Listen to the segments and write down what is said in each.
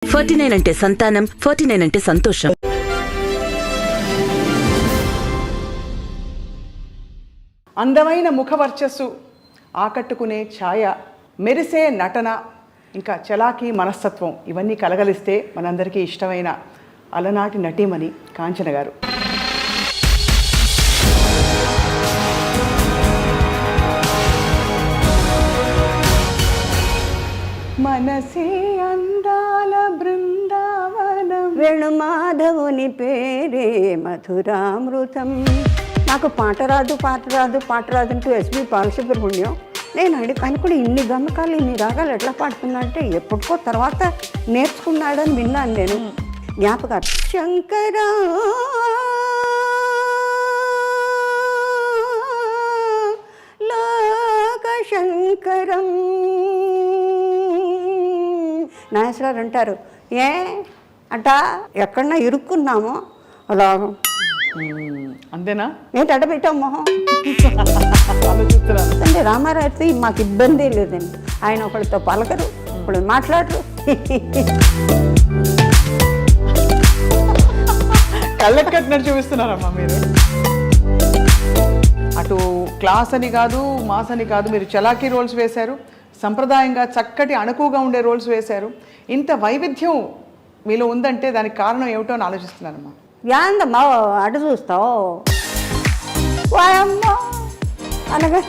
49 అంటే సంతానం, 49 అంటే సంతోషం. అందమైన ముఖవర్చస్సు, ఆకట్టుకునే ఛాయ, మెరిసే నటన, ఇంకా చలాకీ మనస్తత్వం ఇవన్నీ కలగలిస్తే మనందరికీ ఇష్టమైన అలనాటి నటీమణి కాంచన గారు. మనసే అందాల బృందావనం, వేణుమాధవుని పేరే మధురామృతం. నాకు పాట రాదు అంటూ ఎస్పి బాలసుబ్రహ్మణ్యం. నేను ఆయన కూడా ఇన్ని గమకాలు ఇన్ని రాగాలు ఎట్లా పాడుతున్నా అంటే ఎప్పటికో తర్వాత నేర్చుకున్నాడని విన్నాను నేను. జ్ఞాపకాలు శంకరా లోక శంకరం నాగేశ్వరరావు అంటారు, ఏ అట ఎక్కడన్నా ఇరుక్కున్నామో అలా అంతేనా ఏంటి అడ్డ పెట్టాం మొహం ఆలోచిస్తున్నాను. అంటే రామారావుతో మాకు ఇబ్బంది లేదండి. ఆయన ఒకరితో పలకరు, ఇప్పుడు మాట్లాడరు. కళ్ళకి కట్టినట్టు చూపిస్తున్నారమ్మా మీరు. అటు క్లాస్ అని కాదు, మాస్ అని కాదు, మీరు చలాకీ రోల్స్ వేశారు, సంప్రదాయంగా చక్కటి అణకువగా ఉండే రోల్స్ వేశారు. ఇంత వైవిధ్యం మీలో ఉందంటే దానికి కారణం ఏమిటో అని ఆలోచిస్తున్నానమ్మా. యాందమ్మా అటు చూస్తావు వాయమ్మా అనగా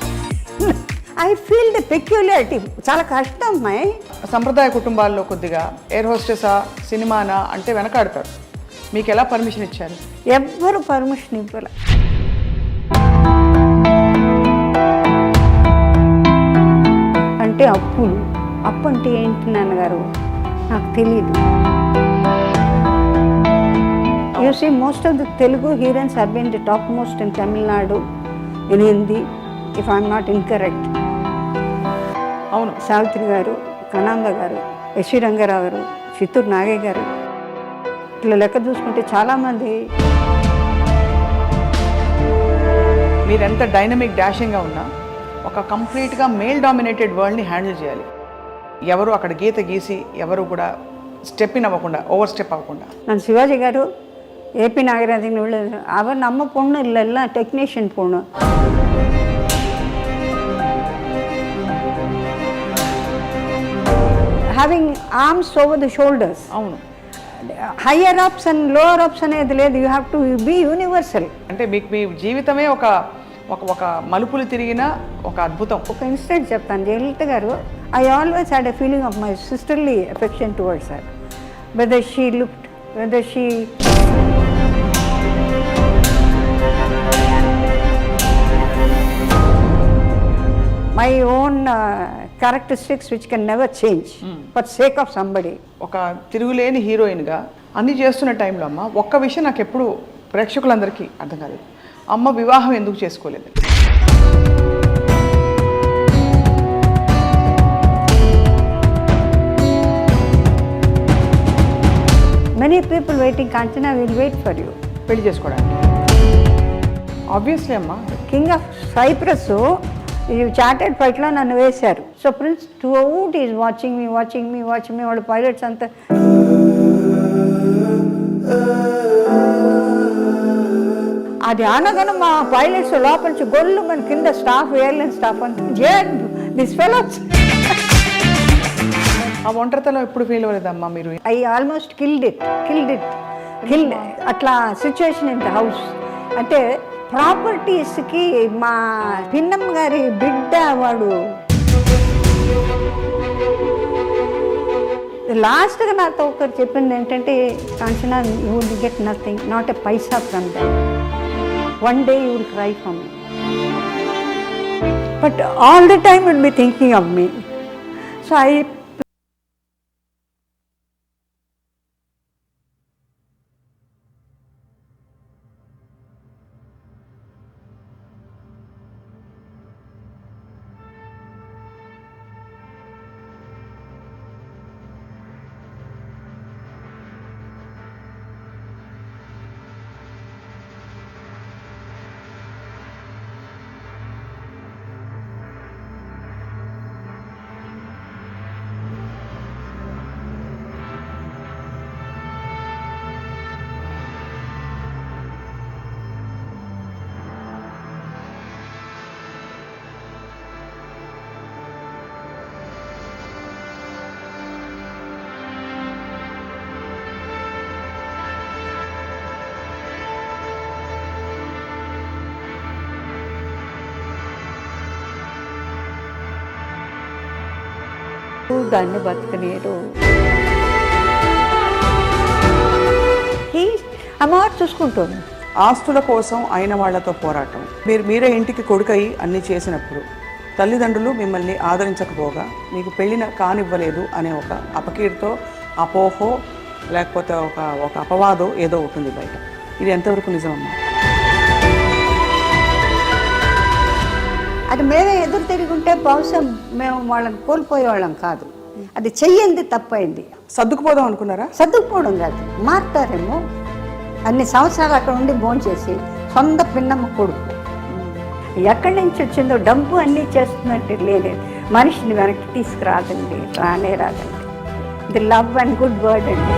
ఐ ఫీల్ ద పెక్యులారిటీ. చాలా కష్టం అమ్మాయి. సంప్రదాయ కుటుంబాల్లో కొద్దిగా ఎయిర్ హోస్టెసా, సినిమానా అంటే వెనకాడతారు. మీకు ఎలా పర్మిషన్ ఇచ్చారు? ఎవ్వరు పర్మిషన్ ఇవ్వాలి. అంటే అప్పు అంటే ఏంటి నాన్నగారు నాకు తెలియదు. You see, most of the Telugu heroines have been the topmost in Tamil Nadu, in Hindi, if I am not incorrect. అవును, సావిత్రి గారు, కణాంద గారు, ఎస్వి రంగారావు గారు, చిత్తూరు నాగయ్య గారు, ఇట్లా లెక్క చూసుకుంటే చాలామంది. మీరెంత డైనమిక్ డాషింగ్గా ఉన్నా ఒక కంప్లీట్గా మేల్ డామినేటెడ్ వరల్డ్ని హ్యాండిల్ చేయాలి. ఎవరు అక్కడ గీత గీసి ఎవరు కూడా స్టెప్ ఇన్ అవ్వకుండా, ఓవర్ స్టెప్ అవ్వకుండా. நான் சிவாஜி గారు ஏபி நாகராஜன் உள்ள அவர் நம்ம பொண்ணு இல்லை, எல்லாம் டெக்னீஷியன் பொண்ணு. Having arms over the shoulders. అవును, higher ups and lower ups అనేది లేదు. You have to be universal. అంటే మీకు మీ జీవితమే ఒక ఒక ఒక మలుపులు తిరిగిన ఒక అద్భుతం. ఒక ఇన్సిడెంట్ చెప్తాను. జయలలిత గారు, I always had a feeling of my sisterly affection towards her. Whether she looked, whether she my own characteristics which can never change for sake of somebody. ఒక తిరుగులేని హీరోయిన్గా అన్నీ చేస్తున్న టైంలో అమ్మ ఒక్క విషయం నాకు ఎప్పుడు ప్రేక్షకులందరికీ అర్థం కాలేదు. అమ్మ వివాహం ఎందుకు చేసుకోలేదు? Many people waiting, Kanchana will wait for you. పెళ్లి చేసుకోవడానికి ఆబ్వియస్లీ అమ్మ. కింగ్ ఆఫ్ సైప్రస్ ఈ చార్టెడ్ ఫ్లైట్లో నన్ను వేశారు. So prince throughout is watching me వాళ్ళు పైలట్స్ అంతా. అది అనగానే మా పైలట్స్ లోపల నుంచి గొల్లు మన కింద స్టాఫ్, ఎయిర్లైన్ స్టాఫ్ అంతా దిస్ ఫెలోస్. ఆ ఒంటరితనం ఎప్పుడు ఫీల్ అవ్వలేదమ్మా మీరు? ఐ ఆల్మోస్ట్ కిల్డ్ ఇట్ అట్లా సిచ్యువేషన్ ఇన్ ద హౌస్. అంటే ప్రాపర్టీస్కి మా పిన్నమ్మ గారి బిడ్డ వాడు లాస్ట్గా నాతో ఒకరు చెప్పింది ఏంటంటే, Kanchana you will get nothing, not a Paisa from them. One day you will cry from me, but all the time will be thinking of me. So I దాన్ని బతకనేరు. అమ్మవారు చూసుకుంటుంది. ఆస్తుల కోసం అయిన వాళ్లతో పోరాటం. మీరే ఇంటికి కొడుకయి అన్నీ చేసినప్పుడు తల్లిదండ్రులు మిమ్మల్ని ఆదరించకపోగా మీకు పెళ్ళిన కానివ్వలేదు అనే ఒక అపకీర్తో, అపోహో, లేకపోతే ఒక అపవాదో ఏదో ఉంటుంది బయట. ఇది ఎంతవరకు నిజమమ్మా? అది మేమే ఎదురు తిరుగుంటే బహుశా మేము వాళ్ళని కోల్పోయేవాళ్ళం కాదు. అది చెయ్యింది తప్పైంది. సర్దుకుపోదాం అనుకున్నారా? సర్దుకుపోవడం కాదు, మారుతారేమో. అన్ని సంవత్సరాలు అక్కడ ఉండి భోంచేసి సొంత పిన్నమ్మ కొడుకు ఎక్కడి నుంచి వచ్చిందో డబ్బు అన్నీ చేస్తున్నట్టు లేదు. మనిషిని వెనక్కి తీసుకురాదండి, రానే రాదండి. ఇది లవ్ అండ్ గుడ్ వర్డ్ అండి.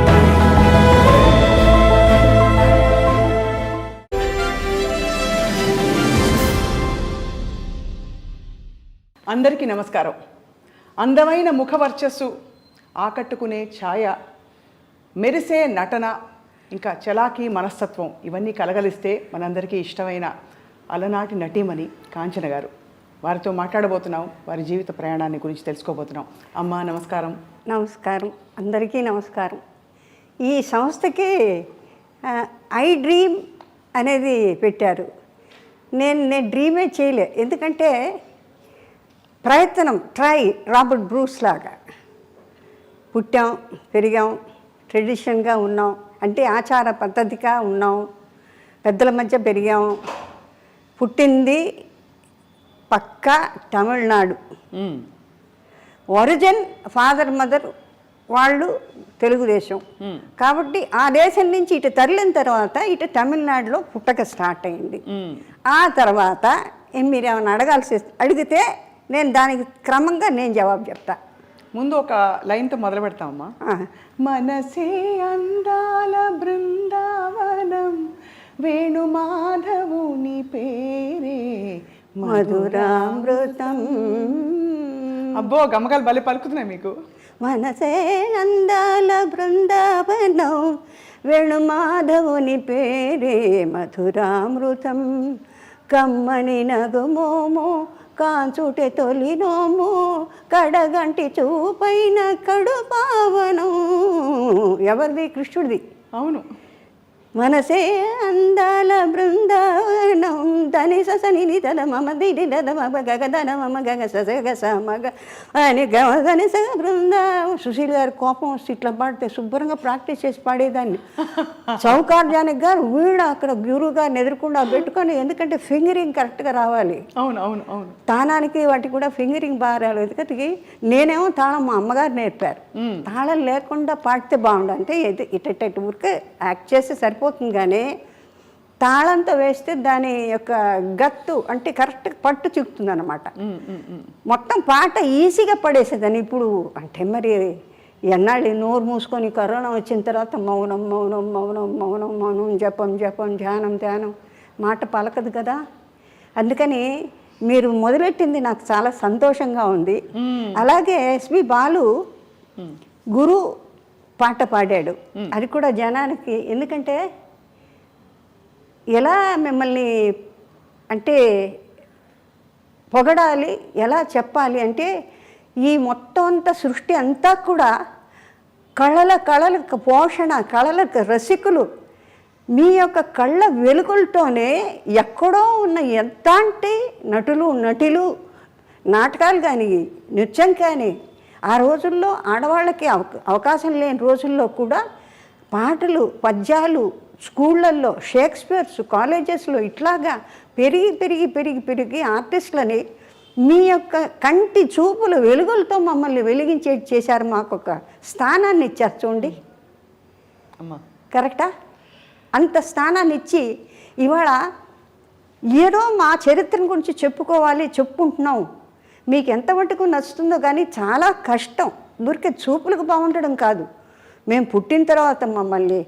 అందరికీ నమస్కారం. అందమైన ముఖవర్చస్సు, ఆకట్టుకునే ఛాయ, మెరిసే నటన, ఇంకా చలాకీ మనస్తత్వం ఇవన్నీ కలగలిస్తే మనందరికీ ఇష్టమైన అలనాటి నటీమణి కాంచన గారు. వారితో మాట్లాడబోతున్నాం. వారి జీవిత ప్రయాణాన్ని గురించి తెలుసుకోబోతున్నాం. అమ్మా నమస్కారం. నమస్కారం, అందరికీ నమస్కారం. ఈ సంస్థకి iDream అనేది పెట్టారు. నేను డ్రీమే చేయలే, ఎందుకంటే ప్రయత్నం, రాబర్ట్ బ్రూస్ లాగా పుట్టాం, పెరిగాం, ట్రెడిషన్గా ఉన్నాం, అంటే ఆచార పద్ధతిగా ఉన్నాం, పెద్దల మధ్య పెరిగాం. పుట్టింది పక్కా తమిళనాడు. ఒరిజిన్ ఫాదర్ మదర్ వాళ్ళు తెలుగుదేశం. కాబట్టి ఆ దేశం నుంచి ఇటు తరలిన తర్వాత ఇటు తమిళనాడులో పుట్టక స్టార్ట్ అయింది. ఆ తర్వాత మీరు ఏమైనా అడిగితే నేను దానికి క్రమంగా నేను జవాబు చెప్తా. ముందు ఒక లైన్తో మొదలు పెడతామమ్మా. మనసే అందాల బృందావనం, వేణుమాధవుని పేరే మధురామృతం. అబ్బో, గమకాలు భలే పలుకుతున్నాయి మీకు. మనసే అందాల బృందావనం, వేణుమాధవుని పేరే మధురామృతం. కమ్మని నగుమోము, కాంచుటే తొలినోము, కడగంటి చూపైన కడు పావనం. ఎవరిది? కృష్ణుడిది. అవును. మనసే అందాల బృందావనం, దని ససని దద మమ దిడి దద మమ గగ దన మమ గగ సస గస మగ అని గని సగ బృందావనం. సుశీల్ గారు కోపం వస్తే ఇట్లా పాడితే శుభ్రంగా ప్రాక్టీస్ చేసి పాడేదాన్ని. చౌకార్యానికి గారు వీడు అక్కడ గురువు గారిని ఎదుర్కొండా పెట్టుకొని, ఎందుకంటే ఫింగరింగ్ కరెక్ట్గా రావాలి. అవును అవును అవును. తానానికి వాటికి కూడా ఫింగరింగ్ బాగా రాలేదు. ఎందుకంటే నేనేమో తాళం మా అమ్మగారు నేర్పారు. తాళం లేకుండా పాడితే బాగుండు, అంటే ఇటు ఊరికే యాక్ట్ చేస్తే సరిపోతుంది. కానీ తాళంతో వేస్తే దాని యొక్క గత్తు అంటే కరెక్ట్ పట్టు చిక్కుతుంది అన్నమాట. మొత్తం పాట ఈజీగా పడేసేదాన్ని. ఇప్పుడు అంటే మరి ఎన్నాళ్ళు నోరు మూసుకొని కరోనా వచ్చిన తర్వాత మౌనం మౌనం మౌనం మౌనం మౌనం, జపం జపం, ధ్యానం ధ్యానం, మాట పలకదు కదా. అందుకని మీరు మొదలెట్టింది నాకు చాలా సంతోషంగా ఉంది. అలాగే ఎస్పి బాలు గురు పాట పాడాడు. అది కూడా జనానికి, ఎందుకంటే ఎలా మిమ్మల్ని అంటే పొగడాలి, ఎలా చెప్పాలి అంటే ఈ మొత్తం అంతా సృష్టి అంతా కూడా కళలకు పోషణ, కళలకు రసికులు. మీ యొక్క కళ్ళ వెలుగులతోనే ఎక్కడో ఉన్న ఎంతంటి నటులు, నాటకాలు కానీ, నృత్యం కానీ, ఆ రోజుల్లో ఆడవాళ్ళకి అవకాశం లేని రోజుల్లో కూడా పాటలు, పద్యాలు స్కూళ్ళల్లో, షేక్స్పియర్స్ కాలేజెస్లో ఇట్లాగా పెరిగి పెరిగి పెరిగి పెరిగి ఆర్టిస్టులని మీ యొక్క కంటి చూపుల వెలుగులతో మమ్మల్ని వెలిగించేది చేశారు. మాకు ఒక స్థానాన్ని ఇచ్చారు చూడండి. కరెక్టా? అంత స్థానాన్ని ఇచ్చి ఇవాళ ఏదో మా చరిత్ర గురించి చెప్పుకుంటున్నాం. మీకు ఎంత మటుకు నచ్చుతుందో కానీ చాలా కష్టం. ఊరికే చూపులకు బాగుండడం కాదు, మేము పుట్టిన తర్వాత మమ్మల్ని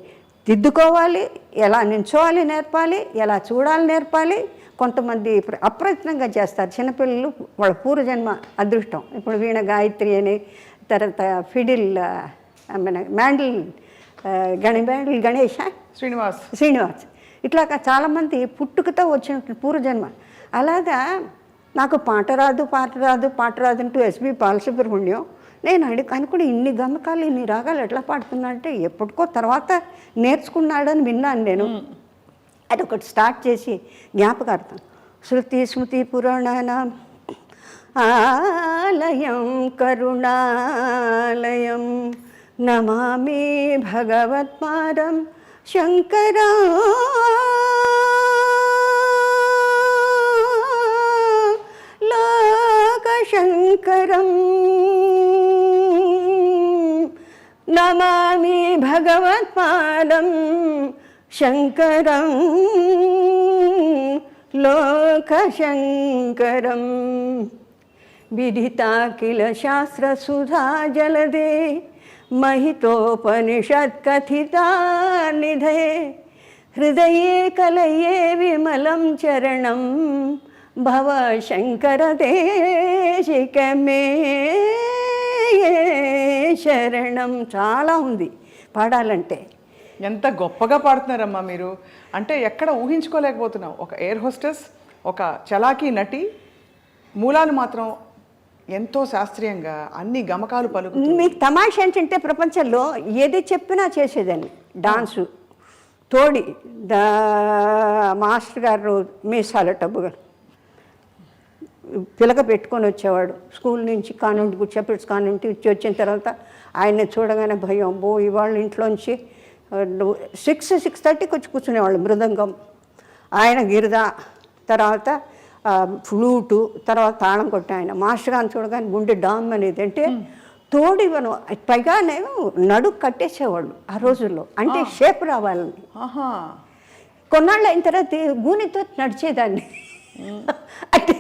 దిద్దుకోవాలి, ఎలా నించోవాలి నేర్పాలి, ఎలా చూడాలి నేర్పాలి. కొంతమంది అప్రయత్నంగా చేస్తారు చిన్నపిల్లలు, వాళ్ళ పూర్వజన్మ అదృష్టం. ఇప్పుడు వీణ గాయత్రి అని, తర్వాత ఫిడిల్ మ్యాండిల్ గణేష్ శ్రీనివాస్ ఇట్లా చాలామంది పుట్టుకతో వచ్చిన పూర్వజన్మ. అలాగా నాకు పాట రాదు అంటూ ఎస్పి బాలసుబ్రహ్మణ్యం నేను అనుకుని ఇన్ని గమకాలు ఇన్ని రాగాలు ఎట్లా పాడుతున్నా అంటే ఎప్పటికో తర్వాత నేర్చుకున్నాడని విన్నాను నేను. అది ఒకటి స్టార్ట్ చేసి జ్ఞాపకార్థం. శృతి స్మృతి పురాణానాం ఆలయం కరుణాలయం నమామి భగవత్పాదం శంకరా లోకశంకరం నమామి భగవత్పాదం శంకరం లోకశంకరం విదితా కిల శాస్త్రసుధా జలదే महितोपनिषत्कथिता निधे हृदये कलये विमलं चरणं भव शङ्करदेशिक मे శరణం. చాలా ఉంది పాడాలంటే. ఎంత గొప్పగా పాడుతున్నారమ్మా మీరు. అంటే ఎక్కడ ఊహించుకోలేకపోతున్నాం. ఒక ఎయిర్ హోస్టెస్, ఒక చలాకీ నటి, మూలాలు మాత్రం ఎంతో శాస్త్రీయంగా అన్ని గమకాలు పలుకు. మీకు తమాషా ఏంటంటే ప్రపంచంలో ఏది చెప్పినా చేసేదాన్ని. డాన్సు తోడి మాస్టర్ గారు మీసాల టబ్బుగా పిలక పెట్టుకొని వచ్చేవాడు స్కూల్ నుంచి, కాన్వెంట్ గుడ్చెపెట్స్ కాన్వెంట్ వచ్చిన తర్వాత ఆయన్ని చూడగానే భయం. ఇవాళ ఇంట్లోంచి 6:30కి వచ్చి కూర్చునేవాళ్ళు. మృదంగం ఆయన, గిరిద, తర్వాత ఫ్లూటు, తర్వాత తాళం కొట్టే ఆయన. మాస్టర్ గారిని చూడగానే గుండె డామ్ అనేది. అంటే తోడివను పైగా నేను నడుకు కట్టేసేవాళ్ళు ఆ రోజుల్లో. అంటే షేప్ రావాలని. కొన్నాళ్ళు అయిన తర్వాత గూనితో నడిచేదాన్ని. అంటే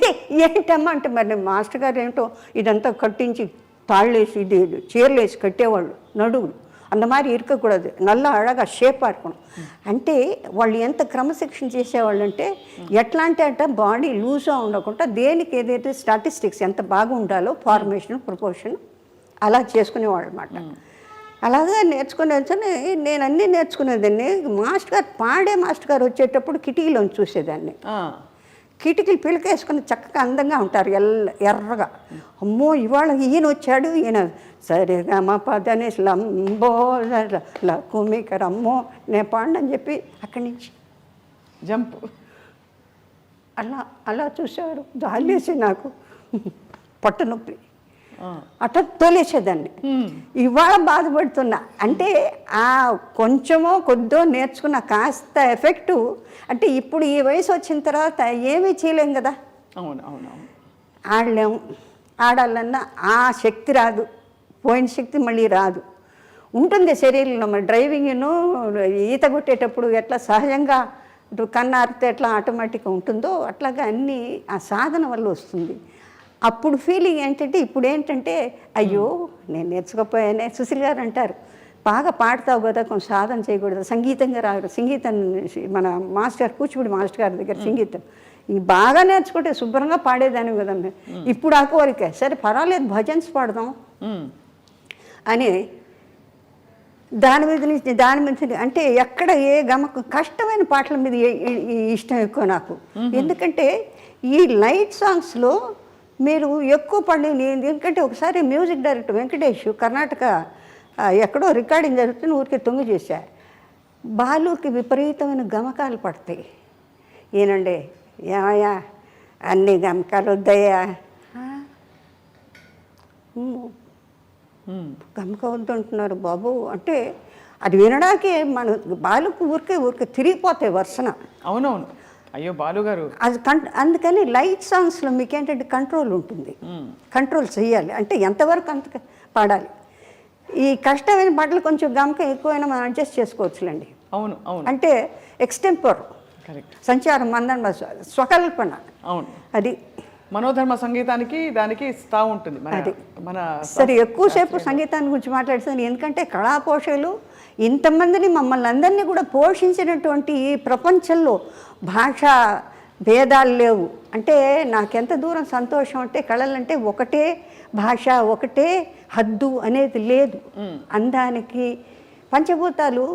ఏంటమ్మా అంటే మరి మాస్టర్ గారు ఏంటో ఇదంతా కట్టించి తాళ్ళేసి ఇది చీరలు వేసి కట్టేవాళ్ళు నడువులు. அந்த மாதிரி இருக்கக்கூடாது, நல்லா అழగా షేప్ ఆడుకోవడం. అంటే వాళ్ళు ఎంత క్రమశిక్షణ చేసేవాళ్ళు అంటే ఎట్లా అంటే బాడీ లూజ్గా ఉండకుండా దేనికి ఏదైతే స్టాటిస్టిక్స్ ఎంత బాగా ఉండాలో ఫార్మేషన్ ప్రపోర్షన్ అలా చేసుకునేవాళ్ళు అన్నమాట. అలాగే నేర్చుకునేది నేను అన్నీ నేర్చుకునేదాన్ని. మాస్టర్ గారు మాస్టర్ గారు వచ్చేటప్పుడు కిటికీలోంచి చూసేదాన్ని. కిటికీలు పిలకేసుకుని చక్కగా అందంగా ఉంటారు, ఎర్రగా. అమ్మో ఇవాళ ఈయన వచ్చాడు, ఈయన సరిగా మా పదని లంబో కుమికర అమ్మో నేను పాడని చెప్పి అక్కడి నుంచి జంప్ అలా చూసేవారు. జాలేసి నాకు పొట్ట నొప్పి అట్లా తోలేసేదాన్ని. ఇవాళ బాధపడుతున్నా. అంటే ఆ కొంచెమో కొద్దో నేర్చుకున్న కాస్త ఎఫెక్టు. అంటే ఇప్పుడు ఈ వయసు వచ్చిన తర్వాత ఏమీ చేయలేం కదా. ఆడలేము. ఆడాలన్నా ఆ శక్తి రాదు, పోయిన శక్తి మళ్ళీ రాదు. ఉంటుంది శరీరంలో. మరి డ్రైవింగ్ను ఈత కొట్టేటప్పుడు ఎట్లా సహజంగా కన్నారితే ఎట్లా ఆటోమేటిక్గా ఉంటుందో అట్లాగా అన్నీ ఆ సాధన వల్ల వస్తుంది. అప్పుడు ఫీలింగ్ ఏంటంటే ఇప్పుడు ఏంటంటే అయ్యో నేను నేర్చుకోపోయానే. సుశీల్ గారు అంటారు, బాగా పాడతావు కదా, కొంచెం సాధన చేయకూడదు, సంగీతంగా రాదు. సంగీతం మన మాస్టర్ కూచిపూడి మాస్టర్ గారి దగ్గర సంగీతం బాగా నేర్చుకుంటే శుభ్రంగా పాడేదాన్ని కదా. ఇప్పుడు ఆ కోరిక సరే పర్వాలేదు భజన్స్ పాడదాం అని దాని మీద అంటే ఎక్కడ ఏ కష్టమైన పాటల మీద ఇష్టం ఎక్కువ నాకు. ఎందుకంటే ఈ లైట్ సాంగ్స్లో మీరు ఎక్కువ పడలేని. ఎందుకంటే ఒకసారి మ్యూజిక్ డైరెక్టర్ వెంకటేష్ కర్ణాటక ఎక్కడో రికార్డింగ్ జరుగుతుంది, ఊరికి తొంగి చేశా. బాలుకి విపరీతమైన గమకాలు పడతాయి. ఏనండి ఏమయ్యా అన్ని గమకాలు వద్దయ్యా, గమక వద్దంటున్నారు బాబు అంటే అది వినడానికి మన బాలుకు ఊరికే తిరిగిపోతాయి వర్షన. అవునవును. అయ్యో బాలుగారు అది అందుకని లైట్ సాంగ్స్లో మీకేంటంటే కంట్రోల్ ఉంటుంది. కంట్రోల్ చేయాలి అంటే ఎంతవరకు అంత పాడాలి. ఈ కష్టమైన పాటలు కొంచెం గమక ఎక్కువైనా మనం అడ్జస్ట్ చేసుకోవచ్చులేండి. అవును అవును. అంటే ఎక్స్టెంపర్ సంచారం మందం స్వకల్పన. అవును. అది మనోధర్మ సంగీతానికి దానికి ఇస్తా ఉంటుంది. అది మన సరే ఎక్కువసేపు సంగీతాన్ని గురించి మాట్లాడుతాను. ఎందుకంటే కళాపోషకులు ఇంతమందిని మమ్మల్ని అందరినీ కూడా పోషించినటువంటి ఈ ప్రపంచంలో భాషా భేదాలు లేవు. అంటే నాకెంత దూరం సంతోషం అంటే కళలంటే ఒకటే భాష ఒకటే హద్దు అనేది లేదు. అందానికి పంచభూతాలు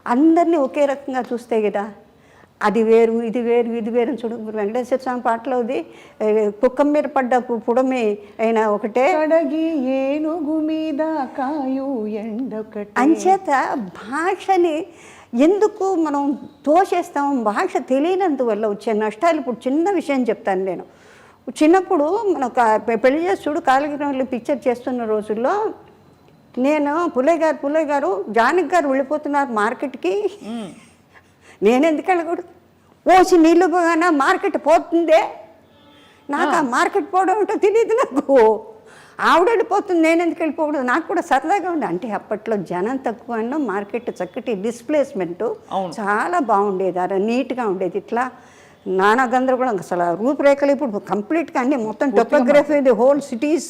అందరినీ ఒకే రకంగా చూస్తే కదా. అది వేరు ఇది వేరు ఇది వేరు అని చూడు. వెంకటేశ్వర స్వామి పాటలో అది కుక్క మీద పడ్డ పుడమి అయినా ఒకటే కడగి ఏనుగు మీద కాయు ఎండొకటే. అంచేత భాషని ఎందుకు మనం తోసేస్తాం? భాష తెలియనందువల్ల వచ్చే నష్టాలు. ఇప్పుడు చిన్న విషయం చెప్తాను నేను. చిన్నప్పుడు మన పెళ్లి చేసి చూడు కాలగిరిలో పిక్చర్ చేస్తున్న రోజుల్లో నేను పుల్లయ్య గారు జానకి గారు వెళ్ళిపోతున్నారు మార్కెట్కి, నేను ఎందుకు వెళ్ళకూడదు? పోసి నీళ్ళు పోగానే మార్కెట్ పోతుందే, నాకు ఆ మార్కెట్ పోవడం ఏంటో తెలియదు. నాకు ఆవిడ వెళ్ళిపోతుంది, నేను ఎందుకు వెళ్ళిపోకూడదు? నాకు కూడా సరదాగా ఉంది. అంటే అప్పట్లో జనం తక్కువ అన్న మార్కెట్ చక్కటి డిస్ప్లేస్మెంటు చాలా బాగుండేది, అలా నీట్గా ఉండేది. ఇట్లా నానా గందరగోళం అసలు రూపురేఖలు ఇప్పుడు కంప్లీట్గా అన్ని మొత్తం topography the whole cities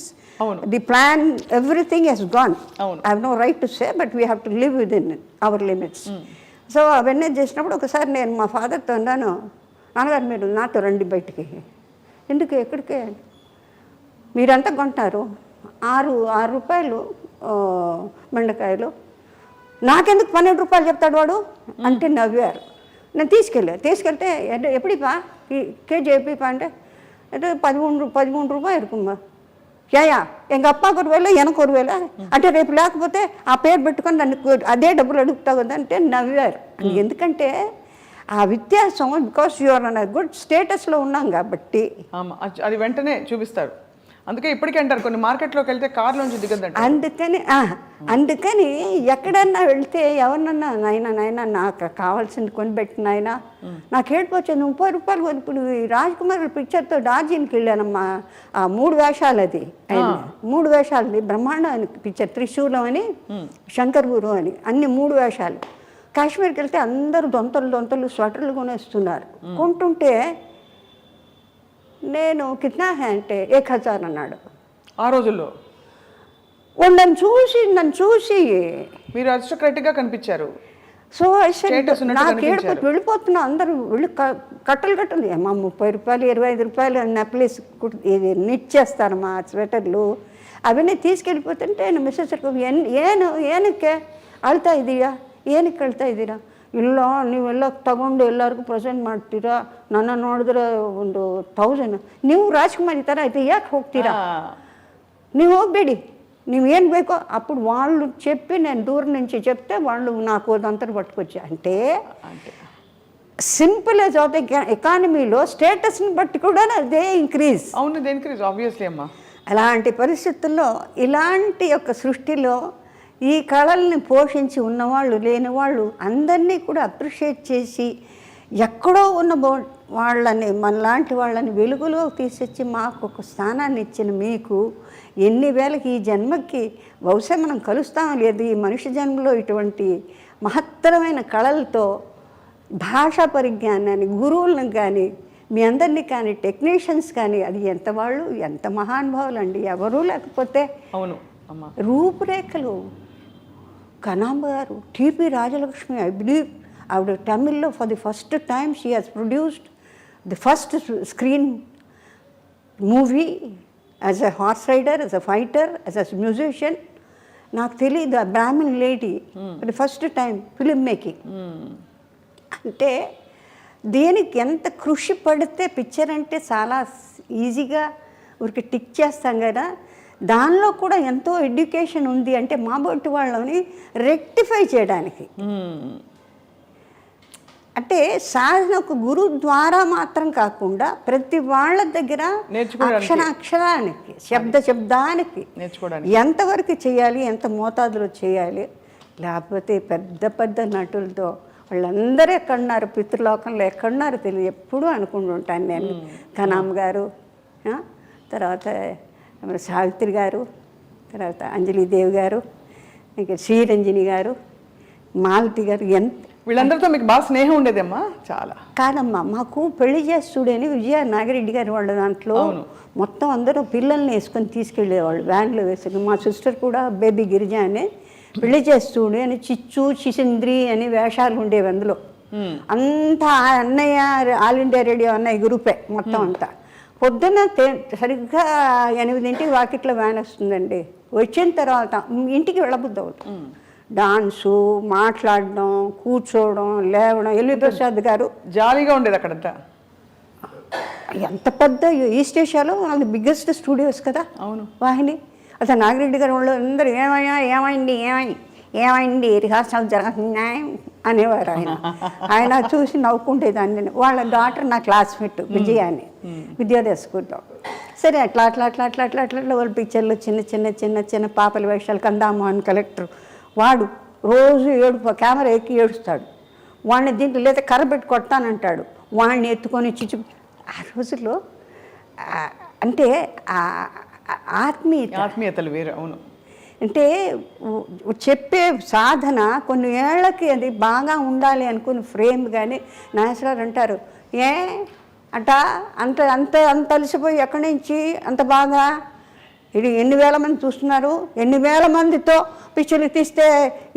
the plan everything has gone. I have no right to say but we have to live with in our limits. So అవన్నీ చేసినప్పుడు ఒకసారి నేను మా ఫాదర్తో అన్నాను, నాన్నగారు మీరు నాతో రండి బయటికి. ఎందుకు ఎక్కడికే? మీరంతా కొంటున్నారు 6 రూపాయలు బెండకాయలు, నాకెందుకు 12 రూపాయలు చెప్తాడు వాడు అంటే నవ్వారు. నేను తీసుకెళ్తే ఎప్పుడిపా కేజీ ఎప్పుడిపా అంటే 13 రూపాయలు இருக்குమ్మా. యాయా ఎங்கள் అప్పాకు 1 వేల எனக்கு 1 వేల అంటే రేపు లేకపోతే ఆ పేరు పెట్టుకొని నన్ను అదే డబ్బులు అడుగుతావు కదా అంటే నవ్వారు. ఎందుకంటే ఆ వ్యత్యాసం బికాస్ యూఆర్ అన్ గుడ్ స్టేటస్లో ఉన్నాం కాబట్టి అది వెంటనే చూపిస్తారు. అందుకే ఇప్పటికీ అంటారు కొన్ని మార్కెట్లోకి వెళ్తే కార్లోంచి దిగద్దంట. అందుకని ఎక్కడన్నా వెళ్తే ఎవరినన్నా నాయన నాకు కావాల్సింది కొనిపెట్టిన ఆయన నాకు ఏడిపోచ్చింది 30 రూపాయలు. ఇప్పుడు రాజ్ కుమార్ పిక్చర్తో డార్జిలింగ్కి వెళ్ళానమ్మా. ఆ 3 వేషాలు అది 3 వేషాలది బ్రహ్మాండం పిక్చర్. త్రిశూలం అని శంకర్పూరు అని అన్ని 3 వేషాలు. కాశ్మీర్కి వెళ్తే అందరూ దొంతలు స్వెటర్లు కొనేస్తున్నారు. కొంటుంటే నేను కిట్నా హే అంటే 1000 అన్నాడు ఆ రోజుల్లో. నన్ను చూసి మీరు అరిస్టోక్రాటిక్గా కనిపించారు. సో నాకు ఏడుపు వెళ్ళిపోతున్నా. అందరూ వెళ్ళి కట్టలు అమ్మా 30 రూపాయలు 25 రూపాయలు నెక్లెస్ నిట్ చేస్తాను మా స్వెటర్లు అవన్నీ తీసుకెళ్ళిపోతుంటే మిస్సెస్ ಏನಕ್ಕೆ ಅಳ್ತಾ ಇದೀಯಾ ಏನಕ್ಕೆ ಅಳ್ತಾ ಇದ್ದೀರಾ? ಇಲ್ಲ ನೀವೆಲ್ಲ ತಗೊಂಡು ಎಲ್ಲರಿಗೂ ಪ್ರೆಸೆಂಟ್ ಮಾಡ್ತೀರಾ, ನನ್ನ ನೋಡಿದ್ರೆ 1000. ನೀವು ರಾಜ್ಕುಮಾರ್ ಈ ಥರ అయితే ಯಾಕೆ ಹೋಗ್ತೀರಾ? ನೀವು ಹೋಗಬೇಡಿ, నీవేం ಬೇಕో. అప్పుడు వాళ్ళు చెప్పి నేను దూరం నుంచి చెప్తే వాళ్ళు నాకు అదంతా పట్టుకొచ్చా. అంటే సింపుల్ యాజ్ ఆఫ్ ద ఎకానమీలో స్టేటస్ని బట్టి కూడా అదే ఇంక్రీజ్. అవును, ఇంక్రీజ్ ఆబ్వియస్లీ అమ్మా. అలాంటి పరిస్థితుల్లో ఇలాంటి యొక్క సృష్టిలో ఈ కళల్ని పోషించి ఉన్నవాళ్ళు లేనివాళ్ళు అందరినీ కూడా అప్రిషియేట్ చేసి ఎక్కడో ఉన్న వాళ్ళని మనలాంటి వాళ్ళని వెలుగులో తీసొచ్చి మాకు ఒక స్థానాన్ని ఇచ్చిన మీకు ఎన్ని వేలకి ఈ జన్మకి బహుశా మనం కలుస్తాం లేదు. ఈ మనిషి జన్మలో ఇటువంటి మహత్తరమైన కళలతో భాషా పరిజ్ఞానాన్ని గురువులను కానీ మీ అందరినీ కానీ టెక్నీషియన్స్ కానీ అది ఎంత మహానుభావులు అండి. ఎవరూ లేకపోతే అవును అమ్మా. రూపురేఖలు కనాంబ గారు, టీపీ రాజలక్ష్మి, ఐ బిలీవ్ ఆవిడ తమిళ్లో for the first time she has produced the first screen movie as a horse rider, as a fighter, as a musician. నాకు తెలియదు ఆ Brahmin lady for the first time film making. అంటే దేనికి ఎంత కృషి పడితే పిక్చర్ అంటే చాలా ఈజీగా ఊరికి టిక్ చేస్తాం కదా, దానిలో కూడా ఎంతో ఎడ్యుకేషన్ ఉంది. అంటే మా బొట్టు వాళ్ళని రెక్టిఫై చేయడానికి అంటే సాధన ఒక గురు ద్వారా మాత్రం కాకుండా ప్రతి వాళ్ళ దగ్గర అక్షరానికి శబ్దానికి ఎంతవరకు చేయాలి, ఎంత మోతాదులో చేయాలి. లేకపోతే పెద్ద నటులతో వాళ్ళందరూ ఎక్కడున్నారు, పితృలోకంలో ఎక్కడున్నారు తెలియదు. ఎప్పుడూ అనుకుంటుంటాను నేను. కనామ్ గారు, తర్వాత సావిత్రి గారు, తర్వాత అంజలిదేవి గారు, ఇంకా శ్రీరంజని గారు, మాలతి గారు, వీళ్ళందరితో మీకు బాగా స్నేహం ఉండేదమ్మా? చాలా కాదమ్మా, మాకు పెళ్లి చేస్తుడని విజయ నాగిరెడ్డి గారు వాళ్ళ దాంట్లో మొత్తం అందరూ పిల్లల్ని వేసుకొని తీసుకెళ్ళేవాళ్ళు వ్యాన్లో వేసుకుని. మా సిస్టర్ కూడా బేబీ గిరిజ అని పెళ్లి చేస్తుడు అని చిచ్చు చిసింద్రి అని వేషాలు ఉండేవి. అందులో అంతా అన్నయ్య ఆల్ ఇండియా రేడియో అన్నయ్య గ్రూపే మొత్తం అంతా. పొద్దున్న సరిగ్గా 8 వాకిట్లో వ్యాన్ వస్తుందండి. వచ్చిన తర్వాత ఇంటికి వెళ్ళబుద్ది అవుతుంది. డాన్సు, మాట్లాడడం, కూర్చోవడం, లేవడం. ఎల్వి ప్రసాద్ గారు జాలీగా ఉండేది అక్కడంతా. ఎంత పెద్ద ఈస్ట్ ఏషియాలో అది బిగ్గెస్ట్ స్టూడియోస్ కదా. అవును. వాహిని. అసలు నాగిరెడ్డి గారు వాళ్ళు అందరూ ఏమైంది రిహార్సల్ జరుగుతున్నాయి అనేవారు. ఆయన చూసి నవ్వుకుంటేదాన్ని. వాళ్ళ డాటర్ నా క్లాస్మేట్ విజయ అని, విద్యోదయ స్కూల్లో. సరే అట్లా వాళ్ళ పిక్చర్లు చిన్న పాపల వేషాలు. కందామోహన్ కలెక్టర్ వాడు రోజు కెమెరా ఎక్కి ఏడుస్తాడు. వాడిని దీంట్లో లేదా కర్ర పెట్టి కొడతానంటాడు. వాడిని ఎత్తుకొని ఆ రోజుల్లో అంటే ఆత్మీయతలు వేరు. అవును. అంటే చెప్పే సాధన కొన్ని ఏళ్ళకి అది బాగా ఉండాలి అనుకుని ఫ్రేమ్. కానీ నాగేశ్వరరావు అంటారు, అంత అలసిపోయి ఎక్కడి నుంచి అంత బాగా, ఇది ఎన్ని వేల మంది చూస్తున్నారు, ఎన్ని వేల మందితో పిక్చర్లు తీస్తే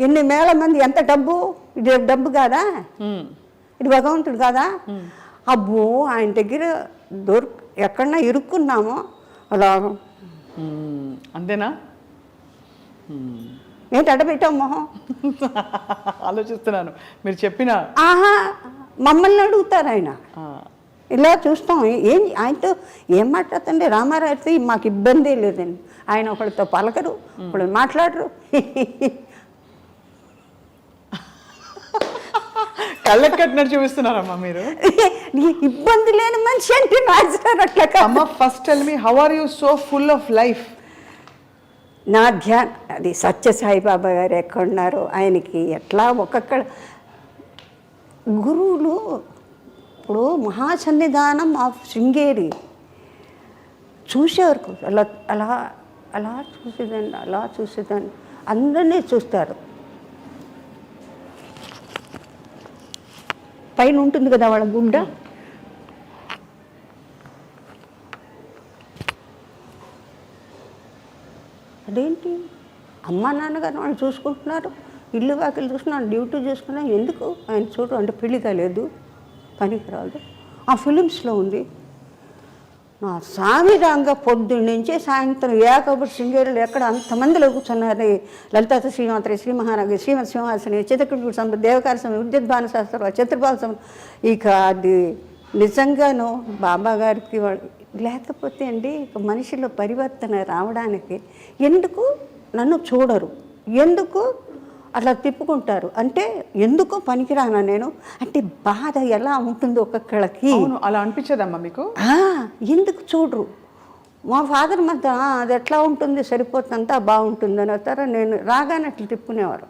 ఎన్ని వేల మంది, ఎంత డబ్బు, ఇది డబ్బు కాదా, ఇది భగవంతుడు కాదా. అబ్బో ఆయన దగ్గర ఎక్కడన్నా ఇరుక్కున్నామో అలా. అంతేనా? ఏంటి అడ్డపెట్టావు మొహం? ఆలోచిస్తున్నాను మీరు చెప్పిన. మమ్మల్ని అడుగుతారు ఆయన. ఇలా చూస్తాం. ఆయనతో ఏం మాట్లాడుతుండే రామారావుతో మాకు ఇబ్బంది లేదండి. ఆయన ఒకళ్ళతో పలకరు, ఒకళ్ళు మాట్లాడరు. కళ్ళకి కట్టినట్టు చూపిస్తున్నారమ్మా మీరు. ఇబ్బంది లేని మనిషి అంటే అట్లా. First tell me, how are you so full of life? నా ధ్యాన్ అది సత్య సాయిబాబా గారు ఎక్కడున్నారో ఆయనకి ఎట్లా ఒక్కొక్క గురువులు. ఇప్పుడు మహాసన్నిధానం ఆఫ్ శృంగేరి చూసేవారు. అలా అలా అలా చూసేదాన్ని అందరినీ చూస్తారు. పైన ఉంటుంది కదా వాళ్ళ గుండె. అదేంటి అమ్మ నాన్నగారు వాళ్ళు చూసుకుంటున్నారు, ఇల్లు వాకిలు చూసుకున్నాను, డ్యూటీ చూసుకున్నాను, ఎందుకు ఆయన చూడు అంటే పెళ్లి కాలేదు, పనికి రాదు. ఆ ఫిలిమ్స్లో ఉంది. నా సామిరంగ పొద్దున్న నుంచి సాయంత్రం ఏకబుడు శృంగేరులు ఎక్కడ అంతమందిలో కూర్చున్నారు. లలితా శ్రీమాత్రి, శ్రీ మహారాజు, శ్రీమతి సింహాసని, చిత్రకూట సంపద, దేవకార సమయం, విద్యుద్భాన శాస్త్రం, చిత్రపాల సమయం. ఇక అది నిజంగాను బాబా గారికి లేకపోతే అండి ఇక మనిషిలో పరివర్తన రావడానికి ఎందుకు నన్ను చూడరు, ఎందుకు అట్లా తిప్పుకుంటారు అంటే ఎందుకు పనికిరానా నేను అంటే బాధ ఎలా ఉంటుందో ఒక్కొక్కళ్ళకి. అలా అనిపించదమ్మా మీకు? ఎందుకు చూడరు? మా ఫాదర్ మధ్య అది ఎట్లా ఉంటుంది, సరిపోతుందంతా బాగుంటుంది అని అవుతారా. నేను రాగానే అట్లా తిప్పుకునేవారు.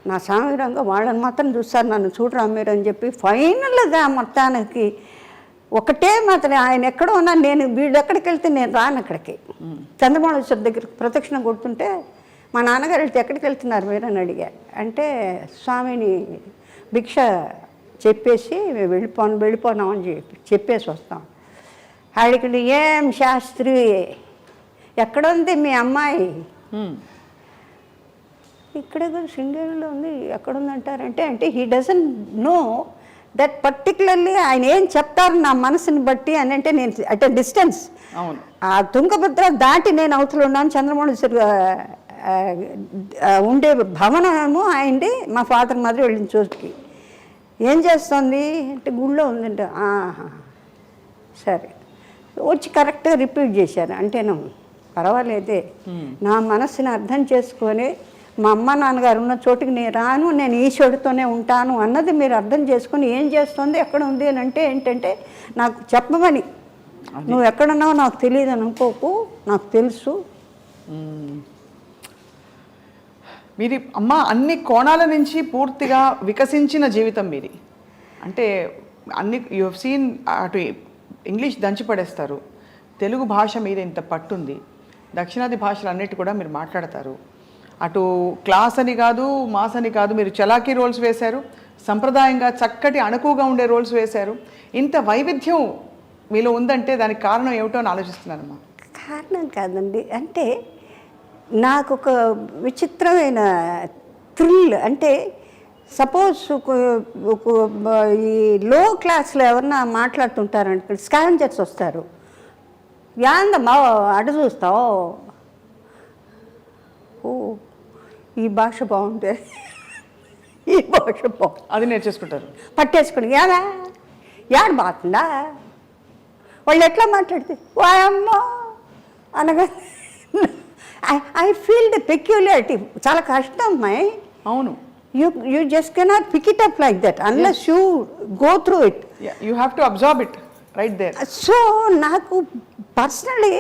నా సామిరంగా వాళ్ళని మాత్రం చూస్తారు, నన్ను చూడరా మీరు అని చెప్పి. ఫైనల్గా మొత్తానికి ఒకటే మాత్రం ఆయన ఎక్కడో ఉన్నా నేను వీళ్ళు ఎక్కడికి వెళ్తే నేను రాను అక్కడికి. చంద్రమౌళేశ్వర దగ్గరికి ప్రదక్షిణ కొడుతుంటే మా నాన్నగారు వెళ్తే ఎక్కడికి వెళ్తున్నారు మీరు అని అడిగా. అంటే స్వామిని భిక్ష చెప్పేసి వెళ్ళిపోనామని చెప్పేసి వస్తాం. ఆడికి ఏం శాస్త్రి ఎక్కడ ఉంది మీ అమ్మాయి? ఇక్కడ కూడా శృంగేరిలో ఉంది. ఎక్కడుందంటారంటే అంటే he doesn't know that particularly ఆయన ఏం చెప్తారు నా మనసుని బట్టి అని. అంటే నేను అట్ ఎ డిస్టెన్స్ ఆ తుంగభద్ర దాటి నేను అవతల ఉన్నాను. చంద్రమౌళేశ్వరి ఉండే భవనము ఆయనది. మా ఫాదర్ మాదిరి వెళ్ళిన చోటుకి ఏం చేస్తుంది అంటే గుళ్ళో ఉందంటే సరే వచ్చి కరెక్ట్గా రిపీట్ చేశాను. అంటేను పర్వాలేదే నా మనసుని అర్థం చేసుకొని మా అమ్మ నాన్నగారు ఉన్న చోటుకి నేను రాను, నేను ఈశ్వరుడితోనే ఉంటాను అన్నది మీరు అర్థం చేసుకొని ఏం చేస్తుంది ఎక్కడ ఉంది అని అంటే ఏంటంటే నాకు చెప్పమని. నువ్వు ఎక్కడున్నావో నాకు తెలియదు అని అనుకోకు, నాకు తెలుసు. మీది అమ్మ అన్ని కోణాల నుంచి పూర్తిగా వికసించిన జీవితం మీది. అంటే అన్ని యూ హెవ్ సీన్. అటు ఇంగ్లీష్ దంచిపడేస్తారు, తెలుగు భాష మీద ఇంత పట్టుంది, దక్షిణాది భాషలు అన్నిటి కూడా మీరు మాట్లాడతారు. అటు క్లాస్ అని కాదు, మాస్ అని కాదు, మీరు చలాకీ రోల్స్ వేశారు, సంప్రదాయంగా చక్కటి అణకువగా ఉండే రోల్స్ వేశారు. ఇంత వైవిధ్యం మీలో ఉందంటే దానికి కారణం ఏమిటో అని ఆలోచిస్తున్నానమ్మా. కారణం కాదండి, అంటే నాకు ఒక విచిత్రమైన థ్రిల్. అంటే సపోజ్ ఈ లో క్లాస్లో ఎవరన్నా మాట్లాడుతుంటారంటే స్కావెంజర్స్ వస్తారు, యాందమ్మా అటు చూస్తావు, ఓ ఈ భాష బాగుంది, ఈ భాష బాగుంది, అది నేర్చేసుకుంటారు. పట్టేసుకుని యాడా యాడ బాగుందా, వాళ్ళు ఎట్లా మాట్లాడితే వాయమ్మో అనగా ఐ ఫీల్ ద పెక్యులారిటీ. చాలా కష్టం అమ్మాయి. అవును. You just cannot pick it up like that unless you go through it. Yeah, you have to absorb it right there. So నాకు పర్సనలీ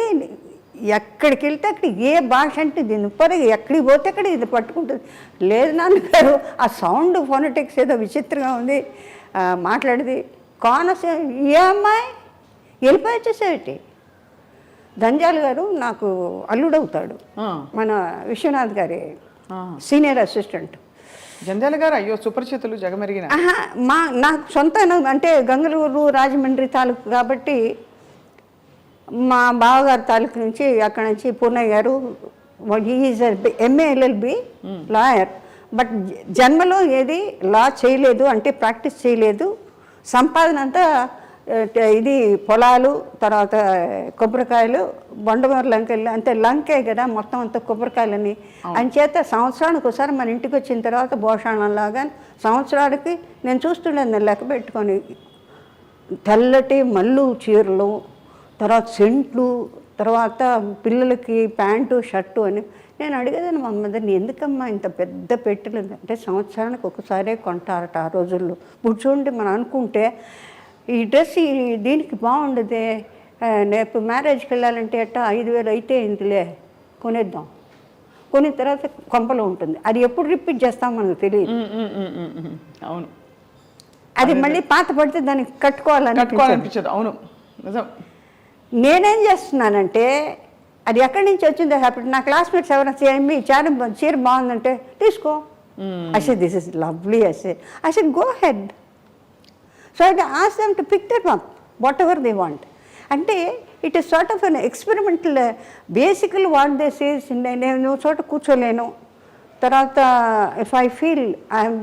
ఎక్కడికి వెళ్తే అక్కడ ఏ భాష అంటే దీని పరి ఎక్కడికి పోతే అక్కడ ఇది పట్టుకుంటుంది. లేదు నాన్నగారు ఆ సౌండ్ ఫోనటిక్స్ ఏదో విచిత్రంగా ఉంది మాట్లాడేది. కోనసీమ ఏ అమ్మాయి వెళ్ళిపోయి వచ్చేసేటి. దంజాల్ గారు నాకు అల్లుడవుతాడు, మన విశ్వనాథ్ గారి సీనియర్ అసిస్టెంట్. జంధ్యాల గారు అయ్యో సుపరిచితులు, జగమెరిగిన. నాకు సొంత అంటే గంగళూరు రాజమండ్రి తాలూకు కాబట్టి మా బావగారి తాలూకు నుంచి అక్కడ నుంచి పూర్ణయ్య గారు is MA LLB lawyer. But జన్మలో ఏది లా చేయలేదు, అంటే ప్రాక్టీస్ చేయలేదు. సంపాదన అంతా ఇది పొలాలు, తర్వాత కొబ్బరికాయలు, బొండమూరు లంకెళ్ళు, అంతే లంకే కదా మొత్తం అంతా కొబ్బరికాయలని. అంచేత సంవత్సరానికి ఒకసారి మన ఇంటికి వచ్చిన తర్వాత భోషాణంలాగా సంవత్సరానికి నేను చూస్తుండేది లెక్క పెట్టుకొని తెల్లటి మల్లు చీరలు, తర్వాత సెంట్లు, తర్వాత పిల్లలకి ప్యాంటు షర్టు అని. నేను అడిగేదాన్ని మా మదర్ని, ఎందుకమ్మా ఇంత పెద్ద పెట్టెలు అంటే సంవత్సరానికి ఒకసారే కొంటారట ఆ రోజుల్లో. ఇప్పుడు చూడండి మనం అనుకుంటే ఈ డ్రెస్ దీనికి బాగుండదే, రేపు మ్యారేజ్కి వెళ్ళాలంటే అట్ట 5,000 అయితే ఇందులే కొనేద్దాం, కొనిన తర్వాత కొంపలో ఉంటుంది. అది ఎప్పుడు రిపీట్ చేస్తాం మనకు తెలియదు. అవును, అది మళ్ళీ పాత పడితే దానికి కట్టుకోవాలనిపించదు. అవును నిజం. నేనేం చేస్తున్నానంటే అది ఎక్కడి నుంచి వచ్చిందో హ్యాపీ. నా క్లాస్మేట్స్ ఎవరైనా మీ చీర బాగుందంటే తీసుకో. I said, this is lovely. I said, go ahead. So I ask them to pick them up, whatever they want. అంటే it is sort of an experimental. బేసికల్ వాట్ దే సేస్, నేను చోట కూర్చోలేను. తర్వాత ఇఫ్ ఐ ఫీల్ ఐఎమ్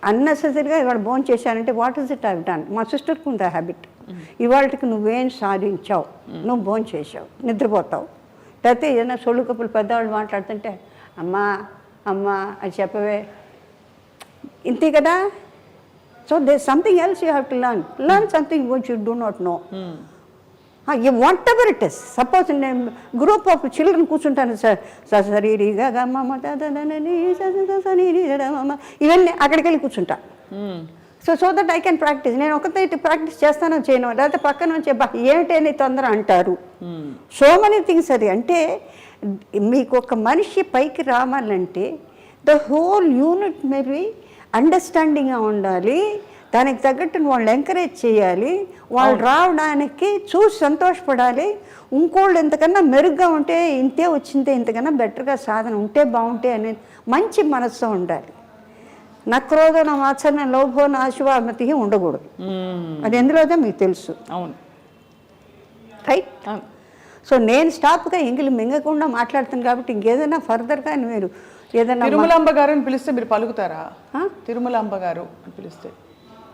అన్నెసెసరీగా ఇవాళ భోజనం చేశానంటే what is it I done. మా సిస్టర్కి ఉంది హ్యాబిట్, ఇవాళకి నువ్వేం సాధించావు, నువ్వు భోజనం చేసావు, నిద్రపోతావు. లేకపోతే ఏదైనా సొళ్ళు కప్పులు పెద్దవాళ్ళు మాట్లాడుతుంటే అమ్మా అమ్మా అని చెప్పవే, ఇంతే కదా. So they something else you have to learn something which you do not know. Whatever it is. Suppose నేను గ్రూప్ ఆఫ్ చిల్డ్రన్ కూర్చుంటాను సార్, సరీరిగా ఇవన్నీ అక్కడికి వెళ్ళి కూర్చుంటా. So that I can practise. నేను ఒకటే ప్రాక్టీస్ చేస్తానో చేయను, లేకపోతే పక్కన నుంచి ఏమిటి అని తొందర అంటారు. So many things. అది అంటే మీకు ఒక మనిషి పైకి రావాలంటే ద హోల్ యూనిట్ మేబీ అండర్స్టాండింగ్గా ఉండాలి. దానికి తగ్గట్టు వాళ్ళు ఎంకరేజ్ చేయాలి. వాళ్ళు రావడానికి చూసి సంతోషపడాలి. ఇంకోళ్ళు ఎంతకన్నా మెరుగ్గా ఉంటే ఇంతే వచ్చిందే, ఇంతకన్నా బెటర్గా సాధన ఉంటే బాగుంటే అనేది మంచి మనస్సు ఉండాలి. నక్రోధ నా ఆచరణ లోభో నా ఆశువామతి ఉండకూడదు. అది ఎందులోదో మీకు తెలుసు. అవును, రైట్. సో నేను స్టాప్గా ఎంగిలి మింగకుండా మాట్లాడుతాను కాబట్టి ఇంకేదైనా ఫర్దర్గా మీరు ఏదైనా తిరుమలాంబ గారు అని పిలిస్తే మీరు పలుకుతారా? తిరుమలాంబ గారు అని పిలిస్తే.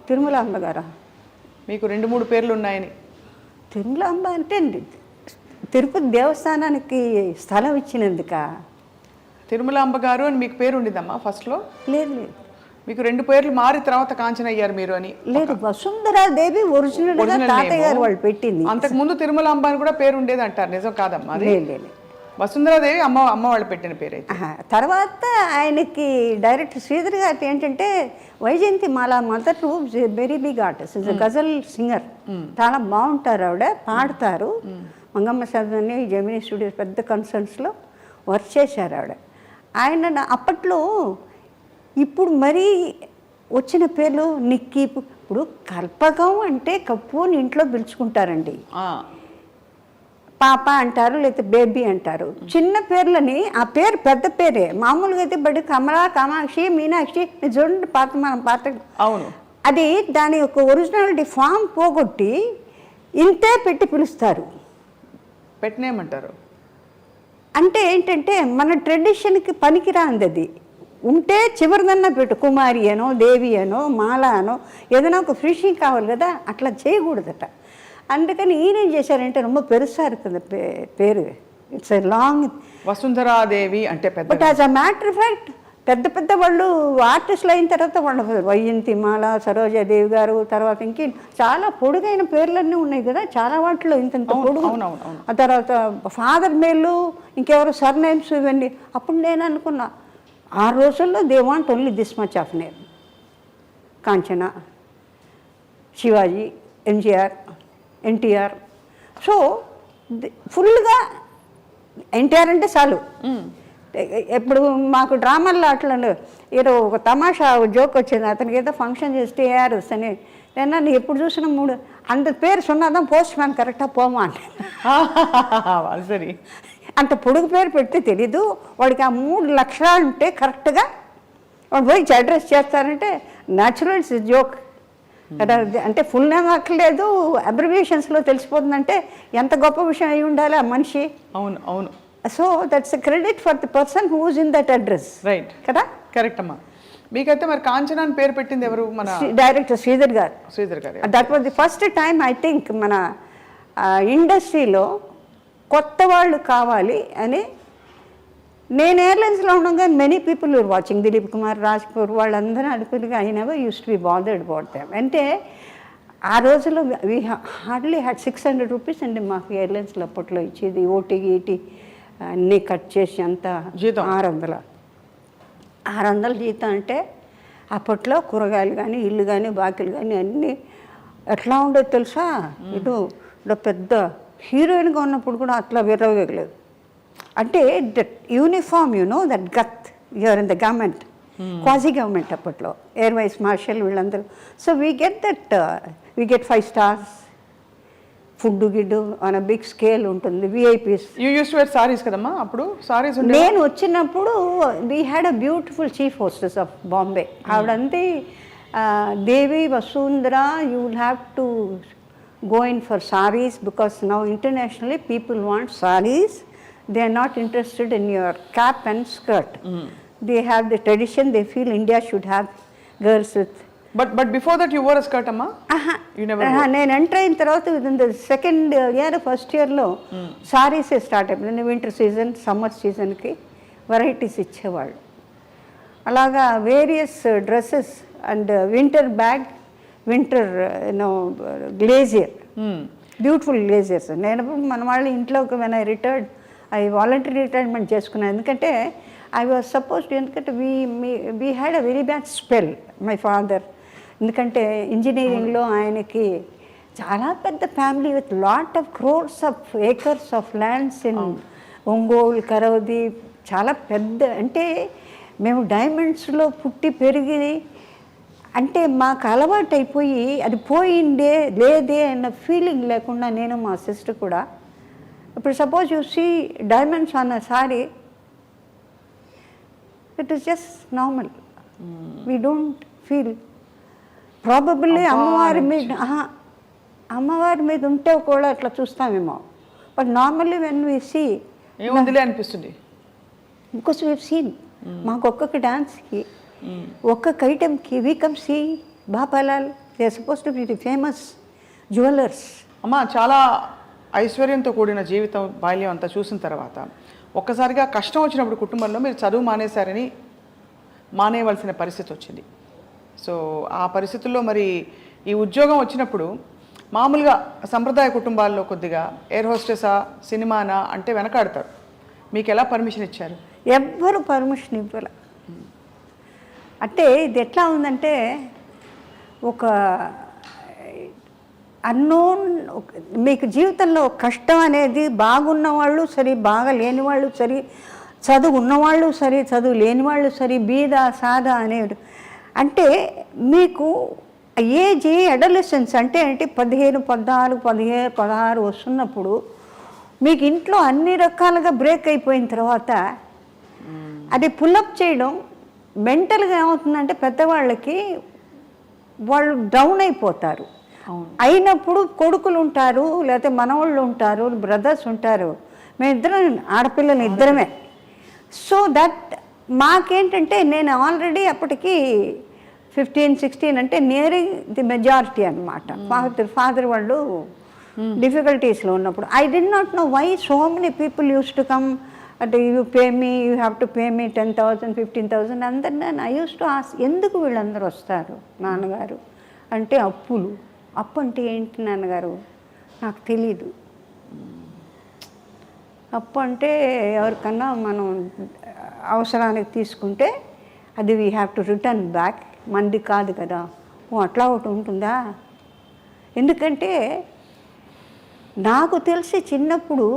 తిరుమలాంబ గారా? మీకు 2-3 పేర్లు ఉన్నాయని. తిరుమలాంబ అంటే తిరుపతి దేవస్థానానికి స్థలం ఇచ్చినందుక తిరుమలాంబ గారు అని మీకు పేరు ఉండిద్దమ్మా ఫస్ట్లో? లేదు లేదు, మీకు 2 పేర్లు మారి తర్వాత కాంచన అయ్యారు మీరు అని. లేదు, వసుంధరాదేవి ఒరిజినల్ తాతయ్య గారు వాళ్ళు పెట్టింది. అంతకు ముందు తిరుమలాంబ అని కూడా పేరు ఉండేది అంటారు, నిజం కాదమ్మా? లేదు, వసుంధరాదేవి అమ్మ వాళ్ళు పెట్టిన పేరు అయితే. తర్వాత ఆయనకి డైరెక్టర్ శ్రీధర్ గారికి ఏంటంటే Vyjayanthimala mother very big artist, is ghazal singer. చాలా బాగుంటారు ఆవిడ, పాడతారు. మంగమ్మ సదని జెమినీ స్టూడియోస్ పెద్ద కన్సర్న్స్లో వర్క్ చేశారు ఆవిడ. ఆయన అప్పట్లో ఇప్పుడు మరీ వచ్చిన పేర్లు నిక్కీ. ఇప్పుడు కల్పకం అంటే కప్పు అని ఇంట్లో పిలుచుకుంటారండి, పాప అంటారు, లేకపోతే బేబీ అంటారు. చిన్న పేర్లని ఆ పేరు పెద్ద పేరే. మామూలుగా అయితే బడి కమలా, కామాక్షి, మీనాక్షి చూడండి మనం పాత. అవును, అది దాని యొక్క ఒరిజినాలిటీ ఫామ్ పోగొట్టి ఇంతే పెట్టి పిలుస్తారు. పెట్టినేమంటారు అంటే ఏంటంటే మన ట్రెడిషన్కి పనికిరాంది. అది ఉంటే చివరిదన్నా పెట్టు, కుమారి అనో, దేవి అనో, మాల అనో, ఏదైనా ఒక ఫినిషింగ్ కావాలి కదా, అట్లా చేయకూడదట. అందుకని ఈయనేం చేశారంటే ரொம்ப పెరుసా இருக்குது పేరు. It's a long. వసుంధరాదేవి అంటే పెద్ద. But as a matter of fact పెద్ద పెద్ద వాళ్ళు ఆర్టిస్టులు అయిన తర్వాత వాళ్ళు వైజయంతిమాల, సరోజాదేవి గారు, తర్వాత ఇంకే చాలా పొడుగైన పేర్లన్నీ ఉన్నాయి కదా చాలా వాటిలో ఇంత పొడుగు. ఆ తర్వాత ఫాదర్ మేలు, ఇంకెవరు సర్ నేమ్స్ ఇవన్నీ. అప్పుడు నేను అనుకున్నా ఆ రోజుల్లో they want only this much of name. Kanchana, Shivaji, MGR, NTR. So ఫుల్గా ఎన్టీఆర్ అంటే చాలు. ఇప్పుడు మాకు డ్రామాల్లో అట్లా ఏదో ఒక తమాషా జోక్ వచ్చింది, అతనికి ఏదో ఫంక్షన్ చేస్తే ఏఆర్ వస్తానే నేను ఎప్పుడు చూసినా 3 అంత పేరు సున్నాదాం పోస్ట్ మ్యాన్ కరెక్టాக పోమా అంటే సరే అంత పొడుగు పేరు పెడితే తెలీదు వాడికి. ఆ 3 లక్షణాలు ఉంటే కరెక్ట్గా వాడు పోయి అడ్రస్ చేస్తారంటే న్యాచురల్ ఇట్స్ జోక్ కదా. అంటే ఫుల్ నేమ్ అక్కర్లేదు, అబ్రివియేషన్స్లో తెలిసిపోతుందంటే ఎంత గొప్ప విషయం అయి ఉండాలి ఆ మనిషి. అవును అవును. So that's a credit for the person who is in that address. Right కదా. కరెక్ట్ అమ్మా. మీకైతే మరి కాంచన అని పేరు పెట్టింది ఎవరు? మన డైరెక్టర్ శ్రీధర్ గారు. శ్రీధర్ గారు. That was the first time I think మన ఇండస్ట్రీలో కొత్త వాళ్ళు కావాలి అని. నేను ఎయిర్లైన్స్లో ఉండగా many people you're watching, Dilip Kumar, Raj Kapoor వాళ్ళందరూ అనుకుని I never use to B bothered about them. అంటే ఆ రోజుల్లో వీ హార్డ్లీ హ్యాడ్ 600 రూపీస్ అండి మాకు ఎయిర్లైన్స్లో అప్పట్లో ఇచ్చేది. ఓటీ గీటీ అన్నీ కట్ చేసి అంతా జీతం 600 జీతం. అంటే అప్పట్లో కూరగాయలు కానీ ఇల్లు కానీ బాకీలు కానీ అన్నీ ఎట్లా ఉండేది తెలుసా. ఇటు పెద్ద హీరోయిన్గా ఉన్నప్పుడు కూడా అట్లా విరవగలేదు. అంటే that uniform that got you're in the government, quasi government అప్పట్లో, ఎయిర్ వైస్ మార్షల్ వీళ్ళందరూ. So we get 5 stars, food గిడ్డు ఆన్ అ బిగ్ స్కేల్ ఉంటుంది. VIPs. You used to wear saris కదమ్మా అప్పుడు? సారీస్ నేను వచ్చినప్పుడు we had a beautiful chief hostess of Bombay. ఆవిడంతే Devi Vasundhara, you will have to go in for sarees because now internationally people want sarees. They are not interested in your cap and skirt. They have the tradition, they feel India should have girls with. But before that you wore a skirt amma? You never wore? నేను enter అయిన తర్వాత within the second year first ఇయర్లో సారీసే start అయిపోయింది. Winter season, summer సీజన్కి varieties ఇచ్చేవాళ్ళు. అలాగా various dresses and winter bag, winter glazier, beautiful glaziers. నేను మన వాళ్ళ ఇంట్లోకి when I retired I voluntary retirement చేసుకున్నాను. ఎందుకంటే ఐ వాజ్ సపోజ్డ్, ఎందుకంటే we had a very bad spell my father. ఎందుకంటే ఇంజనీరింగ్లో ఆయనకి చాలా పెద్ద family with lot of crores of acres of lands in Ongole, కరవది, చాలా పెద్ద. అంటే మేము డైమండ్స్లో పుట్టి పెరిగి, అంటే మాకు అలవాటు అయిపోయి అది పోయిందే లేదే అన్న ఫీలింగ్ లేకుండా నేను మా సిస్టర్ కూడా. ఇప్పుడు సపోజ్ యూ సీ డైమండ్స్ అన్న sorry, it is just normal. We don't feel. Probably అమ్మవారి మీద ఉంటే కూడా అట్లా చూస్తామేమో. But normally when we see అనిపిస్తుంది. బికాస్ వీ సీన్ మాకు ఒక్కొక్క డాన్స్కి ఒక్కొక్క ఐటెంకి we come see Bapalal, they are suppose to be the famous jewellers. అమ్మ చాలా ఐశ్వర్యంతో కూడిన జీవితం, బాల్యం అంతా చూసిన తర్వాత ఒక్కసారిగా కష్టం వచ్చినప్పుడు కుటుంబంలో మీరు చదువు మానేయవలసిన పరిస్థితి వచ్చింది. సో ఆ పరిస్థితుల్లో మరి ఈ ఉద్యోగం వచ్చినప్పుడు మామూలుగా సంప్రదాయ కుటుంబాల్లో కొద్దిగా ఎయిర్ హోస్టెసా, సినిమానా అంటే వెనకాడతారు. మీకు ఎలా పర్మిషన్ ఇచ్చారు? ఎవ్వరు పర్మిషన్ ఇవ్వాలి. అంటే ఇది ఎట్లా ఉందంటే ఒక అన్నోన్, మీకు జీవితంలో కష్టం అనేది బాగున్న వాళ్ళు సరే, బాగా లేని వాళ్ళు సరే, చదువు ఉన్నవాళ్ళు సరే, చదువు లేని వాళ్ళు సరే, బీద సాదా అనేది. అంటే మీకు ఏజ్ అడోలెసెన్స్ అంటే ఏంటి, 15, 14, 15, 16 వస్తున్నప్పుడు మీకు ఇంట్లో అన్ని రకాలుగా బ్రేక్ అయిపోయిన తర్వాత అది పుల్అప్ చేయడం మెంటల్గా ఏమవుతుందంటే పెద్దవాళ్ళకి వాళ్ళు డౌన్ అయిపోతారు. అయినప్పుడు కొడుకులు ఉంటారు, లేకపోతే మనవాళ్ళు ఉంటారు, బ్రదర్స్ ఉంటారు, మేమిద్దరం ఆడపిల్లలు ఇద్దరమే. సో దట్ మాకేంటంటే నేను ఆల్రెడీ అప్పటికి 15, 16 అంటే నియరింగ్ ది మెజారిటీ అనమాట. ఫాదర్ వాళ్ళు డిఫికల్టీస్లో ఉన్నప్పుడు I did not know why so many people used to come అంటే you pay me, you have to pay me 10,000 15,000 అందరినీ ఐ యూస్ టు ఆస్క్, ఎందుకు వీళ్ళందరూ వస్తారు నాన్నగారు అంటే అప్పులు. అప్పు అంటే ఏంటి నాన్నగారు నాకు తెలీదు. అప్పు అంటే ఎవరికన్నా మనం అవసరానికి తీసుకుంటే అది we have to return back, మంది కాదు కదా. ఓ అట్లా ఒకటి ఉంటుందా? ఎందుకంటే నాకు తెలిసి చిన్నప్పుడు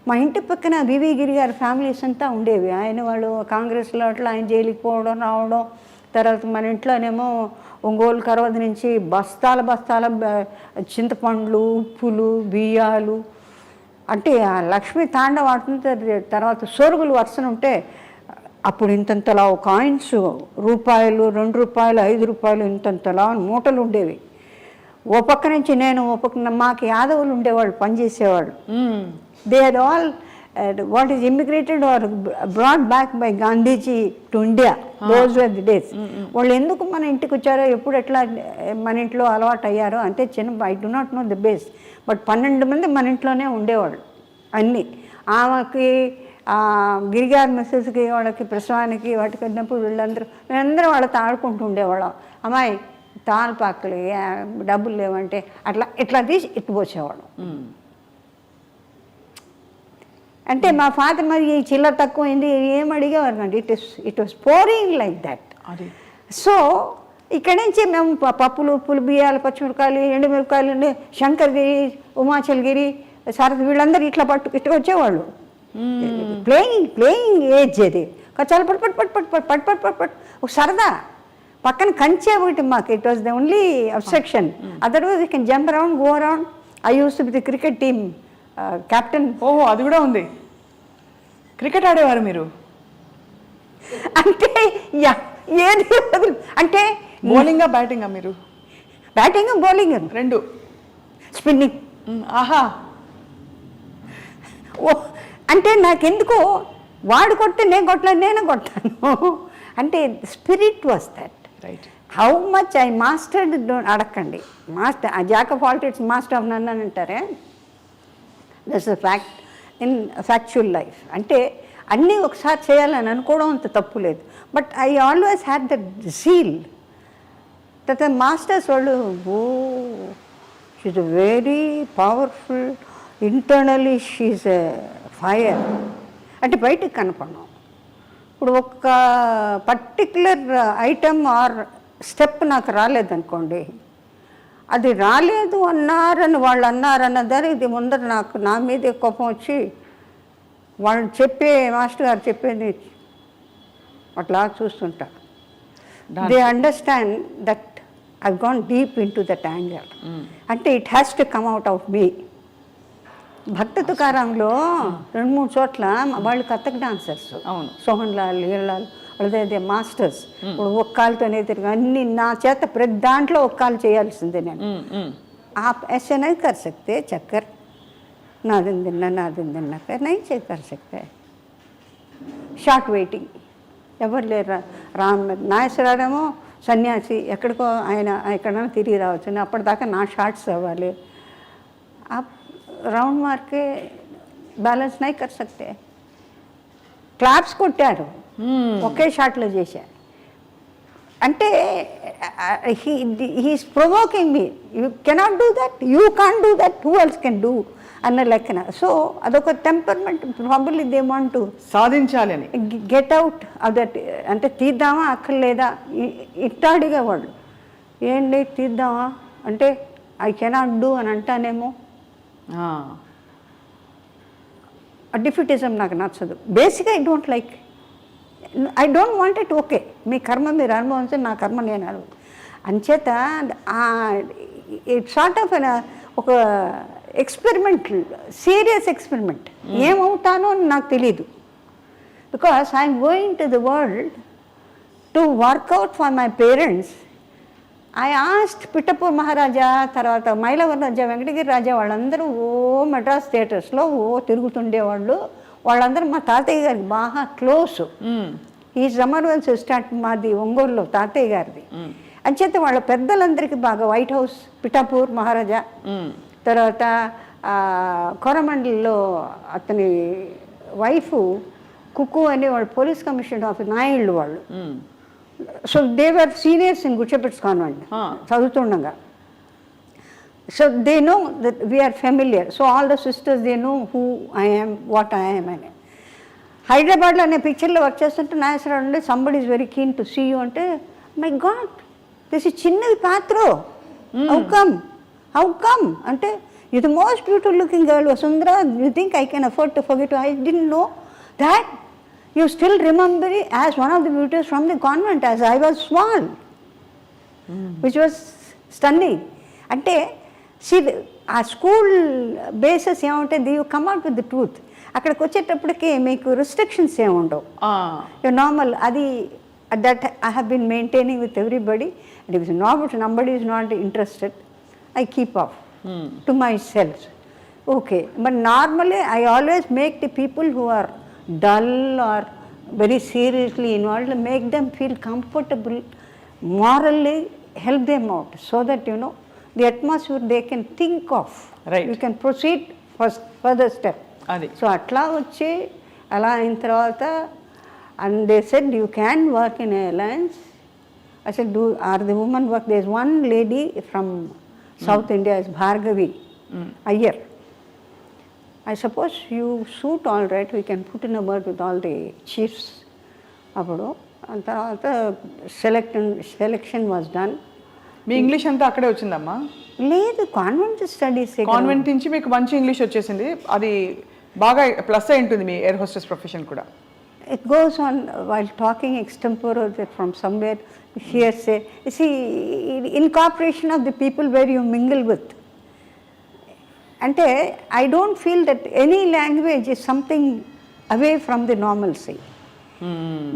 మా ఇంటి పక్కన వివి గిరి గారి ఫ్యామిలీస్ అంతా ఉండేవి. ఆయన వాళ్ళు కాంగ్రెస్లో అట్లా ఆయన జైలుకి పోవడం రావడం. తర్వాత మన ఇంట్లోనేమో ఒంగోలు కరవద నుంచి బస్తాల బస్తాల చింతపండ్లు, ఉప్పులు, బియ్యాలు, అంటే ఆ లక్ష్మీ తాండవం ఆడుతుంది. తర్వాత సొరుగులు వరుసన ఉంటే అప్పుడు ఇంతంతలా కాయిన్స్, రూపాయలు, 2 రూపాయలు, 5 రూపాయలు ఇంతంతలా మూటలు ఉండేవి. ఓ పక్క నుంచి నేను, ఓ పక్కన మాకు యాదవులు ఉండేవాళ్ళు పనిచేసేవాళ్ళు. They are all what is immigrated are brought back by Gandhiji to India. Those were the days. వాళ్ళు ఎందుకు మన ఇంటికి వచ్చారో, ఎప్పుడు ఎట్లా మన ఇంట్లో అలవాటు అయ్యారో అంటే చిన్న, I do not know the base, but 12 మంది మన ఇంట్లోనే ఉండేవాళ్ళు. అన్నీ ఆమెకి గిరిగారి మిస్సెస్కి వాళ్ళకి ప్రసవానికి వాటికి వెళ్ళినప్పుడు మేమందరం వాళ్ళతో ఆడుకుంటూ ఉండేవాళ్ళం. అమ్మాయి తాళపాకలు డబ్బులు లేవంటే ఇట్లా తీసి ఇట్టు పోసేవాళ్ళం. అంటే మా ఫాదర్ మరి ఈ చిల్లర తక్కువైంది ఏం అడిగేవారు అండి. It was pouring like that. So ఇక్కడి నుంచి మేము పప్పులు, ఉప్పులు, బియ్యాలు, పచ్చిమిరకాయలు, ఎండుమిరకాయలు, శంకర్గిరి, ఉమాచల్గిరి, సారథి వీళ్ళందరూ ఇట్లా ఇట్లా వచ్చేవాళ్ళు. ప్లేయింగ్ ఏజ్ అది. చాలా పట్ పట్ పట్ పట్ పట్ పట్ పట్ పట్ ఒక సరదా. పక్కన కంచే ఒకటి మాకు. It was the only obstruction. Otherwise you can jump around, go around. I use to be the cricket team captain. ఓహో, అది కూడా ఉంది. క్రికెట్ ఆడేవారు మీరు? అంటే ఏది అంటే బౌలింగా బ్యాటింగా మీరు? Batting, bowling 2. స్పిన్నింగ్. ఆహా. ఓ అంటే నాకెందుకో వాడు కొడితే నేను కొట్టలేదు, నేను కొట్టాను. అంటే spirit was that. Right. How much I mastered అడగండి. Master jack of all trades master of none అని అంటారే. That's a fact in factual life. అంటే అన్నీ ఒకసారి చేయాలని అనుకోవడం అంత తప్పు లేదు. But I always had that zeal. తర్వాత మాస్టర్స్ వాళ్ళు she's very powerful, internally she's a fire. అంటే బయటకు కనపడను. ఇప్పుడు ఒక పర్టిక్యులర్ ఐటమ్ ఆర్ స్టెప్ నాకు రాలేదనుకోండి, అది రాలేదు అన్నారని వాళ్ళు అన్నారన్న దాని ఇది ముందర నాకు నా మీదే కోపం వచ్చి వాళ్ళు మాస్టర్ గారు చెప్పేది అట్లా చూస్తుంటా. They understand that I gone deep in to that anger. అంటే it has to come out of me. Bhakta తుకారాంలో 2-3 చోట్ల వాళ్ళు కథక్ డాన్సర్స్. అవును. సోహన్ లాల్, ఈళ్ళాల్ వాళ్ళదే మాస్టర్స్. ఇప్పుడు ఒక్క కాలుతోనే తిరిగి అన్ని నా చేత ప్రతి దాంట్లో ఒక్క కాలు చేయాల్సిందే నేను. आप ऐसे नहीं कर सकते चक्कर, ना दिन कर नहीं कर सकते. షార్ట్ వెయిటింగ్ ఎవరు లేరు. నాగేశ్వరరావేమో సన్యాసి, ఎక్కడికో ఆయన ఎక్కడైనా తిరిగి రావచ్చు. అప్పటిదాకా నా షార్ట్స్ అవ్వాలి. రౌండ్ మార్కే బ్యాలెన్స్ నై కర్ సక్తే. క్లాప్స్ కొట్టారు, ఒకే షాట్లో చేశారు. అంటే he's provoking me. You cannot do that, you can't do that, who else can do అన్న లెక్కన. సో అదొక temperament. Probably they want to సాధించాలి అని గెట్ అవుట్ ఆఫ్ దట్. అంటే తీద్దామా అక్కర్లేదా ఇట్టాడిగా వాళ్ళు. ఏంటి తీద్దామా అంటే ఐ కెనాట్ డూ అని అంటానేమో. డిఫిటిజం నాకు నచ్చదు. బేసిక్గా I don't like, I don't want it. Okay, మీ కర్మ మీరు అనుభవించి నా కర్మ నేను అనుభవం. అంచేత ఇట్ సార్ట్ ఆఫ్ ఒక ఎక్స్పెరిమెంట్, సీరియస్ ఎక్స్పెరిమెంట్. ఏమవుతానో అని నాకు తెలీదు. Because I'm going to the world to work out for my parents. I asked Pittapur Maharaja, తర్వాత మైలవరం రాజా, వెంకటగిరి రాజా వాళ్ళందరూ మెడ్రాస్ థియేటర్స్లో తిరుగుతుండేవాళ్ళు. వాళ్ళందరూ మా తాతయ్య గారికి బాగా క్లోజ్. ఈ రమర్వెల్ సిస్టాట్ మాది ఒంగోలులో తాతయ్య గారిది. అంచేత వాళ్ళ పెద్దలందరికీ బాగా వైట్ హౌస్, పిఠాపూర్ మహారాజా, తర్వాత కోరమండలిలో అతని వైఫ్ కుక్కు అని వాళ్ళు పోలీస్ కమిషనర్ ఆఫీస్ నాయుళ్ళు వాళ్ళు. So they were seniors in Good Shepherd's convent చదువుతుండగా. So they know that we're familiar. So all the sisters they know who I am, what I am అని. హైదరాబాద్లో అనే పిక్చర్లో వర్క్ చేస్తుంటే నాగేశ్వరరావు అంటే somebody is very keen to see you అంటే, my god this is చిన్నది పాత్ర, హౌ కమ్ అంటే, you the most beautiful looking girl Vasundhara, you think I can afford to forget. I didn't know that you still remember it as one of the beauties from the convent as I was small, which was stunning. Ante see ఆ school bases ఏముంటుంది, you come out with the truth. అక్కడికి వచ్చేటప్పటికి మీకు restrictions ఏమి ఉండవు, you normal. అది that I have been maintaining with everybody. And if nobody is not interested, I keep off to my self. Okay, but normally I always make the people who are dull or very seriously involved, make them feel comfortable, morally help them out, so that you know the atmosphere they can think of, right, you can proceed first further step. Adi so atla vachi ala ayin tarvata, and they said you can work in airlines. I said, do are the women work? There is one lady from South India is Bhargavi Iyer. I suppose you suit all right, we can put in a word with all the chiefs. అప్పుడు అంత తర్వాత selection was done. Me English అంతా అక్కడే వచ్చిందమ్మా? లేదు, convent studies. Convent నుంచి మీకు మంచి ఇంగ్లీష్ వచ్చేసింది, అది బాగా ప్లస్ అయి ఉంటుంది మీ ఎయిర్ హోస్టెస్ ప్రొఫెషన్ కూడా. It goes on while talking extempore from somewhere, hearsay. You see, incorporation of the people where you mingle with. అంటే I don't feel that any language is something away from the normalcy,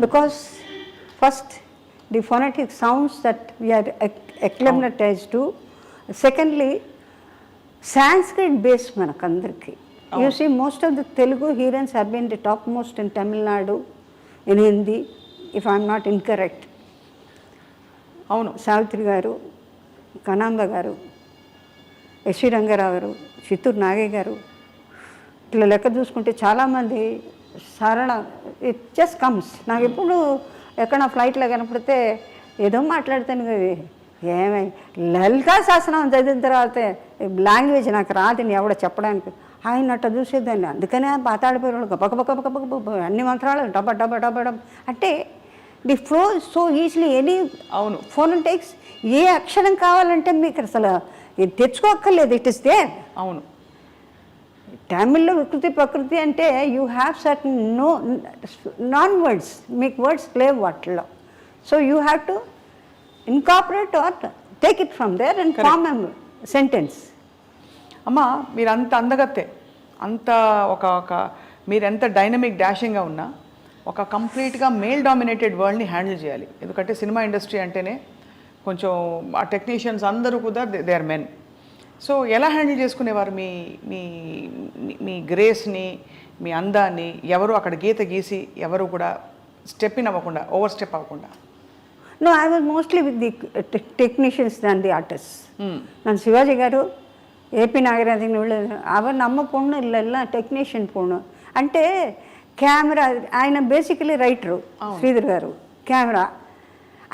because first the phonetic sounds that we're acclimatized to. Secondly Sanskrit base మనకందరికీ. You see most of the Telugu heroines have been the top most in Tamil Nadu, in Hindi, if I'm not incorrect. అవును, సావిత్రి గారు, కనాంబ గారు, SV Rangarao గారు, చిత్తూరు నాగయ్య గారు, ఇట్లా లెక్క చూసుకుంటే చాలామంది సరళ. It just comes. నాకు ఎప్పుడు ఎక్కడ ఫ్లైట్లో కనపడితే ఏదో మాట్లాడతాను కదా, ఏమై లలితా శాసనం చదివిన తర్వాత లాంగ్వేజ్ నాకు రాదని ఎవడ చెప్పడానికి, ఆయన అట్ట చూసేదాన్ని. అందుకనే పాతాడిపోయాడు గబక బక బక బక బక అన్ని మంత్రాలు డబ్బ డబ్బ డబ్బ డబ్బ అంటే the flow so easily. Any అవును ఫోనెటిక్స్ ఏ అక్షరం కావాలంటే మీకు అసలు ఇది తెచ్చుకోక్కర్లేదు, ఇట్ ఇస్ దేర్. అవును, తమిళ్లో వికృతి ప్రకృతి అంటే you have certain non words, మీకు వర్డ్స్ లేవు వాటిల్లో. So you have to incorporate or take it from there and form a sentence. అమ్మా మీరు అంత అందగత్తే, అంత ఒక మీరు ఎంత డైనమిక్ డాషింగ్గా ఉన్నా ఒక కంప్లీట్గా మేల్ డామినేటెడ్ వరల్డ్ని హ్యాండిల్ చేయాలి. ఎందుకంటే సినిమా ఇండస్ట్రీ అంటేనే కొంచెం ఆ టెక్నీషియన్స్ అందరూ కూడా దే ఆర్ మెన్. సో ఎలా హ్యాండిల్ చేసుకునేవారు మీ మీ మీ గ్రేస్ని, మీ అందాన్ని? ఎవరు అక్కడ గీత గీసి ఎవరు కూడా స్టెప్ ఇన్ అవ్వకుండా, ఓవర్ స్టెప్ అవ్వకుండా. No, I was mostly with the technicians than the artist. நான் சிவாஜி గారు, ఏపీ నాగరాజన్ அவர் நம்ம பொண்ணு இல்லைல்ல టెక్నీషియన్ పొన్ను అంటే కెమెరా. ఆయన బేసికలీ రైటరు శ్రీధర్ గారు, కెమెరా.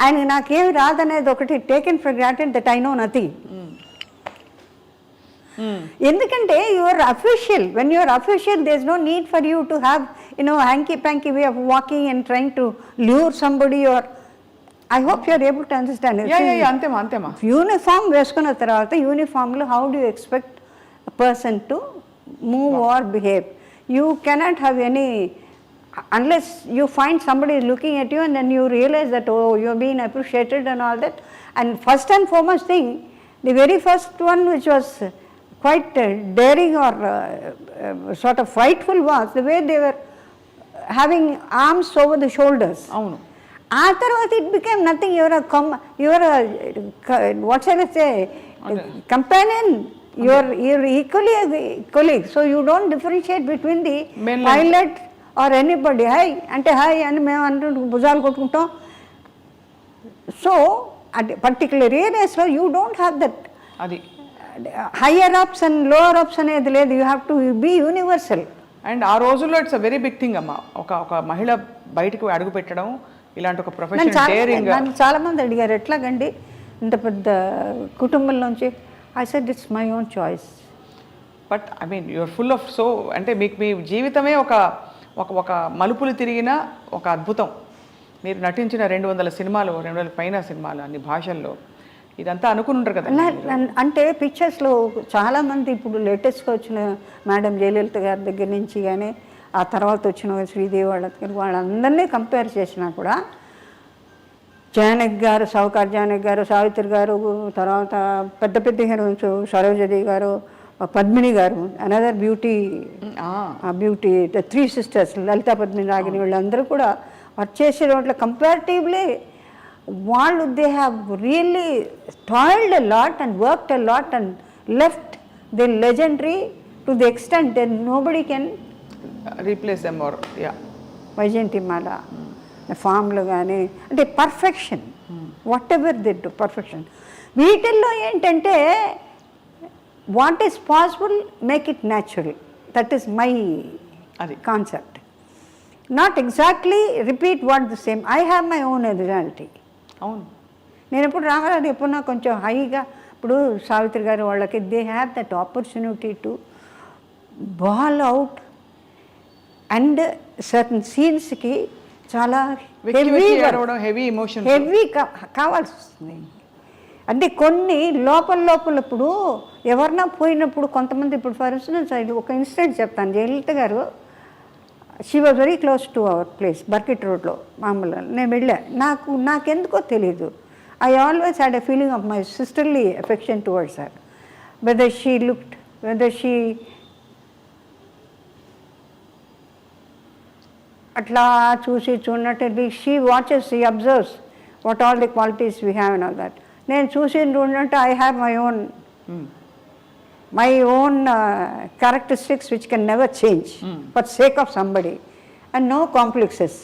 ఆయన నాకేమి రాదనేది ఒకటి taken for granted that I know nothing. ఎందుకంటే your official, when your official there is no need for you to have hanky panky way of walking and trying to lure somebody. Your I hope you're able to understand. అంతేమా అంతేమా. Uniform వేసుకున్న తర్వాత యూనిఫామ్లో how do expect person to move or behave? You cannot have any unless you find somebody is looking at you and then you realize that, oh, you're being appreciated and all that. And first and foremost thing, the very first one which was quite daring or sort of frightful was the way they were having arms over the shoulders. Avunu. ఆ తర్వాత it became nothing. You're a what shall I say, companion. You're equally a colleague. So you don't differentiate between the pilot or anybody. Hi అంటే hi అని మేము అంటూ భుజాలు కొట్టుకుంటాం. So at particular areasలో you don't have that. అది higher ups and lower ups అనేది లేదు. You have to be universal. And ఆ రోజుల్లో it's a very big thing అమ్మ, ఒక మహిళ బయటకు అడుగు పెట్టడం ఇలాంటి ఒక ప్రొఫెషన్ డేరింగ్. నన్ను చాలామంది అడిగారు ఎట్లాగండి ఇంత పెద్ద కుటుంబంలోంచి. I said it's my own choice. But I mean you're full of so, అంటే మీకు మీ జీవితమే ఒక మలుపులు తిరిగిన ఒక అద్భుతం. మీరు నటించిన 200 సినిమాలు, 200 పైన సినిమాలు, అన్ని భాషల్లో, ఇదంతా అనుకుని ఉంటారు కదా. అంటే పిక్చర్స్లో చాలామంది ఇప్పుడు లేటెస్ట్గా వచ్చిన మేడం జయలలిత గారి దగ్గర నుంచి కానీ ఆ తర్వాత వచ్చిన శ్రీదేవి వాళ్ళందరినీ కంపేర్ చేసినా కూడా జానకి గారు, సౌకార్ జానకి గారు, సావిత్రి గారు, తర్వాత పెద్ద పెద్ద హీరోయిన్స్ సరోజదేవి గారు, పద్మిని గారు, another beauty the 3 sisters Lalitha Padmini Ragini, వీళ్ళందరూ కూడా వర్క్ చేసే దాంట్లో కంపారిటివ్లీ వాళ్ళు they have really toiled a lot and worked a lot and left they legendary to the extent then nobody can replace them or Vyjayanthimala ఫామ్లు కానీ అంటే perfection, whatever they do perfection. వీటిల్లో ఏంటంటే what is possible make it natural, that is my concept. Not exactly repeat what the same. I have my own originality. అవును, నేను ఎప్పుడు రాగాలి ఎప్పుడు నాకు కొంచెం హైగా, ఇప్పుడు సావిత్రి గారు వాళ్ళకి they have that opportunity to bawl out and certain సీన్స్కి చాలా హెవీ కావాల్సి వస్తుంది. అంటే కొన్ని లోపల ఇప్పుడు ఎవరన్నా పోయినప్పుడు కొంతమంది, ఇప్పుడు ఫర్ ఇన్స్టెన్స్ ఒక ఇన్సిడెంట్ చెప్తాను. జయలలిత గారు she was very close to our place, Burkit రోడ్లో మామూలుగా నేను వెళ్ళా. నాకెందుకో తెలీదు, I always had a feeling of my sisterly affection towards her. Whether she looked, whether she అట్లా చూడనట్టు she watches, she observes what all the qualities we have and all that. నేను చూసినట్టు I have my own characteristics which can never change for sake of somebody, and no complexes.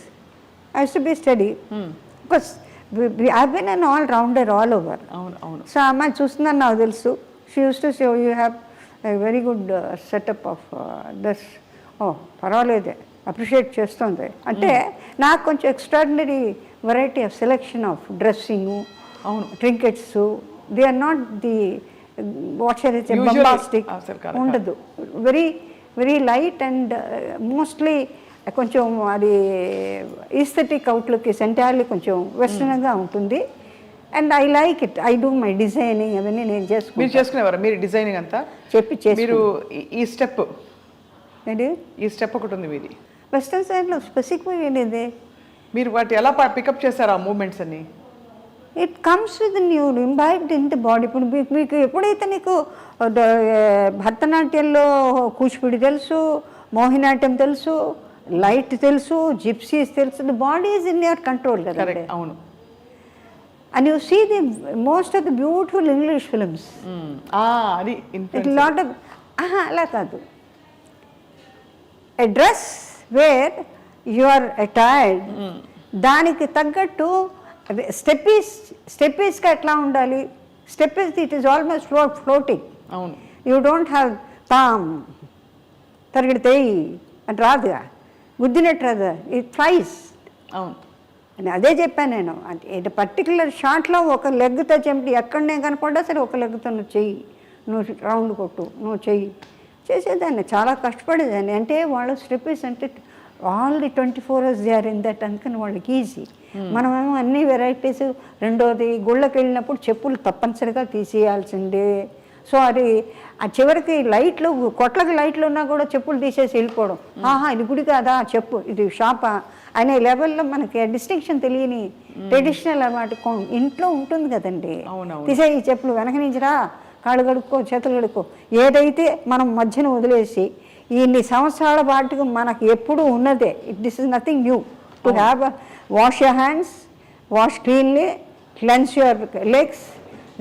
I used to be steady because I've been an all-rounder all over. So amma chustuna now telusu. She used to say, oh, you have a very good setup of this. Oh, parvalede, appreciate chestundi. Ante నాకు కొంచెం extraordinary variety of selection of dressing, trinkets. They are not the what shall I say bombastic ఉండదు. Very very light and mostly కొంచెం అది aesthetic outlook is entirely కొంచెం వెస్టర్న్గా ఉంటుంది. And I like it. I do my designing అవన్నీ నేను చేసుకునేవారు. మీరు డిజైనింగ్ అంతా మీరు ఈ స్టెప్ ఒకటి ఉంది మీది వెస్టర్న్ సైడ్లో స్పెసిఫిక్గా ఏంటిది, మీరు వాటి ఎలా పికప్ చేస్తారు ఆ మూమెంట్స్ అన్ని? It comes with new imbibed in the body. ఇప్పుడు మీకు ఎప్పుడైతే నీకు భరతనాట్యంలో కూచిపూడి తెలుసు, మోహినాట్యం తెలుసు, లైట్ తెలుసు, జిప్సీస్ తెలుసు, the body is in your control కదా. అవును. And you see the most of the beautiful English films, అది లాట్ ఆఫ్ అలా కాదు. A dress where you are attired, దానికి తగ్గట్టు స్టెప్పీస్గా ఎట్లా ఉండాలి. Steps it is almost floating. అవును. యూ డోంట్ హ్యావ్ తామ్ తరిగిడితేయి అని రాదుగా, గుద్దినట్టు రాదు, ఇట్ ఫ్లైస్. అవును. అని అదే చెప్పాను నేను. అంటే పర్టికులర్ షాట్లో ఒక లెగ్తో చెంపి ఎక్కడ నేను కనపడ్డా సరే ఒక లెగ్తో నువ్వు చెయ్యి, నువ్వు రౌండ్ కొట్టు, నువ్వు చెయ్యి చేసేదాన్ని. చాలా కష్టపడేదాన్ని. అంటే వాళ్ళు స్టెప్పీస్ అంటే all the 24 hours they are in that, అందుకని వాళ్ళకి ఈజీ. మనమేమో అన్ని వెరైటీస్. రెండోది గుళ్ళకి వెళ్ళినప్పుడు చెప్పులు తప్పనిసరిగా తీసేయాల్సిందే. సో అది ఆ చివరికి లైట్లు, కొట్లకి లైట్లు ఉన్నా కూడా చెప్పులు తీసేసి వెళ్ళిపోవడం. ఇది గుడి కాదా చెప్పు, ఇది షాపా అనే లెవెల్లో మనకి డిస్టింక్షన్ తెలియని ట్రెడిషనల్ అన్నమాట ఇంట్లో ఉంటుంది కదండి. తీసే ఈ చెప్పులు వెనక నుంచి రా, కాళ్ళు కడుక్కో, చేతులు కడుక్కో. ఏదైతే మనం మధ్యన వదిలేసి ఇన్ని సంవత్సరాల పాటుకు మనకు ఎప్పుడు ఉన్నదే. This is nothing new to have wash your hands, wash cleanly, cleanse your legs,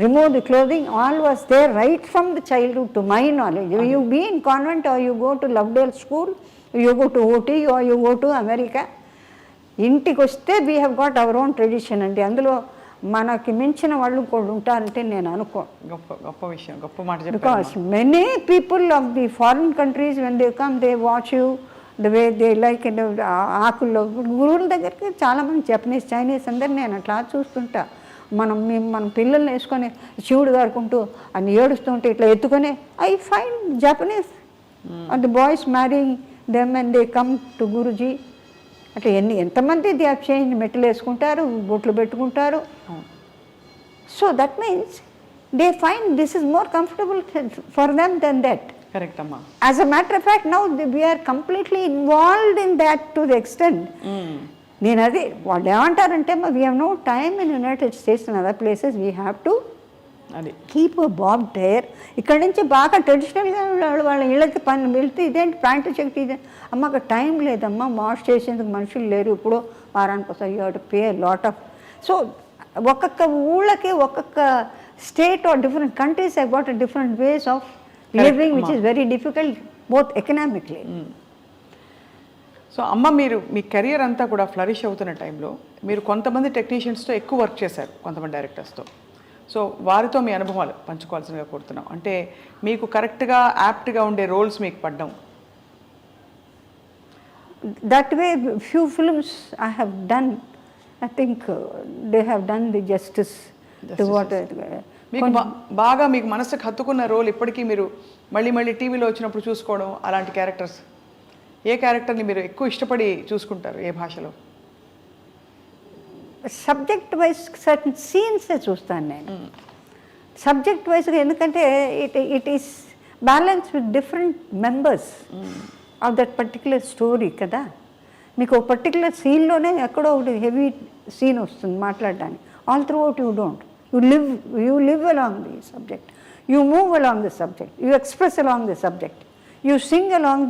remove the clothing, all was there right from the childhood to my knowledge. You be in convent or you go to Lovedale school, you go to OT or you go to America. ఇంటికి వస్తే we have got our own tradition అండి. అందులో మనకి మించిన వాళ్ళు కూడా ఉంటారంటే నేను అనుకో. గొప్ప విషయం, గొప్ప మాట చెప్పారు. Because many people of the foreign countries when they come they watch you the way they like ఆకుల్లో గురువుల దగ్గరికి చాలామంది జపనీస్ చైనీస్ అందరు నేను అట్లా చూస్తుంటా. మన పిల్లల్ని వేసుకొని శివుడు గారుకుంటూ అని ఏడుస్తూ ఉంటే ఇట్లా ఎత్తుకొని I find Japanese and boys marrying them and they come to Guruji. అట్లా ఎంతమంది దే హ్యావ్ చేంజ్, మెట్లు వేసుకుంటారు, బొట్లు పెట్టుకుంటారు. So that means they find this is more comfortable for them then that. Correct అమ్మా. As a matter of fact now we are completely involved in that to the extent. నేను అది వాళ్ళు ఏమంటారంటే we have no time in United States and other places we have to అది keep Bob tyre. ఇక్కడ నుంచి బాగా ట్రెడిషనల్గా వాళ్ళ ఇళ్ళకి పని వెళ్తే ఇదేంటి ప్యాంటు చెక్కి ఇదే అమ్మ అక్కడ టైం లేదమ్మా, వాష్ చేసేందుకు మనుషులు లేరు, ఇప్పుడు వారానికి వస్తాయి, you have to pay lot of. So ఒక్కొక్క ఊళ్ళకి ఒక్కొక్క state or different countries have got different ways of living which is very difficult both economically. So అమ్మ, మీరు మీ కెరియర్ అంతా కూడా ఫ్లరిష్ అవుతున్న టైంలో మీరు కొంతమంది టెక్నీషియన్స్తో ఎక్కువ వర్క్ చేశారు, కొంతమంది డైరెక్టర్స్తో. సో వారితో మీ అనుభవాలు పంచుకోవాల్సిందిగా కోరుతున్నాం. అంటే మీకు కరెక్ట్గా యాప్ట్గా ఉండే రోల్స్ మీకు పడ్డం. That way few films I have done, I think they have done the justice to what. మీకు బాగా మీకు మనసుకు హత్తుకున్న రోల్ ఇప్పటికీ మీరు మళ్ళీ మళ్ళీ టీవీలో వచ్చినప్పుడు చూసుకోవడం, అలాంటి క్యారెక్టర్స్ ఏ క్యారెక్టర్ని మీరు ఎక్కువ ఇష్టపడి చూసుకుంటారు, ఏ భాషలో? సబ్జెక్ట్ వైజ్ సర్టన్ సీన్సే చూస్తాను నేను, సబ్జెక్ట్ వైజ్గా. ఎందుకంటే it is balance with different members of that particular story కదా. మీకు ఒక పర్టిక్యులర్ సీన్లోనే ఎక్కడో ఒకటి హెవీ సీన్ వస్తుంది మాట్లాడడానికి. All through out you don't, you live along the subject, you move along the subject, you express along the subject, you sing along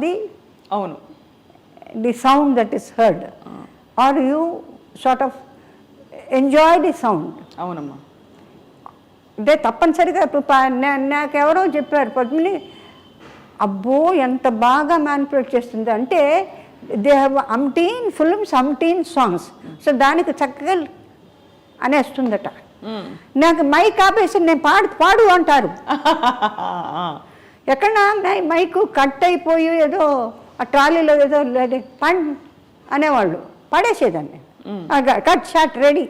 the sound that is heard, or you sort of enjoy the sound. అవునమ్మా. అంటే తప్పనిసరిగా ఇప్పుడు నాకెవరో చెప్పారు పద్మిని, అబ్బో ఎంత బాగా manipulate చేస్తుంది అంటే they have 18 films 18 songs. So దానికి చక్కగా అనేస్తుందట. నాకు మైక్ ఆపేసి నేను పాడు అంటారు. ఎక్కడ మైకు కట్ అయిపోయి ఏదో ఆ ట్రాలీలో ఏదో పండ్ అనేవాళ్ళు, పడేసేదాన్ని. కట్ షాట్ రెడీ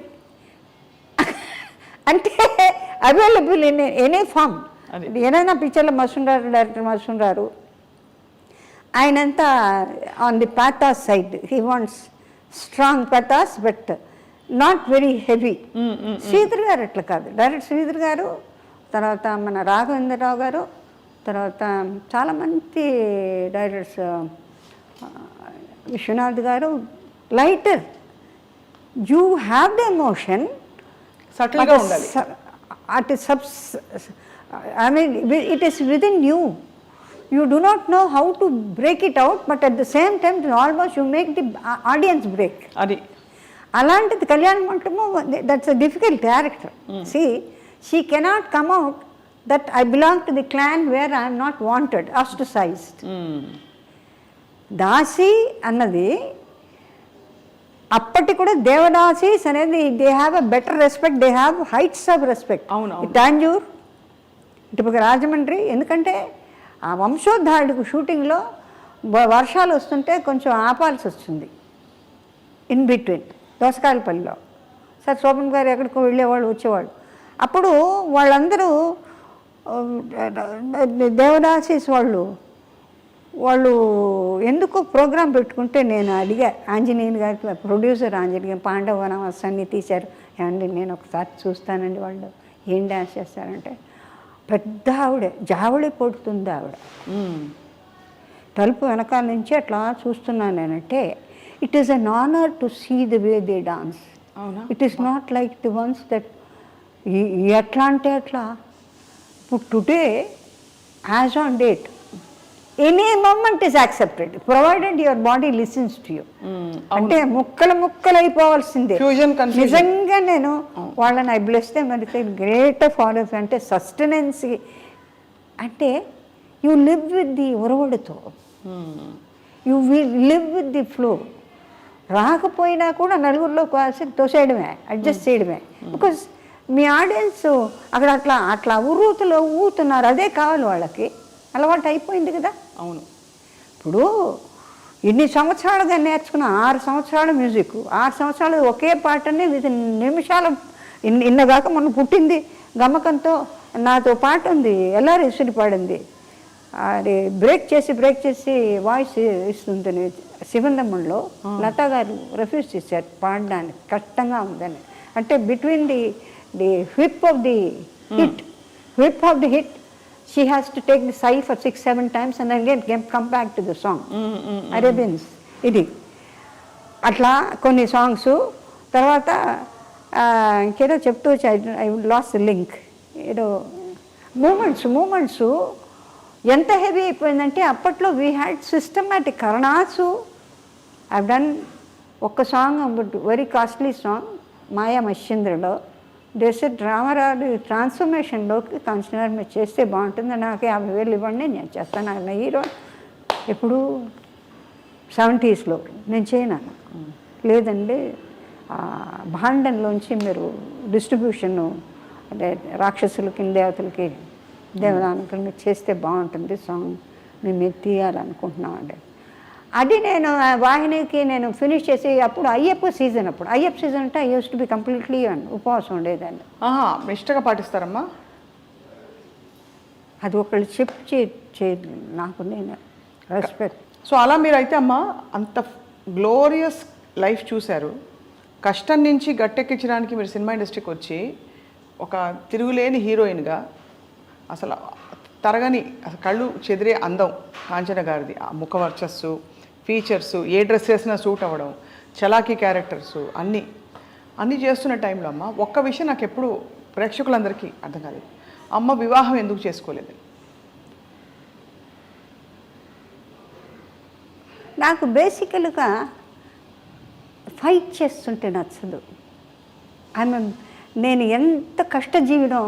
అంటే అవైలబుల్ ఇన్ ఎనీ ఫామ్. ఏదైనా పిక్చర్లో మసూన్ డైరెక్టర్ మసూన్ గారు ఆయనంతా on the pathos side, he wants strong pathos but not very heavy. Sridhar గారు అట్లా కాదు, డైరెక్ట్ శ్రీధర్ గారు, తర్వాత మన రాఘవేంద్రరావు గారు, తర్వాత చాలామంది డైరెక్టర్స్, విశ్వనాథ్ గారు, lighter. You have the emotion, సటిల్గా ఉండాలి. I mean, it is within you. You do not know how to break it out, but at the same time, almost you make the audience break. అది అలాంటిది Kalyana Mantapamu, that's a difficult character. See, she cannot come out that I belong to the clan where I am not wanted, ostracized. దాసి అన్నది అప్పటి కూడా దేవదాసీస్ అనేది they have a better respect, they have heights of respect. Tanjore ఇటుపక్క రాజమండ్రి, ఎందుకంటే ఆ వంశోద్ధారుడికి షూటింగ్లో వర్షాలు వస్తుంటే కొంచెం ఆపాల్సి వస్తుంది ఇన్ బిట్వీన్ దోసకాయలపల్లిలో. సార్ శోభన్ గారు ఎక్కడికో వెళ్ళేవాళ్ళు వచ్చేవాళ్ళు. అప్పుడు వాళ్ళందరూ దేవదాసీస్ వాళ్ళు ఎందుకో ప్రోగ్రాం పెట్టుకుంటే నేను అడిగా ఆంజనేయుని గారికి, ప్రొడ్యూసర్ ఆంజనేయ, పాండవనవస్ అన్నీ తీశారు. ఏమండి నేను ఒకసారి చూస్తానండి. వాళ్ళు ఏం డ్యాన్స్ చేస్తారంటే పెద్ద ఆవిడ జావళి పొడుతుంది ఆవిడ. తలుపు వెనకాల నుంచి అట్లా చూస్తున్నాను నేనంటే it is an honour to see the way they dance. It is not like the ones that ఎట్లా అంటే అట్లా. ఇప్పుడు today as on date any moment is accepted provided your body listens to you. అంటే ముక్కలు అయిపోవాల్సిందే. నిజంగా నేను వాళ్ళని ఐ బ్లెస్ దెమ్ అంటే గ్రేట్ ఫాలోస్ అంటే సస్టెనెన్స్. అంటే యూ లివ్ విత్ ది ఉరవడితో, you live with the flow. రాకపోయినా కూడా నలుగురిలో తోసేయడమే, అడ్జస్ట్ చేయడమే. బికాజ్ మీ ఆడియన్స్ అక్కడ అట్లా ఉర్రూతులో ఊతున్నారు, అదే కావాలి వాళ్ళకి, అలవాటు అయిపోయింది కదా. అవును. ఇప్పుడు ఇన్ని సంవత్సరాలుగా నేర్చుకున్న 6 సంవత్సరాల మ్యూజిక్ 6 సంవత్సరాలు ఒకే పాటని విత్ నిమిషాల ఇన్నగాక మొన్న పుట్టింది గమకంతో నాతో పాట ఉంది ఎలా రిసిడి పాడింది అది బ్రేక్ చేసి వాయిస్ ఇస్తుంది శివందమ్మంలో లతా గారు రిఫ్యూజ్ చేశారు పాడడానికి కష్టంగా ఉందని అంటే between the whip of the hit she has to take the sigh for 6-7 times and then come back to the song. Arabians ఇది అట్లా కొన్ని సాంగ్స్ తర్వాత ఇంకేదో చెప్తూ ఐ లాస్ట్ లింక్ ఏదో మూమెంట్స్ ఎంత హెవీ అయిపోయిందంటే అప్పట్లో వీ హ్యాడ్ సిస్టమాటిక్ కరణాసు ఐ డన్ ఒక్క song very costly song Maya మశ్చంద్రలో దేశ రామారావు ట్రాన్స్ఫర్మేషన్లోకి కంచనా మీరు చేస్తే బాగుంటుంది నాకు 50,000 ఇవ్వండి నేను చేస్తాను ఆయన హీరో ఎప్పుడు 70s నేను చేయను లేదండి భాండంలోంచి మీరు డిస్ట్రిబ్యూషన్ అంటే రాక్షసులకి దేవతలకి దేవదానకులు మీరు చేస్తే బాగుంటుంది సాంగ్ మేము తీయాలనుకుంటున్నామండి అది నేను వాహినికి నేను ఫినిష్ చేసి అప్పుడు అయ్యప్ప సీజన్ అంటే I use to be completely ఉపవాసం ఉండేదాన్ని ఇష్టంగా పాటిస్తారమ్మా అది ఒకళ్ళు చెప్పి నాకు నేను రెస్పెక్ట్ సో అలా మీరు అయితే అమ్మా అంత గ్లోరియస్ లైఫ్ చూశారు కష్టం నుంచి గట్టెక్కించడానికి మీరు సినిమా ఇండస్ట్రీకి వచ్చి ఒక తిరుగులేని హీరోయిన్గా అసలు తరగని అసలు కళ్ళు చెదిరే అందం కాంచన గారిది ఆ ముఖ వర్చస్సు ఫీచర్సు ఏ డ్రెస్ వేసినా సూట్ అవ్వడం చలాకీ క్యారెక్టర్సు అన్నీ చేస్తున్న టైంలో అమ్మ ఒక్క విషయం నాకు ఎప్పుడు ప్రేక్షకులందరికీ అర్థం కాలేదు అమ్మ వివాహం ఎందుకు చేసుకోలేదు నాకు బేసికల్గా ఫైట్ చేస్తుంటే నచ్చదు నేను ఎంత కష్టజీవినో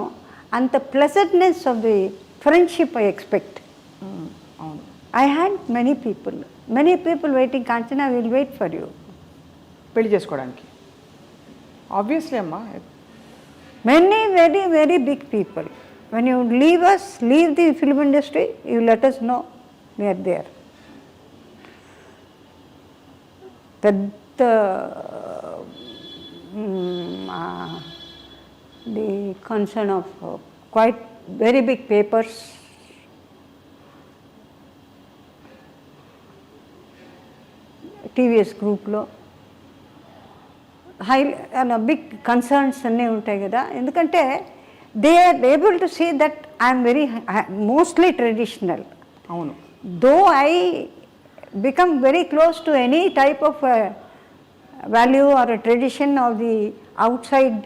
అంత pleasantness of the friendship I expect I had many people waiting Kanchana will wait for you పెళ్లి చేసుకోవడానికి ఆబ్వియస్లీ అమ్మా many very very big people when you leave the film industry you let us know we are there పెద్ద the concern of quite very big papers TVS గ్రూప్లో big concerns అన్నీ ఉంటాయి కదా ఎందుకంటే they are able to see that I'm very mostly traditional అవును though I become very close to any type of value or a tradition of the outside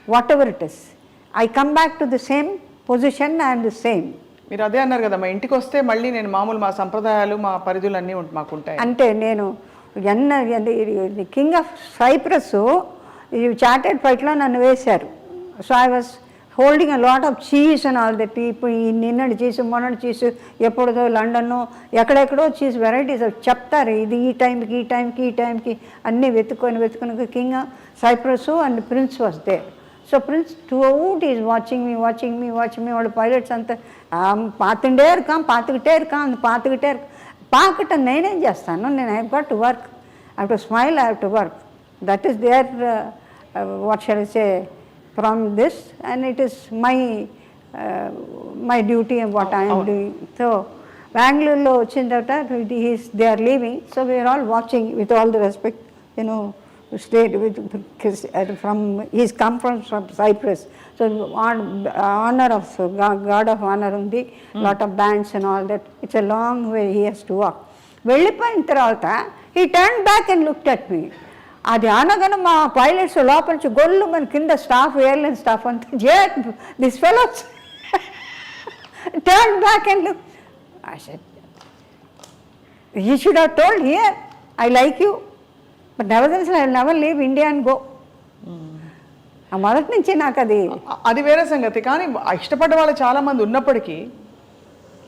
whatever it is I come back to the same position and the same మీరు అదే అన్నారు కదా మా ఇంటికి వస్తే మళ్ళీ నేను మామూలు మా సంప్రదాయాలు మా పరిధులు అన్నీ మాకు ఉంటాయి అంటే నేను కింగ్ ఆఫ్ సైప్రస్ చార్టెడ్ ఫైట్లో నన్ను వేశారు so I was holding a lot of cheese and all that ఇప్పుడు ఈ నిన్నటి చీజ్ మొన్నటి చీజ్ ఎప్పుడుదో లండన్ను ఎక్కడెక్కడో చీజ్ వెరైటీస్ చెప్తారు ఇది ఈ టైంకి అన్నీ వెతుకొని king Cyprus and prince was they so prince throughout is watching me వాళ్ళు పైలట్స్ అంతా பார்த்துக்கிட்டே இருக்கான் பார்க்கட்டும் నేనేం చేస్తాను నేను I got to work I to smile I to work that is there what shall I say from this and it is my duty and what I am doing. So Bangalore lo vachin tarvata they are leaving, so we are all watching with all the respect, you know, stayed with from he's come from Cyprus, so honor of god of honor undi lot of bands and all that. It's a long way he has to walk. వెళ్ళిపోయిన తర్వాత he turned back and looked at me. అది అనగానే మా pilots లోపల నుంచి గొల్లు మన కింద స్టాఫ్ ఎయిర్లైన్ స్టాఫ్ అంతా this fellows turn back and look I said he should have told here I like you but nevertheless I will never leave India and go మొదటి నుంచి నాకు అది వేరే సంగతి కానీ ఇష్టపడ్డ వాళ్ళు చాలామంది ఉన్నప్పటికీ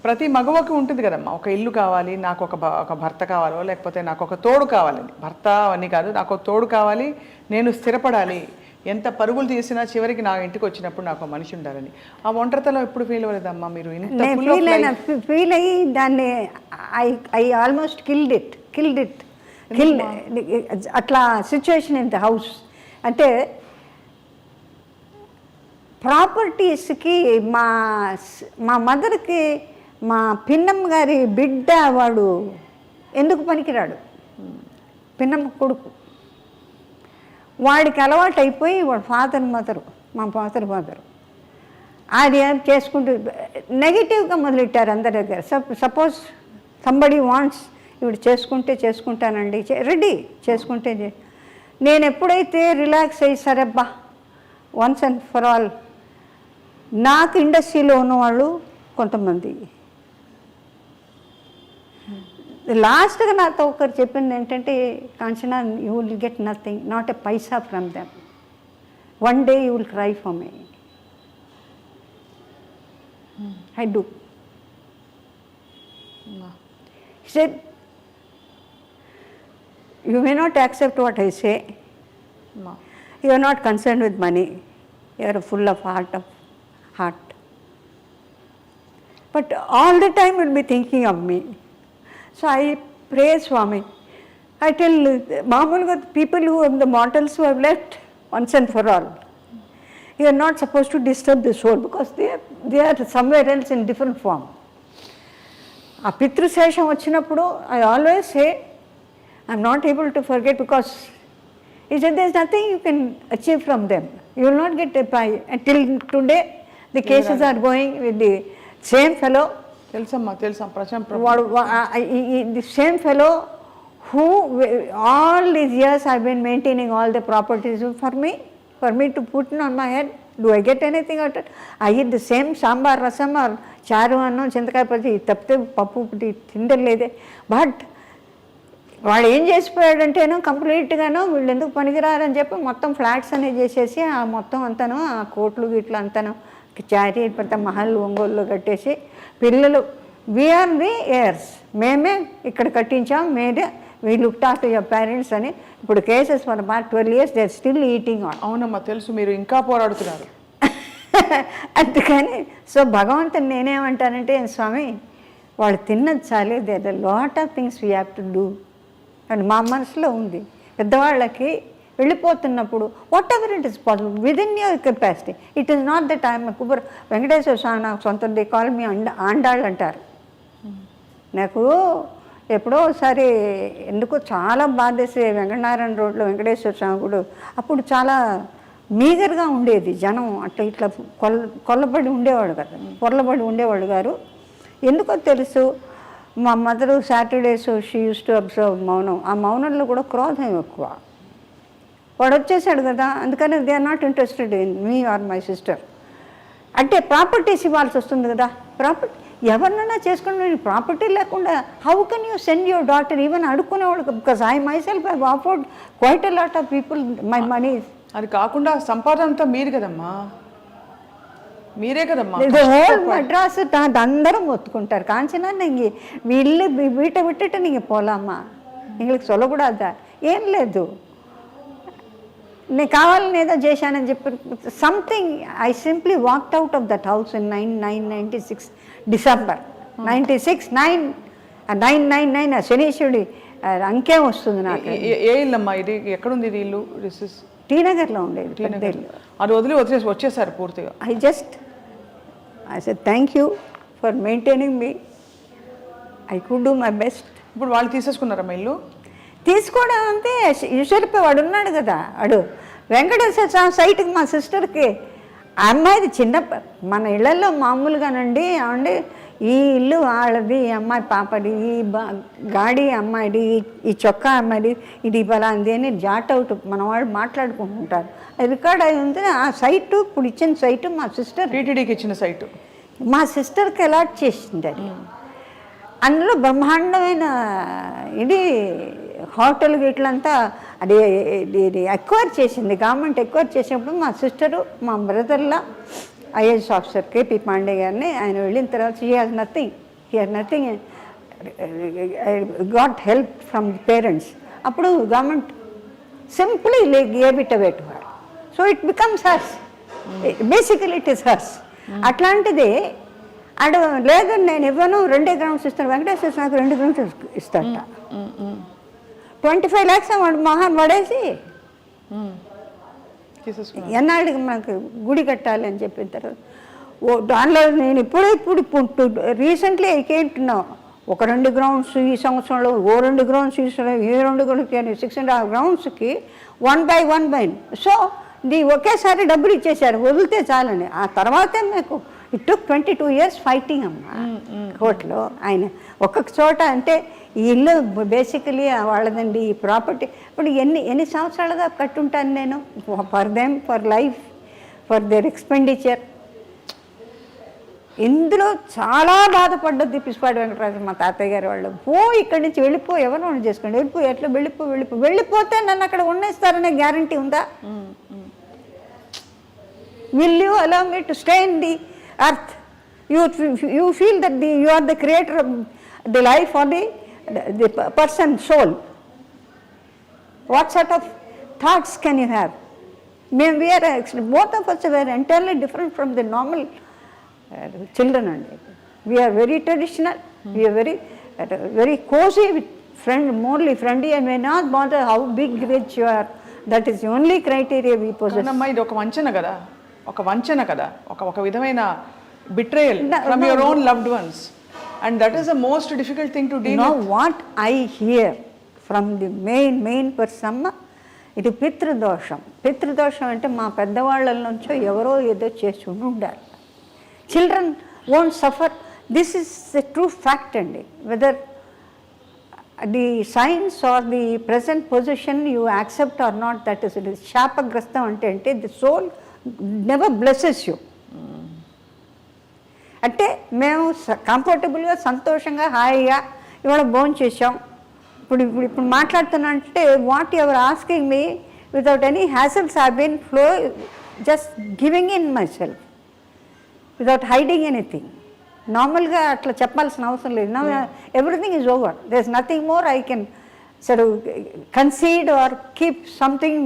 ప్రతి మగవకి ఉంటుంది కదమ్మా ఒక ఇల్లు కావాలి నాకు ఒక భర్త కావాలో లేకపోతే నాకు ఒక తోడు కావాలని భర్త అవన్నీ కాదు నాకు ఒక తోడు కావాలి నేను స్థిరపడాలి ఎంత పరుగులు తీసినా చివరికి నా ఇంటికి వచ్చినప్పుడు నాకు మనిషి ఉండాలని ఆ ఒంటరితలో ఎప్పుడు ఫీల్ అవ్వలేదమ్మా మీరు ఫీల్ అయ్యి దాన్ని I almost killed it killed అట్లా సిచ్యువేషన్ ఇన్ ద హౌస్. అంటే ప్రాపర్టీస్కి మా మదర్కి మా పిన్నమ్మ గారి బిడ్డ వాడు ఎందుకు పనికిరాడు, పిన్నమ్మ కొడుకు. వాడికి అలవాటు అయిపోయి వాడు మా ఫాదర్ మదరు అది చేసుకుంటూ నెగిటివ్గా మొదలెట్టారు అందరి దగ్గర. సపోజ్ సంబడి వాంట్స్, ఇప్పుడు చేసుకుంటానండి, రెడీ చేసుకుంటే. నేను ఎప్పుడైతే రిలాక్స్ అయ్యి సరేబ్బా వన్స్ అండ్ ఫర్ ఆల్, నాకు ఇండస్ట్రీలో ఉన్నవాళ్ళు కొంతమంది లాస్ట్గా నాతో ఒకరు చెప్పింది ఏంటంటే, Kanchana, you will get nothing, not a Paisa from them, one day you will cry for me. I do. He said, you may not accept what I say. No. You are not concerned with money. You are full of heart. But all the time you will be thinking of me. So I pray Swami. I tell Mamulga, people who have the mortals who have left once and for all, you are not supposed to disturb the soul because they are somewhere else in different form. ఆ పితృశేషం వచ్చినప్పుడు I always say, I am not able to forget because he said there is nothing you can achieve from them. You will not get a pie. Until today the cases are going with the same fellow. తెలుసమ్మా the same fellow who all these years I have been maintaining all the properties for me to put on my head. Do I get anything out of it? I eat the same sambar rasam or charu annam చింతకాయ పచ్చి తప్పితే పప్పు తిండలేదే. But వాడు ఏం చేసిపోయాడంటేనో కంప్లీట్గానో వీళ్ళు ఎందుకు పనికిరారని చెప్పి మొత్తం ఫ్లాట్స్ అనేవి చేసేసి ఆ మొత్తం అంతాను ఆ కోట్లు గిట్లు అంతాను చారీ పెద్ద మహల్ ఒంగోలులో కట్టేసి పిల్లలు వీఆర్ ది ఎయిర్స్, మేమే ఇక్కడ కట్టించాం, we looked after your parents అని. ఇప్పుడు cases for about 12 years they are still eating on. అవునమ్మా తెలుసు, మీరు ఇంకా పోరాడుతున్నారు. అందుకని సో భగవంతుని నేనేమంటానంటే, స్వామి వాళ్ళు తిన్నది చాలే, there are lot of things we have to do అని మా మనసులో ఉంది. పెద్దవాళ్ళకి వెళ్ళిపోతున్నప్పుడు whatever it is possible with in your capacity. It is not the time. Venkateswara Swamy నాకు సొంత దే కాల్ మీ ఆండాళ్ళు అంటారు. నాకు ఎప్పుడో ఒకసారి ఎందుకో చాలా బాధేసి వెంకటనారాయణ రోడ్లో వెంకటేశ్వర స్వామి గుడి అప్పుడు చాలా మీగర్గా ఉండేది జనం, అట్లా ఇట్లా కొల్లబడి ఉండేవాడు కదా, పొరలబడి ఉండేవాడు గారు. ఎందుకో తెలుసు మా mother Saturdays she use to observe మౌనం. ఆ మౌనంలో కూడా క్రోధం ఎక్కువ. వాడు వచ్చేసాడు కదా, అందుకని they are not interested in me or my sister. అంటే ప్రాపర్టీస్ ఇవ్వాల్సి వస్తుంది కదా. ప్రాపర్టీ ఎవరినైనా చేసుకుని ప్రాపర్టీ లేకుండా how can you send your daughter even అడుక్కునేవాడు. Because I myself I afford quite a lot of people my money. అది కాకుండా సంపాదన అంతా మీరు కదమ్మా, మీరే కదమ్మా. హోల్ మద్రాసు అందరూ మొత్తుకుంటారు. కాంచనా నీకు వీళ్ళు వీట విట్టుట నీకు పోలామా, ఇంగ్లీష్ సొలకూడదా, ఏం లేదు, నేను కావాలని ఏదో చేశానని చెప్పి something. I simply walked out of that house in 1996 December 96 999 ఆ శనీశ్వరుడి అంకేం వస్తుంది నాకు. ఏ ఇల్లమ్మా ఇది, ఎక్కడుంది ఇది ఇల్లు? టీ నగర్లో ఉండేది పెద్ద ఇల్లు. అది వచ్చేసారు పూర్తిగా. I said thank you for maintaining me. I could do my best. ఇప్పుడు వాళ్ళు తీసేసుకున్నారమ్మా ఇల్లు? తీసుకోవడం అంతే. ఈశ్వరిపై వాడు ఉన్నాడు కదా, వాడు వెంకటేశ్వర స్వామి సైట్కి మా సిస్టర్కి ఆ అమ్మాయిది చిన్న మన ఇళ్లలో మామూలుగానండి ఏమండి ఈ ఇల్లు వాళ్ళది, ఈ అమ్మాయి పాపది, ఈ గాడి అమ్మాయిది, ఈ చొక్కా అమ్మాయిది, ఇది బలాంది అని జాట్ అవుట్ మన వాళ్ళు మాట్లాడుకుంటుంటారు. అది రికార్డ్ అయి ఉంది. ఆ సైటు ఇప్పుడు ఇచ్చిన సైటు మా సిస్టర్ టీటీడీకి ఇచ్చిన సైటు మా సిస్టర్కి అలాట్ చేసింది. అది అందులో బ్రహ్మాండమైన ఇది హోటల్ గిట్లంతా అది ఎక్వైర్ చేసింది గవర్నమెంట్. ఎక్వైర్ చేసినప్పుడు మా సిస్టరు మా బ్రదర్లా ఐఏఎస్ ఆఫీసర్ కేపీ పాండే గారిని ఆయన వెళ్ళిన తర్వాత he has nothing got help from parents. అప్పుడు government simply gave it away to her. So it becomes hers, basically it is hers. అట్లాంటిది అడు లేదని నేను ఇవ్వను, 2 గ్రౌండ్స్ ఇస్తాను. వెంకటేశ్వర నాకు 2 గ్రౌండ్స్ ఇస్తాట. 25 lakhs వాడు మహాన్ పడేసి ఎన్నాళ్ళకి మనకు గుడి కట్టాలి అని చెప్పిన తర్వాత దానిలో నేను ఇప్పుడు రీసెంట్లీ ఐకేంటున్నావు ఒక 2 గ్రౌండ్స్ ఈ సంవత్సరంలో, 2 గ్రౌండ్స్ ఈ సంవత్సరం, 2 గ్రౌండ్స్ 6.5 గ్రౌండ్స్కి 1/1 సో ఒకేసారి డబ్బులు ఇచ్చేశారు, వదిలితే చాలని. ఆ తర్వాతే మీకు ఇట్ టుక్ 22 years ఫైటింగ్ అమ్మా కోర్టులో. ఆయన ఒక్కొక్క చోట అంటే ఈ ఇల్లు బేసికలీ వాళ్ళదండి, ఈ ప్రాపర్టీ ఇప్పుడు ఎన్ని సంవత్సరాలుగా కట్టుంటాను నేను, for them, for life, for their expenditure. ఇందులో చాలా బాధపడ్డది పిసిపాటి వెంకటరాజు మా తాతయ్య గారు వాళ్ళు. ఇక్కడి నుంచి వెళ్ళిపో, ఎవరు చేసుకోండి, ఎట్లా వెళ్ళిపోతే నన్ను అక్కడ ఉండేస్తారనే గ్యారంటీ ఉందా? Will you allow me to stay in the earth? You feel that you are the creator of the life or the person soul. What sort of thoughts can you have? We are both of us were entirely different from the normal children. We are very traditional. We are very cozy with morally friendly, and we not bother how big rich you are. That is the only criteria we possess. ఇది ఒక వంచన కదా, ఒక విధమైన betrayal from your own loved ones, and that is the most difficult thing to deal with. Now what I hear from the main person, ఇది పితృదోషం అంటే మా పెద్దవాళ్ళ నుంచో ఎవరో ఏదో చేసి ఉండాలి. Children won't suffer. This is the true fact అండి. whether the science or the present position you accept or not, that is it. శాపగ్రస్తం అంటే the soul never blesses you. అంటే మేము కంఫర్టబుల్గా, సంతోషంగా, హాయిగా ఇవాళ భోజనం చేసాం. ఇప్పుడు మాట్లాడుతున్నా అంటే whatever asking me without any hassles I been flow, just giving in myself without hiding anything. నార్మల్గా అట్లా చెప్పాల్సిన అవసరం లేదు. నా everything is over, there is nothing more I can sir concede or keep something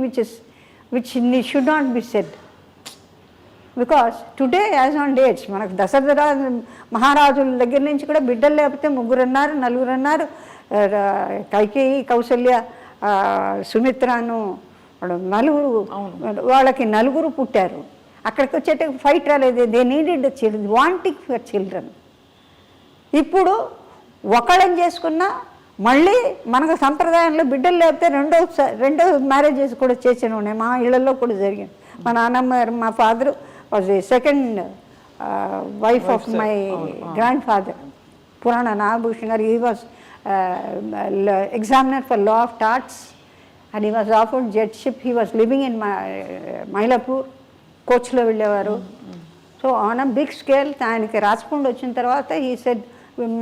which should not be said. Because today as on dates మనకు దశరథ మహారాజుల దగ్గర నుంచి కూడా బిడ్డలు లేకపోతే 3 అన్నారు, 4 అన్నారు. కైకేయి, కౌసల్య, సుమిత్రను వాళ్ళకి 4 పుట్టారు. అక్కడికి వచ్చేటప్పుడు ఫైట్ రాలేదు. They needed children, wanting for children. ఇప్పుడు ఒకళ్ళని చేసుకున్నా మళ్ళీ మనకు సంప్రదాయంలో బిడ్డలు లేకపోతే రెండో మ్యారేజెస్ కూడా చేసిన ఉన్నాయి. మా ఇళ్లలో కూడా జరిగింది. మా నాన్నమ్మ గారు, మా father was the second wife of my grandfather, Purana Nagabhushan garu. He was examiner for law of torts, and he was offered judgeship. He was living in Mylapore, coach lo vellevaru. So on a big scale ఆయనకి రాజపండు వచ్చిన తర్వాత he said,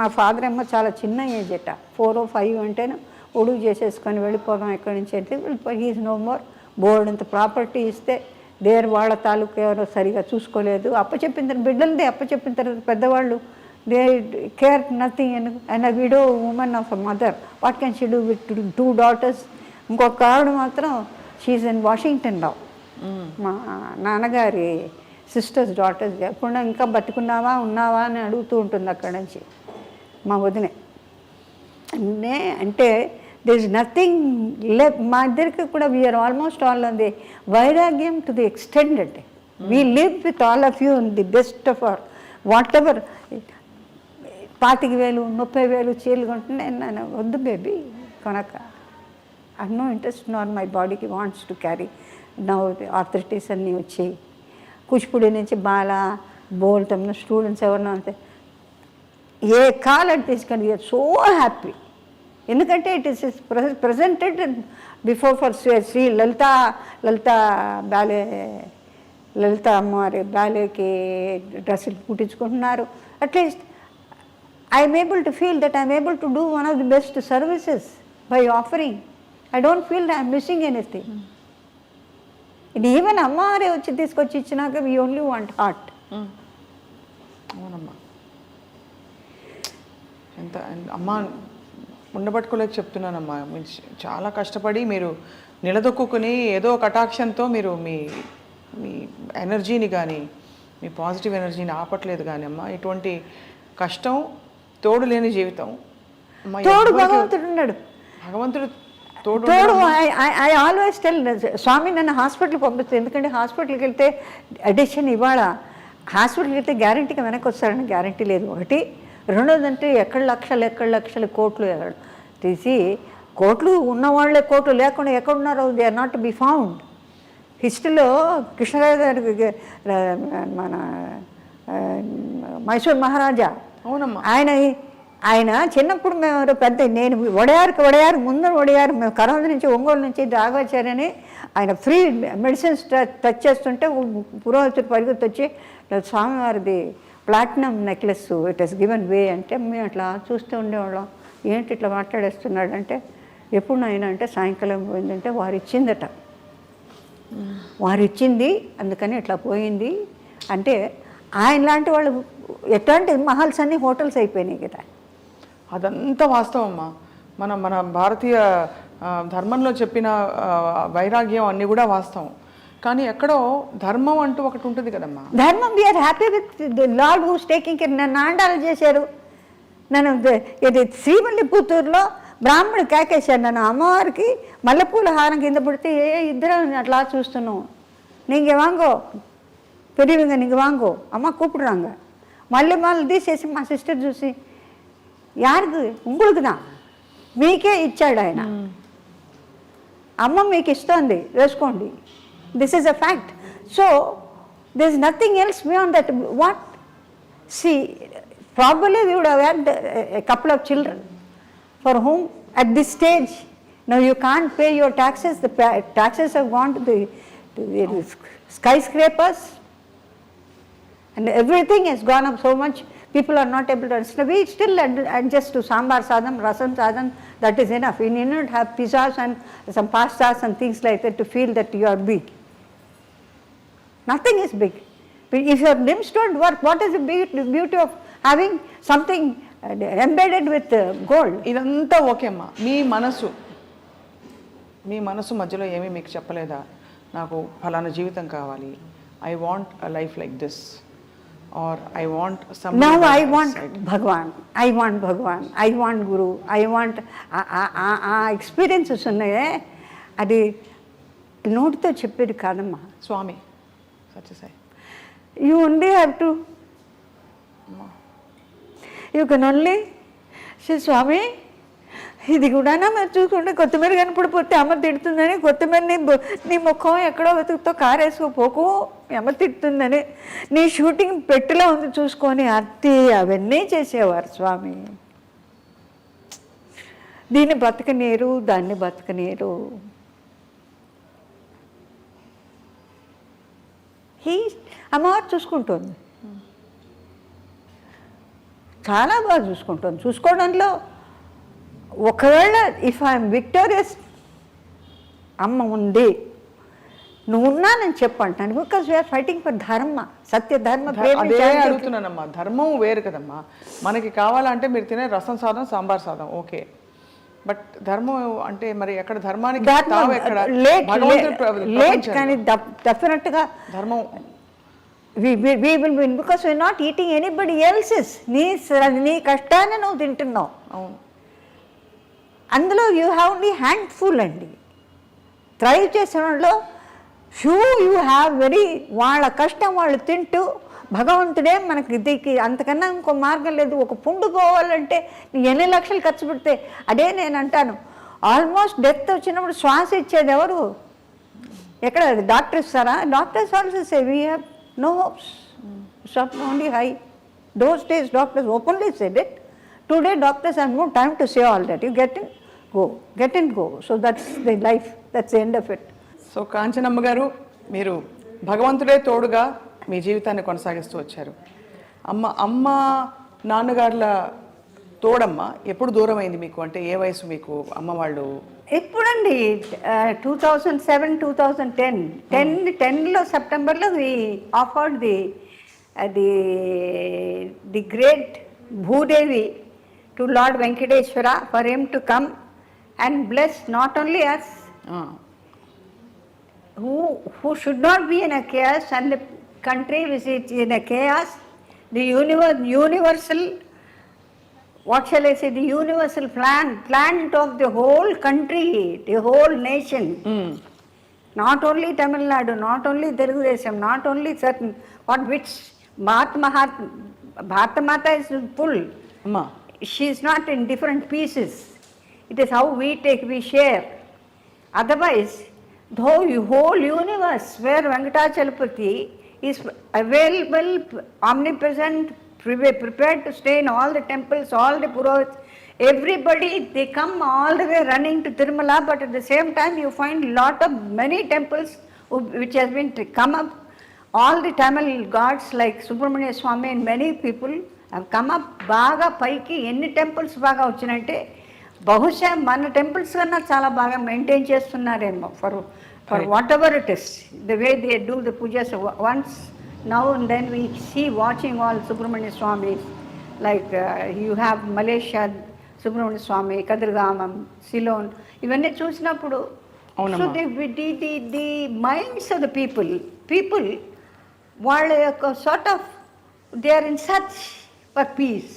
మా father ఏమో చాలా చిన్న age అట, 4 or 5 అంటేనే ఒడుగు చేసేసుకొని వెళ్ళిపోదాం ఎక్కడి నుంచి అంటే వెళ్ళిపోయి. He is no more. Board అంత ప్రాపర్టీ ఇస్తే వాళ్ళ తాలూకు ఎవరో సరిగా చూసుకోలేదు. బిడ్డలది అప్పచెప్పిన తర్వాత పెద్దవాళ్ళు they care nothing. And a widow women of a mother, what can she do with 2 daughters? ఇంకొక ఆవిడ మాత్రం షీఈ్ ఇన్ వాషింగ్టన్ నౌ. మా నాన్నగారి సిస్టర్స్ డాటర్స్. ఎప్పుడు ఇంకా బతుకున్నావా, ఉన్నావా అని అడుగుతూ ఉంటుంది అక్కడి నుంచి మా వదినే. అంటే there is nothing left. మా ఇద్దరికి కూడా we are almost all on the వైరాగ్యం to the extent that we live with all of you in the best of our whatever. 25,000 30,000 చీరలు కొంటున్నా నేను వద్దు baby కొనక. I have no interest nor my body wants to carry. Now the arthritis అన్నీ వచ్చి కూచిపూడి నుంచి బోల్ తమ్మున students ఎవరన్నా అంతే ఏ కాలం తీసుకొని వీఆర్ సో హ్యాపీ. ఎందుకంటే it is presented before for Sri Lalitha అమ్మవారి బ్యాలేకి డ్రెస్సులు కుట్టించుకుంటున్నారు. At least I'm able to feel that I'm able to do one of the best services by offering. I don't feel that I'm missing anything. ఇది even అమ్మవారే వచ్చి తీసుకొచ్చి ఇచ్చినాక వీ ఓన్లీ వాంట్ హార్ట్. అవునమ్మా, ఎంత అమ్మా ఉండబట్టుకోలేక చెప్తున్నానమ్మా. మీరు చాలా కష్టపడి మీరు నిలదొక్కుని ఏదో కటాక్షంతో మీరు మీ ఎనర్జీని కానీ మీ పాజిటివ్ ఎనర్జీని ఆపట్లేదు కానీ అమ్మ ఇటువంటి కష్టం తోడు లేని జీవితం అమ్మ, తోడు ఎవ్వరికి- భగవంతుడు ఉన్నాడు. భగవంతుడు తోడు తోడు ఐ ఆల్వేస్ టెల్ స్వామి నన్ను హాస్పిటల్కి పంపిస్తుంది. ఎందుకంటే హాస్పిటల్కి వెళ్తే అడిషన్ ఇవాళ హాస్పిటల్కి వెళ్తే గ్యారంటీగా వెనక్కి వస్తారని గ్యారంటీ లేదు. ఒకటి. రెండోదంటే ఎక్కడ లక్షలు కోట్లు తీసి కోట్లు ఉన్నవాళ్ళే కోట్లు లేకుండా ఎక్కడున్నారో they are not to be found. హిస్టరీలో కృష్ణరాజు గారికి మన మైసూర్ మహారాజా అవునమ్మా ఆయన చిన్నప్పుడు మేము పెద్ద నేను వడయారు ముందర వడయారు మేము కరోనా నుంచి ఒంగోలు నుంచి రాఘవాచార్యని ఆయన ఫ్రీ మెడిసిన్స్ టచ్ చేస్తుంటే పురోహితుడు పరిగెత్తి వచ్చి స్వామివారిది platinum necklace it has given way అంటే మేము అట్లా చూస్తూ ఉండేవాళ్ళం. ఏంటి ఇట్లా మాట్లాడేస్తున్నాడు అంటే ఎప్పుడు నాయన అంటే సాయంకాలం పోయిందంటే వారు ఇచ్చింది అందుకని ఇట్లా పోయింది అంటే ఆయన లాంటి వాళ్ళు ఎట్లాంటి మహల్స్ అన్నీ హోటల్స్ అయిపోయినాయి కదా. అదంతా వాస్తవం అమ్మా. మన భారతీయ ధర్మంలో చెప్పిన వైరాగ్యం అన్నీ కూడా వాస్తవం. కానీ ఎక్కడో ధర్మం అంటూ ఒకటి ఉంటుంది కదమ్మా. ధర్మం we are happy with the lord who's taking care. నన్ను ఆండాలు చేశారు. నన్ను ఇది శ్రీవల్లిపుత్తూరులో బ్రాహ్మణుడు కేకేశారు. నన్ను అమ్మవారికి మల్లెపూల హారం కింద పడితే ఇద్దరం అట్లా చూస్తున్నాం. నీకు వాంగో పెరివిగా నీకు వాంగో అమ్మ కూపిడురాంగ మళ్ళీ తీసేసి మా సిస్టర్ చూసి యారికి ఉంగుడుకుదా మీకే ఇచ్చాడు ఆయన, అమ్మ మీకు ఇస్తోంది వేసుకోండి. This is a fact. So there is nothing else beyond that. What see probably we would have had a couple of children for whom at this stage now you can't pay your taxes. The taxes have gone to the skyscrapers and everything has gone up so much. People are not able to understand. We still adjust to sambar sadam, rasam sadam. That is enough. You need not have pizzas and some pastas and things like that to feel that you are big. Nothing is big. If your limbs don't work, what is the beauty of having something embedded with gold? ఇదంతా okay అమ్మా. మీ మనసు మధ్యలో ఏమీ మీకు చెప్పలేదా? నాకు ఫలానా జీవితం కావాలి, I want a life like this or I want some. Now I want Bhagwan, I want Bhagwan, I want Guru, I want ఆ ఎక్స్పీరియన్సెస్ ఉన్నాయే అది నోటితో చెప్పేది కాదమ్మా. స్వామి Sathya Sai. You only have to, you can only say, స్వామి ఇది కూడా మీరు చూసుకుంటే కొత్తిమీర కనపడిపోతే అమ్మ తిడుతుందని, కొత్తిమీర నీ ముఖం ఎక్కడో వెతుకుతో కారేసుకోపోకు అమ్మ తిడుతుందని, నీ షూటింగ్ పెట్టిలో ఉంది చూసుకొని అత్తి అవన్నీ చేసేవారు స్వామి. దీన్ని బతకనీరు, దాన్ని బతకనీరు. అమ్మవారు చూసుకుంటుంది, చాలా బాగా చూసుకుంటుంది. చూసుకోవడంలో ఒకవేళ ఇఫ్ ఐఎమ్ విక్టోరియస్ అమ్మ ఉంది నువ్వు ఉన్నానని చెప్పంటాను. బికాస్ వీఆర్ ఫైటింగ్ ఫర్ ధర్మ, సత్య ధర్మ. అదే అడుగుతున్నానమ్మా. ధర్మం వేరు కదమ్మా. మనకి కావాలంటే మీరు తినే రసం సాదం సాంబార్ సాదం ఓకే, బట్ ధర్మం అంటే మరి ఎక్కడ ధర్మానికి లేట్ కానీ డెఫినెట్గా ధర్మం we will win because we are not eating anybody else's. నీ కష్టాన్ని నువ్వు తింటున్నావు. అవును. అందులో యూ హ్యావ్ ఓన్లీ హ్యాండ్ఫుల్ అండి. థ్రైవ్ చేసిన వాళ్ళు ఫ్యూ యూ హ్యావ్ వెరీ, వాళ్ళ కష్టం వాళ్ళు తింటూ భగవంతుడే మనకి దీనికి అంతకన్నా ఇంకో మార్గం లేదు. ఒక పుండు పోవాలంటే నీ ఎన్ని లక్షలు ఖర్చు పెడితే అదే నేను అంటాను. ఆల్మోస్ట్ డెత్ వచ్చినప్పుడు శ్వాస ఇచ్చేది ఎవరు? ఎక్కడ డాక్టర్ ఇస్తారా? Doctors also say we have no hopes. Stop only high. Those days doctors openly said it. Today doctors have no time to say all that. You get in, go. So that's the life. That's the end of it. So Kanchanamma గారు, మీరు భగవంతుడే తోడుగా మీ జీవితాన్ని కొనసాగిస్తూ వచ్చారు. అమ్మ నాన్నగారుల తోడమ్మ ఎప్పుడు దూరం అయింది మీకు? అంటే ఏ వయసు మీకు అమ్మ వాళ్ళు? ఎప్పుడండి 2007, 2010లో సెప్టెంబర్లో we offered the great Bhudevi to lord Venkateswara for him to come and bless not only us who should not be in a chaos and country which is in a chaos, the universal, what shall I say, the universal plant of the whole country, the whole nation. Not only Tamil Nadu, not only Telugu Desam, not only certain, which Bharata Mata is full. అమ్మా She is not in different pieces. It is how we share. Otherwise, the whole universe where Venkatachalapati is available, omnipresent, prepared to stay in all the temples, all the Purohits, everybody, they come all the way running to Tirumala, but at the same time you find many temples which has been come up. All the Tamil gods like Subramanya Swami and many people have come up బాగా పైకి ఎన్ని temples బాగా వచ్చినంటే బహుశా మన temples కన్నా చాలా బాగా maintain చేస్తున్నారేమో for whatever it is the way they do the pujas once now and then we see watching all Subrahmanya Swamy like you have Malaysia Subrahmanya Swamy Kadirgamam Ceylon ఇవన్నీ చూసినప్పుడు so the minds of the people వాళ్ళ యొక్క sort of they are in such for peace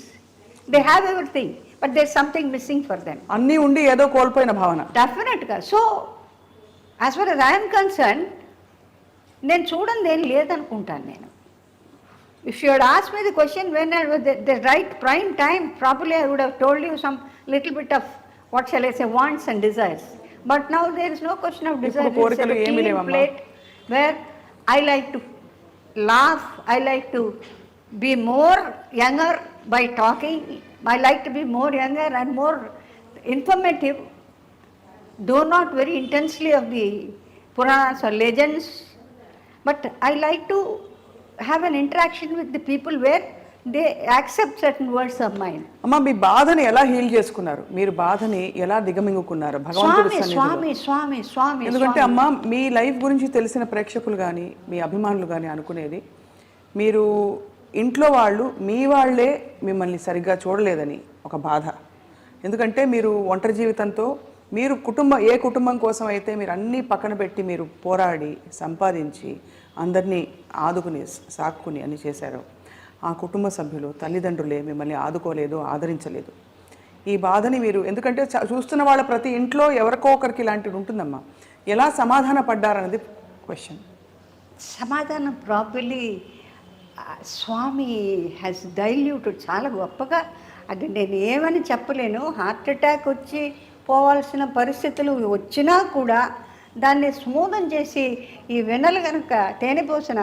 they have everything but there something missing for them అన్నీ ఉండి ఏదో కోల్పోయిన భావన డెఫినెట్గా so as for as I'm concern నేను చూడండి ఏం లేదనుకుంటాను నేను if you had ask me the question when the right prime time properly I would have told you some little bit of what shall I say wants and desires but now there is no question of desire కోరికలు ఏమీ లేవమ్మా plate where I like to laugh, I like to be more younger by talking, I like to be more younger and more informative, though not very intensely of the Puranas or legends, but I like to have an interaction with the people where they accept certain words of mine. అమ్మా మీ బాధని ఎలా heal చేసుకున్నారు మీరు బాధని ఎలా దిగమింగుకున్నారు భగవంతుడి సన్నిధిలో ఎందుకంటే అమ్మా మీ లైఫ్ గురించి తెలిసిన ప్రేక్షకులు కానీ మీ అభిమానులు కానీ అనుకునేది మీరు ఇంట్లో వాళ్ళు మీ వాళ్ళే మిమ్మల్ని సరిగ్గా చూడలేదని ఒక బాధ ఎందుకంటే మీరు ఒంటరి జీవితంతో మీరు ఏ కుటుంబం కోసం అయితే మీరు అన్నీ పక్కన పెట్టి మీరు పోరాడి సంపాదించి అందరినీ ఆదుకుని సాక్కుని అన్ని చేశారు ఆ కుటుంబ సభ్యులు తల్లిదండ్రులే మిమ్మల్ని ఆదుకోలేదు ఆదరించలేదు ఈ బాధని మీరు ఎందుకంటే చూస్తున్న వాళ్ళ ప్రతి ఇంట్లో ఎవరికో ఒకరికి ఇలాంటిది ఉంటుందమ్మా ఎలా సమాధాన పడ్డారన్నది క్వశ్చన్ సమాధానం ప్రాపర్లీ స్వామి హ్యాస్ డైల్యూటెడ్ చాలా గొప్పగా అది నేను ఏమని చెప్పలేను హార్ట్ అటాక్ వచ్చి పోవాల్సిన పరిస్థితులు వచ్చినా కూడా దాన్ని స్మూదం చేసి ఈ వెన్నెలు కనుక తేనె పోసిన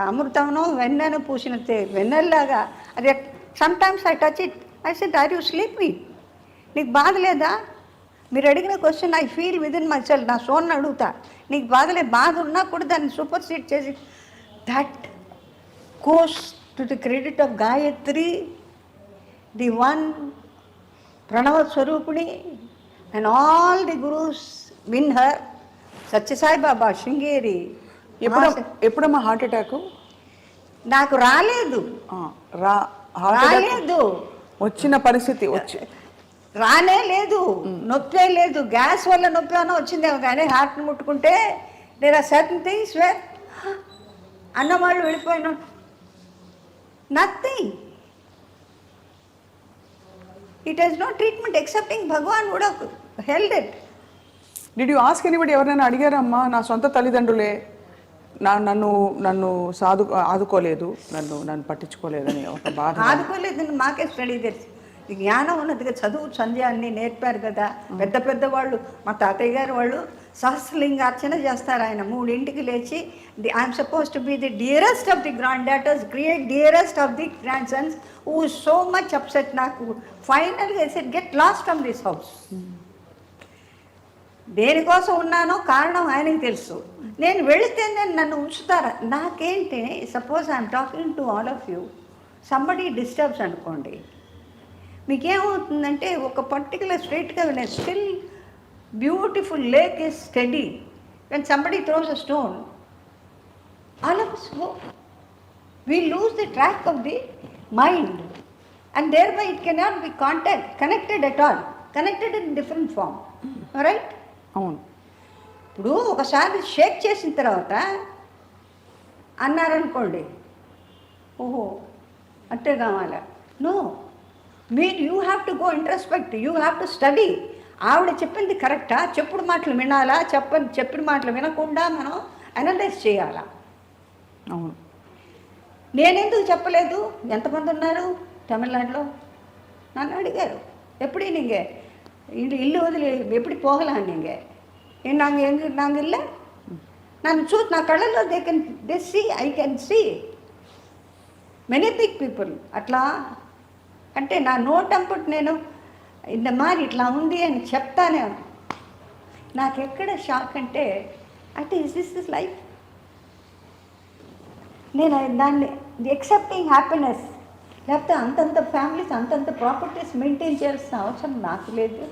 అమృతంలో వెన్నెను పూసిన వెన్నెల్లాగా అది sometimes I touch it I said are you sleeping నీకు బాధ లేదా మీరు అడిగిన question I feel with in myself నా సోన్ని అడుగుతా నీకు బాధ ఉన్నా కూడా దాన్ని సూపర్ సీడ్ చేసి that goes to the credit of Gayatri, the one Pranava Swarupini, and all the gurus in her, Satya Sai Baba, Shringeri. ఎప్పుడమ్మా హార్ట్ అటాక్ నాకు రాలేదు వచ్చిన పరిస్థితి రానే లేదు నొప్పే లేదు గ్యాస్ వల్ల నొప్పి అన్న వచ్చిందేమో కానీ హార్ట్ని ముట్టుకుంటే there are certain things where అన్నవాళ్ళు వెళ్ళిపోయిన nothing it has no treatment excepting Bhagwan కూడా held it did you ask anybody ఎవరైనా అడిగారమ్మా నా సొంత తల్లిదండ్రులే నన్ను ఆదుకోలేదు నన్ను పట్టించుకోలేదని ఒక బాధ ఆదుకోలేదని మాకే స్టడీ తెలుసు జ్ఞానం ఉన్నదిగా చదువు సంధ్య అన్నీ నేర్పారు కదా పెద్ద వాళ్ళు మా తాతయ్య గారు వాళ్ళు సహస్రలింగార్చన చేస్తారు ఆయన 3 లేచి I'm suppose to be the dearest of the grand daughters create dearest of the grand Sons who so much upset నాకు ఫైనల్గా said get lost from this house దేనికోసం ఉన్నానో కారణం ఆయనకి తెలుసు నేను వెళితే నన్ను ఉంచుతారా నాకేంటి suppose I'm talking to all of you somebody disturbs అనుకోండి మీకేమవుతుందంటే ఒక పర్టికులర్ స్ట్రైట్గా still beautiful lake is study when somebody throws a stone all of us go we lose the track of the mind and thereby it cannot be connected at all connected in different form right అవును ఇప్పుడు ఒకసారి షేక్ చేసిన తర్వాత అన్నారనుకోండి, ఓహో అంటే కావాలా? No, you have to go introspect, you have to study. ఆవిడ చెప్పింది కరెక్టా, చెప్పుడు మాటలు వినాలా, చెప్పిన మాటలు వినకుండా మనం అనలైజ్ చేయాలా? అవును. నేనెందుకు చెప్పలేదు? ఎంతమంది ఉన్నారు తమిళనాడులో? నన్ను అడిగారు, ఎప్పుడు నీంగే ఇల్లు వదిలి ఎప్పుడు పోగలా నీంగే నాంగ్ ఇల్ల నన్ను చూసి నా కళ్ళల్లో they see, I can see many big people. అట్లా అంటే నా నోటంపటి నేను ఇంత మారి ఇట్లా ఉంది అని చెప్తానే. నాకు ఎక్కడ షాక్ అంటే ఇస్ దిస్ లైఫ్? నేను దాన్ని ఎక్సెప్టింగ్ హ్యాపీనెస్, లేకపోతే అంతంత ఫ్యామిలీస్ అంతంత ప్రాపర్టీస్ మెయింటైన్ చేయాల్సిన అవసరం నాకు లేదు.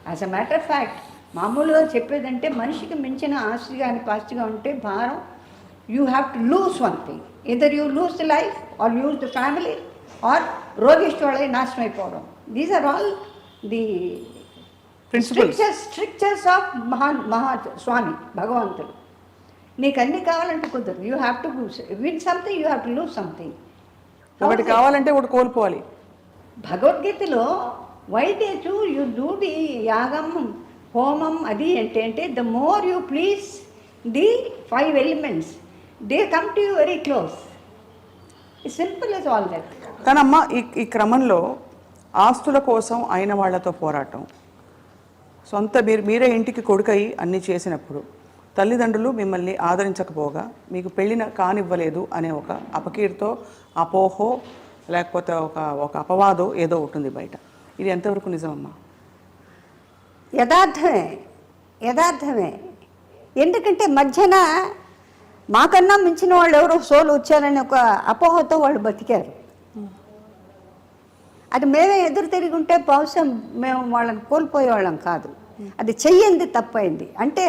As a matter of fact మామూలుగా చెప్పేదంటే మనిషికి మించిన ఆస్తి కానీ పాస్తిగా ఉంటే భారం. You have to lose one thing, either you lose the life or use the family or రోగిష్ఠులై నాశనం అయిపోవడం. These are all the strictures of Maha Swami భగవంతుడు. నీకు అన్నీ కావాలంటే కుదరదు. You have to win something, you have to lose something. ఒకటి కావాలంటే ఒకటి కోల్పోవాలి. భగవద్గీతలో వైదేజు యు డూ ది యాగం హోమం అది అంటే the more you please the 5 elements they come to you very close. It's simple as all that. కానీ అమ్మ ఈ క్రమంలో ఆస్తుల కోసం అయిన వాళ్లతో పోరాటం, సొంత మీరే ఇంటికి కొడుకై అన్నీ చేసినప్పుడు తల్లిదండ్రులు మిమ్మల్ని ఆదరించకపోగా మీకు పెళ్ళిన కానివ్వలేదు అనే ఒక అపకీర్తో, అపోహో, లేకపోతే ఒక అపవాదో ఏదో ఉంటుంది బయట. ఇది ఎంతవరకు నిజమమ్మా? యథార్థమే. ఎందుకంటే మధ్యన మాకన్నా మించిన వాళ్ళు ఎవరో సోలు వచ్చారని ఒక అపోహతో వాళ్ళు బతికారు. అది మేమే ఎదురు తిరిగి ఉంటే బహుశా మేము వాళ్ళని కోల్పోయేవాళ్ళం కాదు. అది చెయ్యింది తప్పైంది. అంటే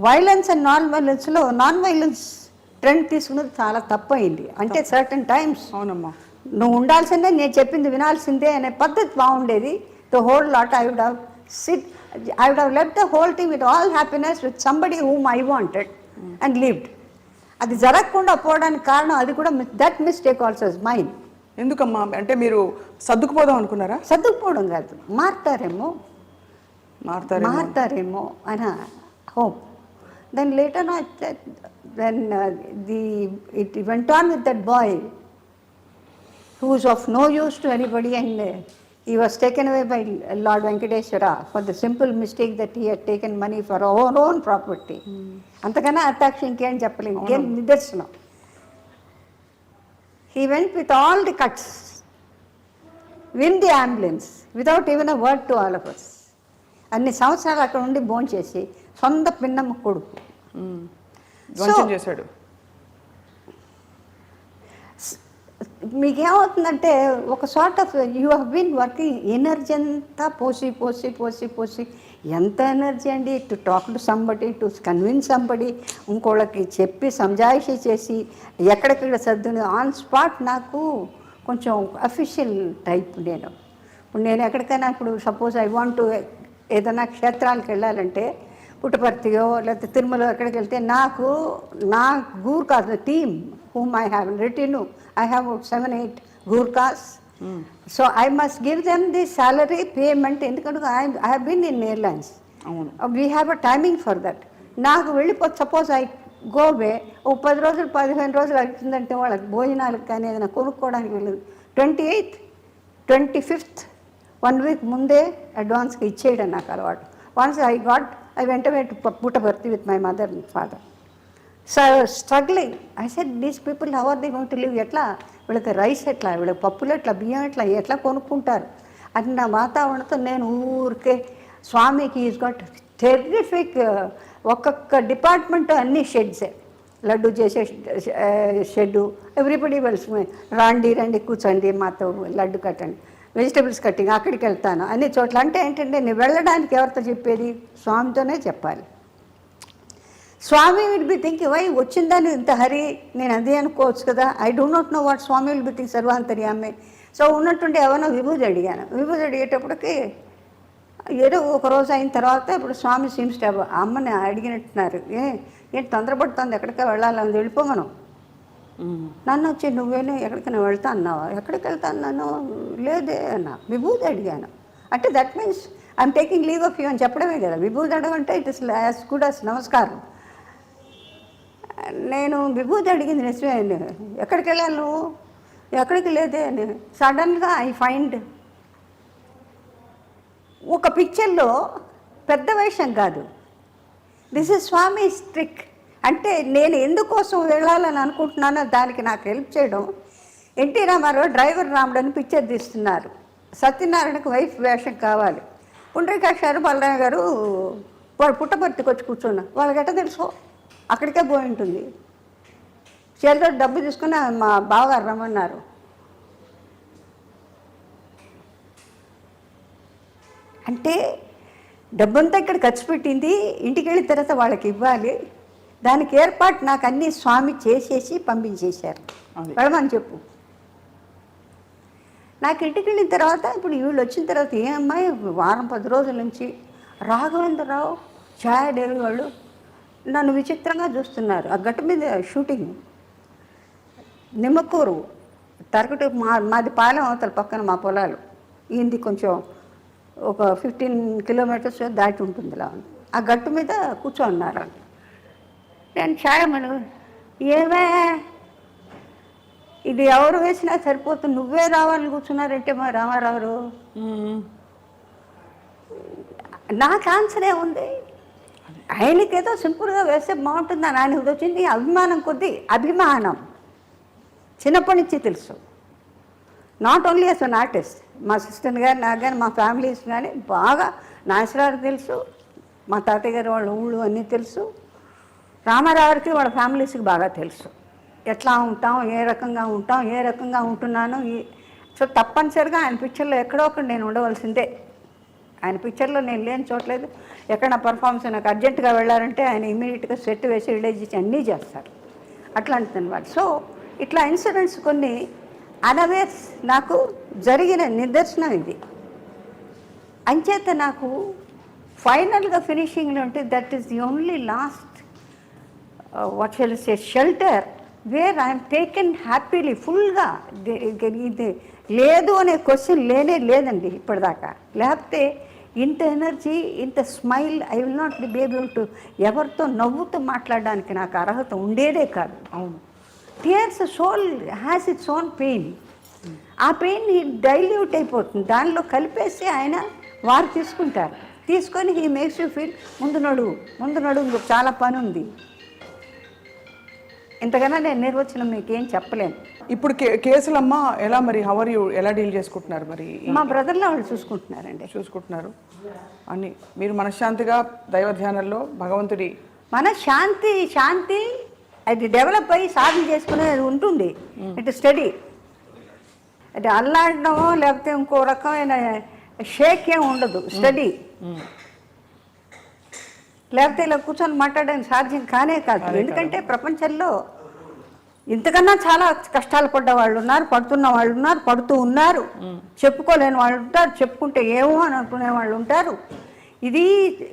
violence and non violence trend తీసుకున్నది చాలా తప్పైంది. అంటే సర్టన్ టైమ్స్ అవునమ్మా నువ్వు ఉండాల్సిందే, నేను చెప్పింది వినాల్సిందే అనే పద్ధతి బాగుండేది. The whole lot I would have left the whole thing with all happiness with somebody whom I wanted and lived. అది జరగకుండా పోవడానికి కారణం అది కూడా, that mistake also is mine. ఎందుకమ్మా? అంటే మీరు సర్దుకుపోదాం అనుకున్నారా? సర్దుకుపోవడం కాదు, మారుతారేమో అని hope. Then later it went on with that boy who was of no use to anybody, and he was taken away by Lord Venkateshwara for the simple mistake that he had taken money for our own property. అంతకన్నా అటాక్ష ఇంకేం చెప్పలేదు, ఇంకేం నిదర్శనం. He went with all the cuts, in the ambulance, without even a word to all of us. అన్ని సంవత్సరాలు అక్కడ ఉండి భోంచేసి సొంత పిన్నమ్మ కొడుకు చేశాడు. మీకేమవుతుందంటే ఒక sort of you have been working, energy అంతా పోసి ఎంత ఎనర్జీ అండి, to talk to somebody, to convince somebody, ఇంకోళ్ళకి చెప్పి సంజాయిషి చేసి ఎక్కడెక్కడ సర్దుని ఆన్ స్పాట్. నాకు కొంచెం అఫీషియల్ టైప్ ఇప్పుడు నేను ఎక్కడికైనా ఇప్పుడు సపోజ్ ఐ వాంట్ టు ఏదైనా క్షేత్రాలకు వెళ్ళాలంటే పుట్టపర్తియో లేకపోతే తిరుమల ఎక్కడికి వెళ్తే నా Gurkhas team whom I have written, I have 7-8 Gurkhas. So I must give them the salary payment. ఎందుకంటే I have been in airlines. We have a timing for that. నాకు suppose I go వే 10 రోజులు 15 రోజులు అవుతుందంటే వాళ్ళకి భోజనాలకు కానీ ఏదైనా కొనుక్కోవడానికి వెళ్ళదు. 28th 25th 1 week ముందే అడ్వాన్స్గా ఇచ్చేయడం నాకు అలవాటు. Once I went away to Puttaparthi with my mother and father. So I was struggling. I said, these people, how are they going to live? ఎట్లా వీళ్ళకి రైస్ ఎట్లా, వీళ్ళకి పప్పులు ఎట్లా, బియ్యం ఎట్లా కొనుక్కుంటారు అని నా వాతావరణంతో నేను ఊరికే స్వామికి ఈజ్ గాట్ టెర్రిఫిక్, ఒక్కొక్క డిపార్ట్మెంట్ అన్ని షెడ్సే, లడ్డు చేసే షెడ్డు, ఎవ్రీబడి వెల్స్, రండి కూర్చోండి మాతో లడ్డు కట్టండి, వెజిటబుల్స్ కట్టింగ్ అక్కడికి వెళ్తాను అన్ని చోట్ల. అంటే ఏంటంటే నేను వెళ్ళడానికి ఎవరితో చెప్పేది? స్వామితోనే చెప్పాలి. Swami will be thinking, why వచ్చిందని ఇంత హరి, నేను అదే అనుకోవచ్చు కదా. I do not know what Swami will be think, సర్వాంతర్యామి. సో ఉన్నట్టుండి ఎవరో విభూతి అడిగేటప్పటికి ఏదో ఒక రోజు అయిన తర్వాత ఇప్పుడు స్వామి సీమ్స్ టు అమ్మని అడిగినట్టున్నారు, ఏంటి తొందరపడుతుంది, ఎక్కడికి వెళ్ళాలని వెళ్ళిపోమను. నన్ను వచ్చి నువ్వేనే ఎక్కడికైనా వెళ్తా అన్నావా? ఎక్కడికి వెళ్తా అన్నాను? లేదే అన్నా. విభూతి అడిగాను అంటే that means I'm taking leave of you అని చెప్పడమే కదా. విభూతి అడగంటే it is as good as నమస్కారం. నేను విభూతి అడిగింది నిజమే. ఎక్కడికి వెళ్ళాలి నువ్వు? ఎక్కడికి లేదే అని. సడన్గా ఐ ఫైండ్ ఒక పిక్చర్లో పెద్ద వేషం కాదు, దిస్ ఇస్ స్వామిస్ ట్రిక్. అంటే నేను ఎందుకోసం వెళ్ళాలని అనుకుంటున్నానో దానికి నాకు హెల్ప్ చేయడం. ఎన్టీ రామారావు డ్రైవర్ రాముడు అని పిక్చర్ తీస్తున్నారు. సత్యనారాయణకు వైఫ్ వేషం కావాలి. పుండ్రీకాక్ష గారు బలరామ గారు వాడు పుట్టపర్తికి వచ్చి కూర్చున్నా. వాళ్ళకి ఎట్ట తెలుసు? అక్కడికే పోయి ఉంటుంది. చేతితో డబ్బు తీసుకుని మా బావగారు రమ్మన్నారు. అంటే డబ్బంతా ఇక్కడ ఖర్చు పెట్టింది, ఇంటికి వెళ్ళిన తర్వాత వాళ్ళకి ఇవ్వాలి. దానికి ఏర్పాటు నాకు అన్నీ స్వామి చేసేసి పంపించేశారు. వెళ్ళమని చెప్పు. నాకు ఇంటికి వెళ్ళిన తర్వాత ఇప్పుడు వీళ్ళు వచ్చిన తర్వాత ఏ అమ్మాయి వారం 10 రోజుల నుంచి రాఘవేంద్రరావు ఛాయా డేవి వాళ్ళు నన్ను విచిత్రంగా చూస్తున్నారు. ఆ గట్టు మీద షూటింగ్ నిమ్మకూరు తరగటి మాది పాలెం అవతల పక్కన మా పొలాలు. ఈయనది కొంచెం ఒక 15 కిలోమీటర్స్ దాటి ఉంటుంది. ఇలా ఆ గట్టు మీద కూర్చోన్నారు. నేను ఛాయమను ఏమే ఇది ఎవరు వేసినా సరిపోతుంది, నువ్వే రావాలని కూర్చున్నారంటే మా రామారావు. నాకు ఆన్సర్ ఏముంది? ఆయనకేదో సింపుల్గా వేస్తే బాగుంటుందని ఆయనకు వచ్చింది అభిమానం కొద్దీ. అభిమానం చిన్నప్పటి నుంచి తెలుసు. Not only as an artist, మా సిస్టర్ గారు నాకు కానీ మా ఫ్యామిలీస్ కానీ బాగా నాయసరావు తెలుసు, మా తాతయ్య గారు వాళ్ళ ఊళ్ళు అన్నీ తెలుసు. రామారావుకి వాళ్ళ ఫ్యామిలీస్కి బాగా తెలుసు. ఎట్లా ఉంటాం, ఏ రకంగా ఉంటాం, ఏ రకంగా ఉంటున్నాను. సో తప్పనిసరిగా ఆయన పిక్చర్లో ఎక్కడో ఒకటి నేను ఉండవలసిందే. ఆయన పిక్చర్లో నేను లేని చోట్లేదు. ఎక్కడైనా పర్ఫార్మెన్స్ నాకు అర్జెంటుగా వెళ్ళారంటే ఆయన ఇమీడియట్గా సెట్ వేసి రిలీజ్ చేసి అన్నీ చేస్తారు. అట్లాంటిది అనమాట. సో ఇట్లా ఇన్సిడెంట్స్ కొన్ని అనవేర్స్ నాకు జరిగిన నిదర్శనం ఇది. అంచేత నాకు ఫైనల్గా ఫినిషింగ్లో ఉంటే that is the only last what shell say shelter where I'm taken happily ఫుల్గా. ఇది లేదు అనే క్వశ్చన్ లేదండి ఇప్పటిదాకా. లేకపోతే ఇంత ఎనర్జీ, ఇంత smile I will not be able to ఎవరితో నవ్వుతూ మాట్లాడడానికి నాకు అర్హత ఉండేదే కాదు. అవును, tears soul has its own pain. ఆ పెయిన్ డైల్యూట్ అయిపోతుంది, దానిలో కలిపేసి ఆయన వారు తీసుకొని హీ మేక్స్ యూ ఫీల్ ముందు నడువు ఇంకొక చాలా పని ఉంది. ఇంతకన్నా నేను నిర్వచనం మీకేం చెప్పలేను. ఇప్పుడు కేసులమ్మా ఎలా మరి హవర్ యూ ఎలా డీల్ చేసుకుంటున్నారు? మరి మా బ్రదర్లో వాళ్ళు చూసుకుంటున్నారు అని మీరు మనశ్శాంతిగా దైవ ధ్యానంలో భగవంతుడి మన శాంతి అది డెవలప్ అయ్యి సాధన చేసుకునేది ఉంటుంది. ఇట్ స్టడీ అది అల్లాడడమో లేకపోతే ఇంకో రకమైన షేక్ ఏం ఉండదు. స్టడీ లేకపోతే ఇలా కూర్చొని మాట్లాడడానికి సాధ్యం కానే కాదు. ఎందుకంటే ప్రపంచంలో ఇంతకన్నా చాలా కష్టాలు పడ్డ వాళ్ళు ఉన్నారు, పడుతున్న వాళ్ళు ఉన్నారు, పడుతూ ఉన్నారు, చెప్పుకోలేని వాళ్ళు ఉంటారు, చెప్పుకుంటే ఏమో అని అనుకునే వాళ్ళు ఉంటారు. ఇది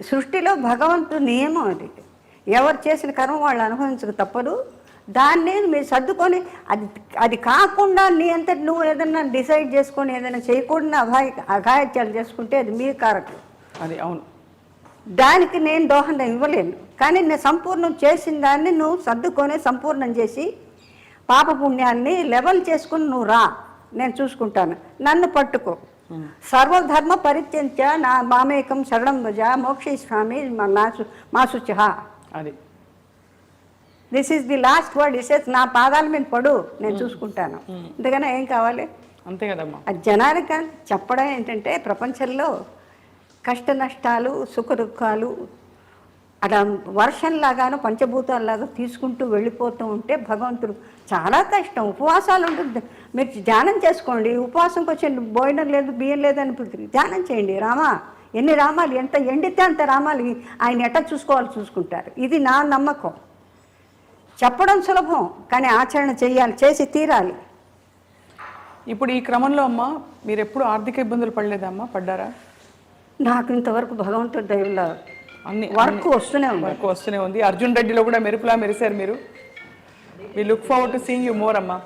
సృష్టిలో భగవంతుడి నియమం. అది ఎవరు చేసిన కర్మ వాళ్ళు అనుభవించక తప్పదు. దాన్ని మీరు సర్దుకొని అది కాకుండా నీ అంతటి నువ్వు ఏదైనా డిసైడ్ చేసుకొని ఏదైనా చేయకూడని అఘాయిత్యాలు చేసుకుంటే అది మీ కారకం. అది అవును, దానికి నేను దోహదం ఇవ్వలేను. కానీ నేను సంపూర్ణం చేసిన దాన్ని నువ్వు సర్దుకొని సంపూర్ణం చేసి పాపపుణ్యాన్ని లెవెల్ చేసుకుని నువ్వు రా, నేను చూసుకుంటాను. నన్ను పట్టుకో. సర్వధర్మ పరిత్యంచ నా మామేకం శరణం భజ మోక్షేస్వామి మాసుచ. అది this is the last word. ఇసేస్ నా పాదాల మీద పడు, నేను చూసుకుంటాను. ఇంతకన్నా ఏం కావాలి? అంతే కదమ్మా. అది జనానికి చెప్పడం ఏంటంటే ప్రపంచంలో కష్ట నష్టాలు, సుఖ దుఃఖాలు అలా వర్షంలాగాను పంచభూతాల్లాగా తీసుకుంటూ వెళ్ళిపోతూ ఉంటే భగవంతుడు చాలా కష్టం. ఉపవాసాలు ఉంటుంది. మీరు ధ్యానం చేసుకోండి. ఉపవాసంకి వచ్చే భోజనం లేదు, బియ్యం లేదని ధ్యానం చేయండి. రామా ఎన్ని రామాలు, ఎంత ఎండితే అంత రామాలు ఆయన ఎట్లా చూసుకుంటారు. ఇది నా నమ్మకం. చెప్పడం సులభం, కానీ ఆచరణ చేయాలి, చేసి తీరాలి. ఇప్పుడు ఈ క్రమంలో అమ్మా మీరు ఎప్పుడు ఆర్థిక ఇబ్బందులు పడలేదమ్మా? పడ్డారా? నాకు ఇంతవరకు భగవంతుడి దయవల్ల అన్ని వర్క్ వస్తూనే ఉంది. వర్క్ వస్తూనే ఉంది. అర్జున్ రెడ్డిలో కూడా మెరుపులా మెరిశారు మీరు. We look forward to seeing you more అమ్మా.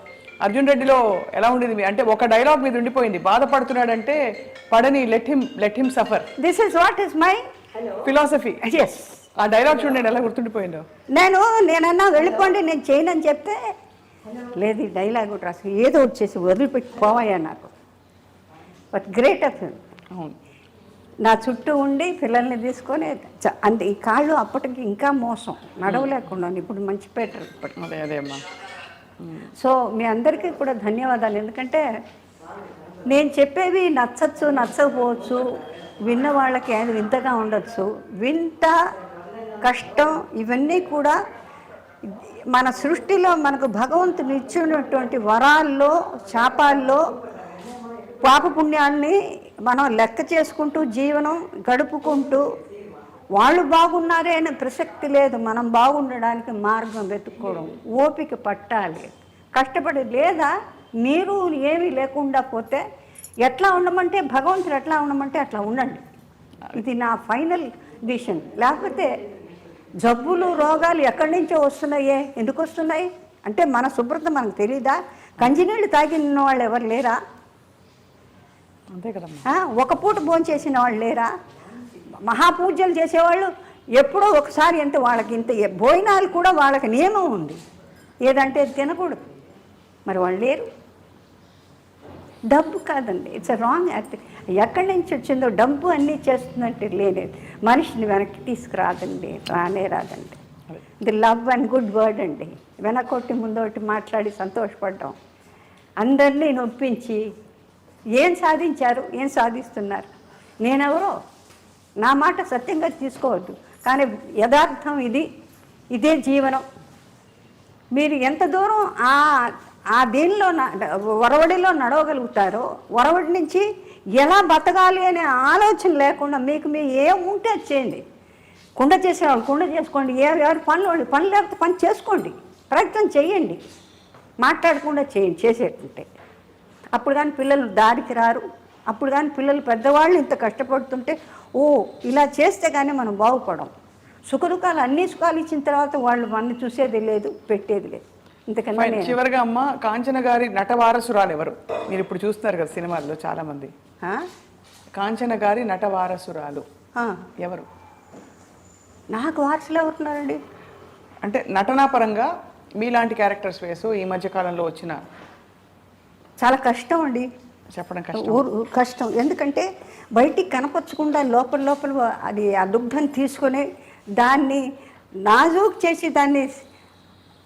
అర్జున్ రెడ్డిలో ఎలా ఉండేది అంటే ఒక డైలాగ్ మీద ఉండిపోయింది, బాధపడుతున్నాడంటే పడని let him suffer. This is what is my philosophy. Yes. ఆ డైలాగ్ చూడండి ఎలా గుర్తుండిపోయిందో. నేనన్నా వెళ్ళిపోండి నేను చేయనని చెప్తే లేదు ఈ డైలాగ్ రాసి ఏదో వచ్చేసి వదిలిపెట్టి పోవాయా నాకు. బట్ గ్రేట్ అసలు. అవును. నా చుట్టూ ఉండి పిల్లల్ని తీసుకొని అంతే. ఈ కాళ్ళు అప్పటికి ఇంకా మోసం, నడవలేకున్నాను. ఇప్పుడు మంచి పెట్టరు ఇప్పటికి. అదే అమ్మా. సో మీ అందరికీ కూడా ధన్యవాదాలు. ఎందుకంటే నేను చెప్పేవి నచ్చచ్చు నచ్చకపోవచ్చు, విన్న వాళ్ళకి అది వింతగా ఉండొచ్చు. వింత కష్టం ఇవన్నీ కూడా మన సృష్టిలో మనకు భగవంతుని ఇచ్చినటువంటి వరాల్లో శాపాల్లో పాపపుణ్యాన్ని మనం లెక్క చేసుకుంటూ జీవనం గడుపుకుంటూ వాళ్ళు బాగున్నారే అనే ప్రసక్తి లేదు. మనం బాగుండడానికి మార్గం వెతుక్కోవడం, ఓపిక పట్టాలి, కష్టపడి. లేదా మీరు ఏమీ లేకుండా పోతే ఎట్లా ఉండమంటే భగవంతుడు ఎట్లా ఉండమంటే అట్లా ఉండండి. ఇది నా ఫైనల్ డిసిషన్. లేకపోతే జబ్బులు రోగాలు ఎక్కడి నుంచో వస్తున్నాయే. ఎందుకు వస్తున్నాయి అంటే మన శుభ్రత మనకు తెలీదా? కంచినీళ్ళు తాగిన వాళ్ళు ఎవరు లేరా? అంతే కదా. ఒక పూట భోంచేసిన వాళ్ళు లేరా? మహాపూజలు చేసేవాళ్ళు ఎప్పుడో ఒకసారి అంటే వాళ్ళకి ఇంత భోజనాలు కూడా వాళ్ళకి నియమం ఉంది, ఏదంటే తినకూడదు. మరి వాళ్ళు లేరు. డబ్బు కాదండి, ఇట్స్ అ రాంగ్ యాక్ట్. ఎక్కడి నుంచి వచ్చిందో డబ్బు అన్నీ చేస్తుందంటే లేదు, మనిషిని వెనక్కి తీసుకురాదండి, రానే రాదండి. The love and good word అండి. వెనకొట్టి ముందొకటి మాట్లాడి సంతోషపడ్డాం, అందరినీ నొప్పించి ఏం సాధించారు, ఏం సాధిస్తున్నారు? నేనెవరో నా మాట సత్యంగా తీసుకోవద్దు, కానీ యథార్థం ఇది, ఇదే జీవనం. మీరు ఎంత దూరం ఆ దీనిలో ఒరవడిలో నడవగలుగుతారో, ఒరవడి నుంచి ఎలా బతకాలి అనే ఆలోచన లేకుండా మీకు ఏం ఉంటే చేయండి. కుండ చేసేవాళ్ళు కుండ చేసుకోండి, ఎవరి పనులు లేకపోతే పని చేసుకోండి, ప్రయత్నం చేయండి, మాట్లాడకుండా చేయండి చేసేటుంటే. అప్పుడు కానీ పిల్లలు దారికి రారు. అప్పుడు కానీ పిల్లలు పెద్దవాళ్ళు ఇంత కష్టపడుతుంటే ఓ ఇలా చేస్తే కానీ మనం బాగుపడం. సుఖదుఖాలు అన్ని సుఖాలు ఇచ్చిన తర్వాత వాళ్ళు మన చూసేది లేదు, పెట్టేది లేదు. ఇంతకన్నా చివరిగా అమ్మ, కాంచన గారి నటవారసురాలు ఎవరు? మీరు ఇప్పుడు చూస్తున్నారు కదా సినిమాల్లో చాలామంది. కాంచన గారి నటవారసురాలు ఎవరు? నాకు వారసులు ఎవరున్నారండి అంటే నటనాపరంగా మీలాంటి క్యారెక్టర్స్ వేసు ఈ మధ్యకాలంలో వచ్చిన? చాలా కష్టం అండి చెప్పడం, కష్టం. ఎందుకంటే బయటికి కనపరచకుండా లోపల అది ఆ దుగ్ధం తీసుకొని దాన్ని నాజూక్ చేసి దాన్ని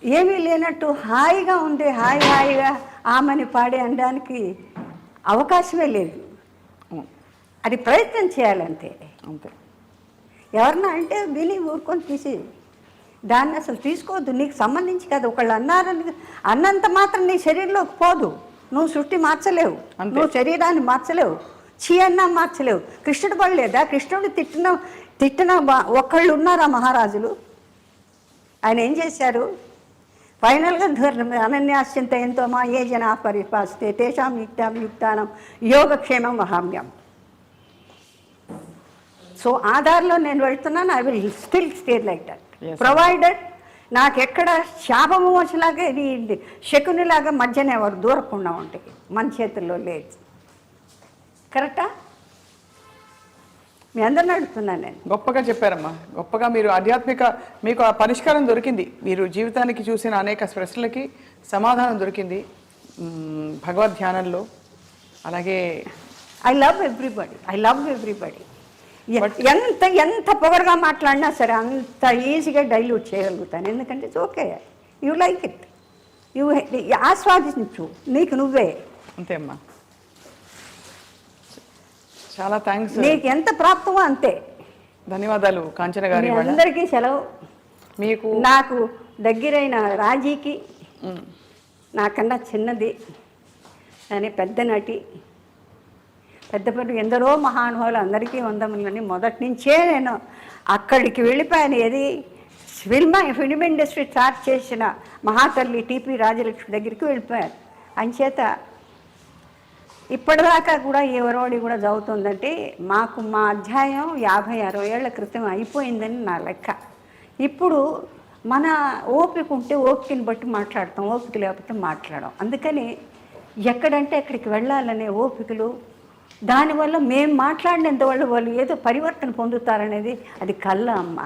ఏమీ లేనట్టు హాయిగా ఉంది, హాయిగా ఆమెని పాడే అనడానికి అవకాశమే లేదు. అది ప్రయత్నం చేయాలంతే. అంతే. ఎవరన్నా అంటే విని ఊరుకొని తీసి దాన్ని అసలు తీసుకోవద్దు. నీకు సంబంధించి కాదు. ఒకళ్ళు అన్నంత మాత్రం నీ శరీరంలోకి పోదు. నువ్వు సృష్టి మార్చలేవు, నువ్వు శరీరాన్ని మార్చలేవు, చీ అన్నా మార్చలేవు. కృష్ణుడు పడలేదా? కృష్ణుడు తిట్టిన ఒక్కళ్ళు ఉన్నారా మహారాజులు? ఆయన ఏం చేశారు? ఫైనల్గా అనన్యాశ్చింత ఎంతో మా ఏ జనా పరిపాస్తే తేషాం యుక్తానం యోగక్షేమం వహామ్యం. సో ఆ దారిలో నేను వెళ్తున్నాను. I will still stay like that provided నాకెక్కడ శాపము వచ్చేలాగా ఇది శకునిలాగా మధ్యన ఎవరు దూరకుండా ఉంటాయి, మన చేతుల్లో లేదు. కరెక్టా? మీ అందరిని అడుగుతున్నాను నేను. గొప్పగా చెప్పారమ్మా, గొప్పగా. మీరు ఆధ్యాత్మిక మీకు ఆ పరిష్కారం దొరికింది. మీరు జీవితానికి చూసిన అనేక ప్రశ్నలకి సమాధానం దొరికింది భగవద్ ధ్యానంలో. అలాగే ఐ లవ్ ఎవ్రీబడి. ఎంత పొగరుగా మాట్లాడినా సరే అంత ఈజీగా డైల్యూట్ చేయగలుగుతాను. ఎందుకంటే it's okay, you like it, you ఆస్వాదించు నీకు నువ్వే. అంతే అమ్మా. చాలా థ్యాంక్స్. నీకు ఎంత ప్రాప్తమో అంతే. ధన్యవాదాలు కాంచన గారి. అందరికీ సెలవు. మీకు నాకు దగ్గరైన రాజీకి నాకన్నా చిన్నది కానీ పెద్ద నటి, పెద్ద ఎందరో మహానుభావులు, అందరికీ వందములని. మొదటి నుంచే నేను అక్కడికి వెళ్ళిపోయాను. ఏది ఫిల్మ్ ఇండస్ట్రీ స్టార్ట్ చేసిన మహాతల్లి టీపీ రాజలక్ష్మి దగ్గరికి వెళ్ళిపోయాను. అంచేత ఇప్పటిదాకా కూడా ఎవరోడి కూడా చదువుతుందంటే మాకు మా అధ్యాయం 50-60 ఏళ్ల క్రితం అయిపోయిందని నా లెక్క. ఇప్పుడు మన ఓపిక ఉంటే ఓపికని బట్టి మాట్లాడతాం, ఓపిక లేకపోతే మాట్లాడడం. అందుకని ఎక్కడంటే అక్కడికి వెళ్ళాలనే ఓపికలు, దానివల్ల మేము మాట్లాడినంత వాళ్ళు ఏదో పరివర్తన పొందుతారనేది అది కళ్ళ అమ్మ.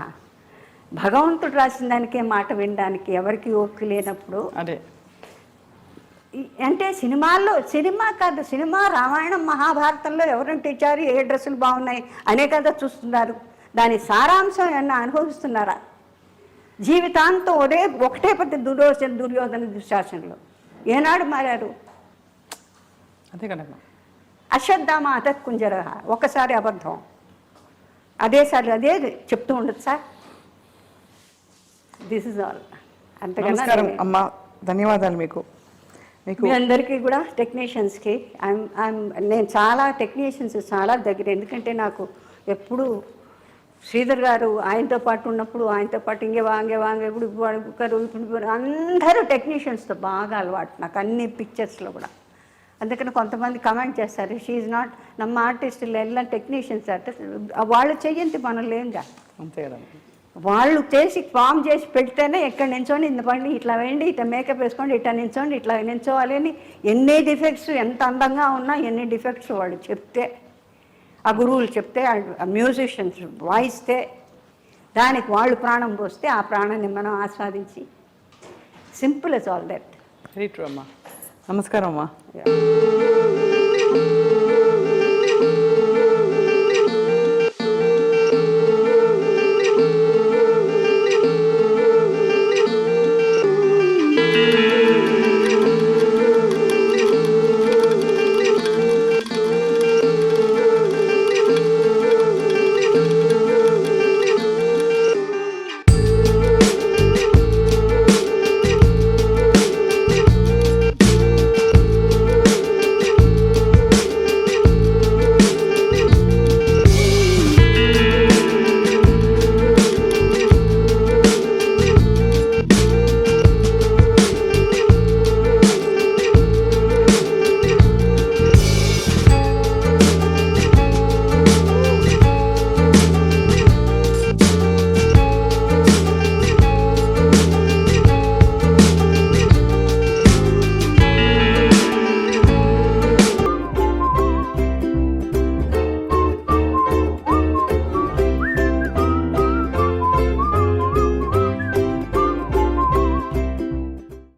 భగవంతుడు రాసిన దానికే మాట వినడానికి ఎవరికి ఓపిక లేనప్పుడు అదే అంటే సినిమా కాదు, సినిమా రామాయణం మహాభారతంలో ఎవరంటే ఇచ్చారు, ఏ డ్రెస్సులు బాగున్నాయి అనే కదా చూస్తున్నారు. దాని సారాంశం ఏమన్నా అనుభవిస్తున్నారా? జీవితాంతం ఒకటే పద్ధతి దుర్యోధన దుశ్శాసనలు ఏనాడు మారారు? అంతే కదమ్మా. అశ్వత్థామ అతత్కుంజర, ఒకసారి అబద్ధం, అదే చెప్తూ ఉండదు సార్. This is all. నమస్కారం అమ్మా, ధన్యవాదాలు మీకు. మీ అందరికీ కూడా టెక్నీషియన్స్కి నేను చాలా టెక్నీషియన్స్ చాలా దగ్గర, ఎందుకంటే నాకు ఎప్పుడు శ్రీధర్ గారు ఆయనతో పాటు ఉన్నప్పుడు ఆయనతో పాటు ఇంకే వాంగే ఇప్పుడు అందరూ టెక్నీషియన్స్తో బాగా అలవాటు నాకు అన్ని పిక్చర్స్లో కూడా. అందుకని కొంతమంది కమెంట్ చేస్తారు, షీఈ్ నాట్ నమ్మ ఆర్టిస్టులు ఎలా టెక్నీషియన్స్ వాళ్ళు చెయ్యంతి మనం లేంగా. అంతే కదమ్మా. వాళ్ళు ఫామ్ చేసి పెడితేనే ఎక్కడ నించోండి, ఇంత పండి ఇట్లా వేయండి, ఇట్లా మేకప్ వేసుకోండి, ఇట్లా నించోండి, ఇట్లా నించోవాలి అని ఎన్ని డిఫెక్ట్స్, ఎంత అందంగా ఉన్నా ఎన్ని డిఫెక్ట్స్ వాళ్ళు చెప్తే, ఆ గురువులు చెప్తే, ఆ మ్యూజిషియన్స్ వాయిస్తే, దానికి వాళ్ళు ప్రాణం పోస్తే ఆ ప్రాణాన్ని మనం ఆస్వాదించి, simple as all that. Very true అమ్మా. నమస్కారం అమ్మా.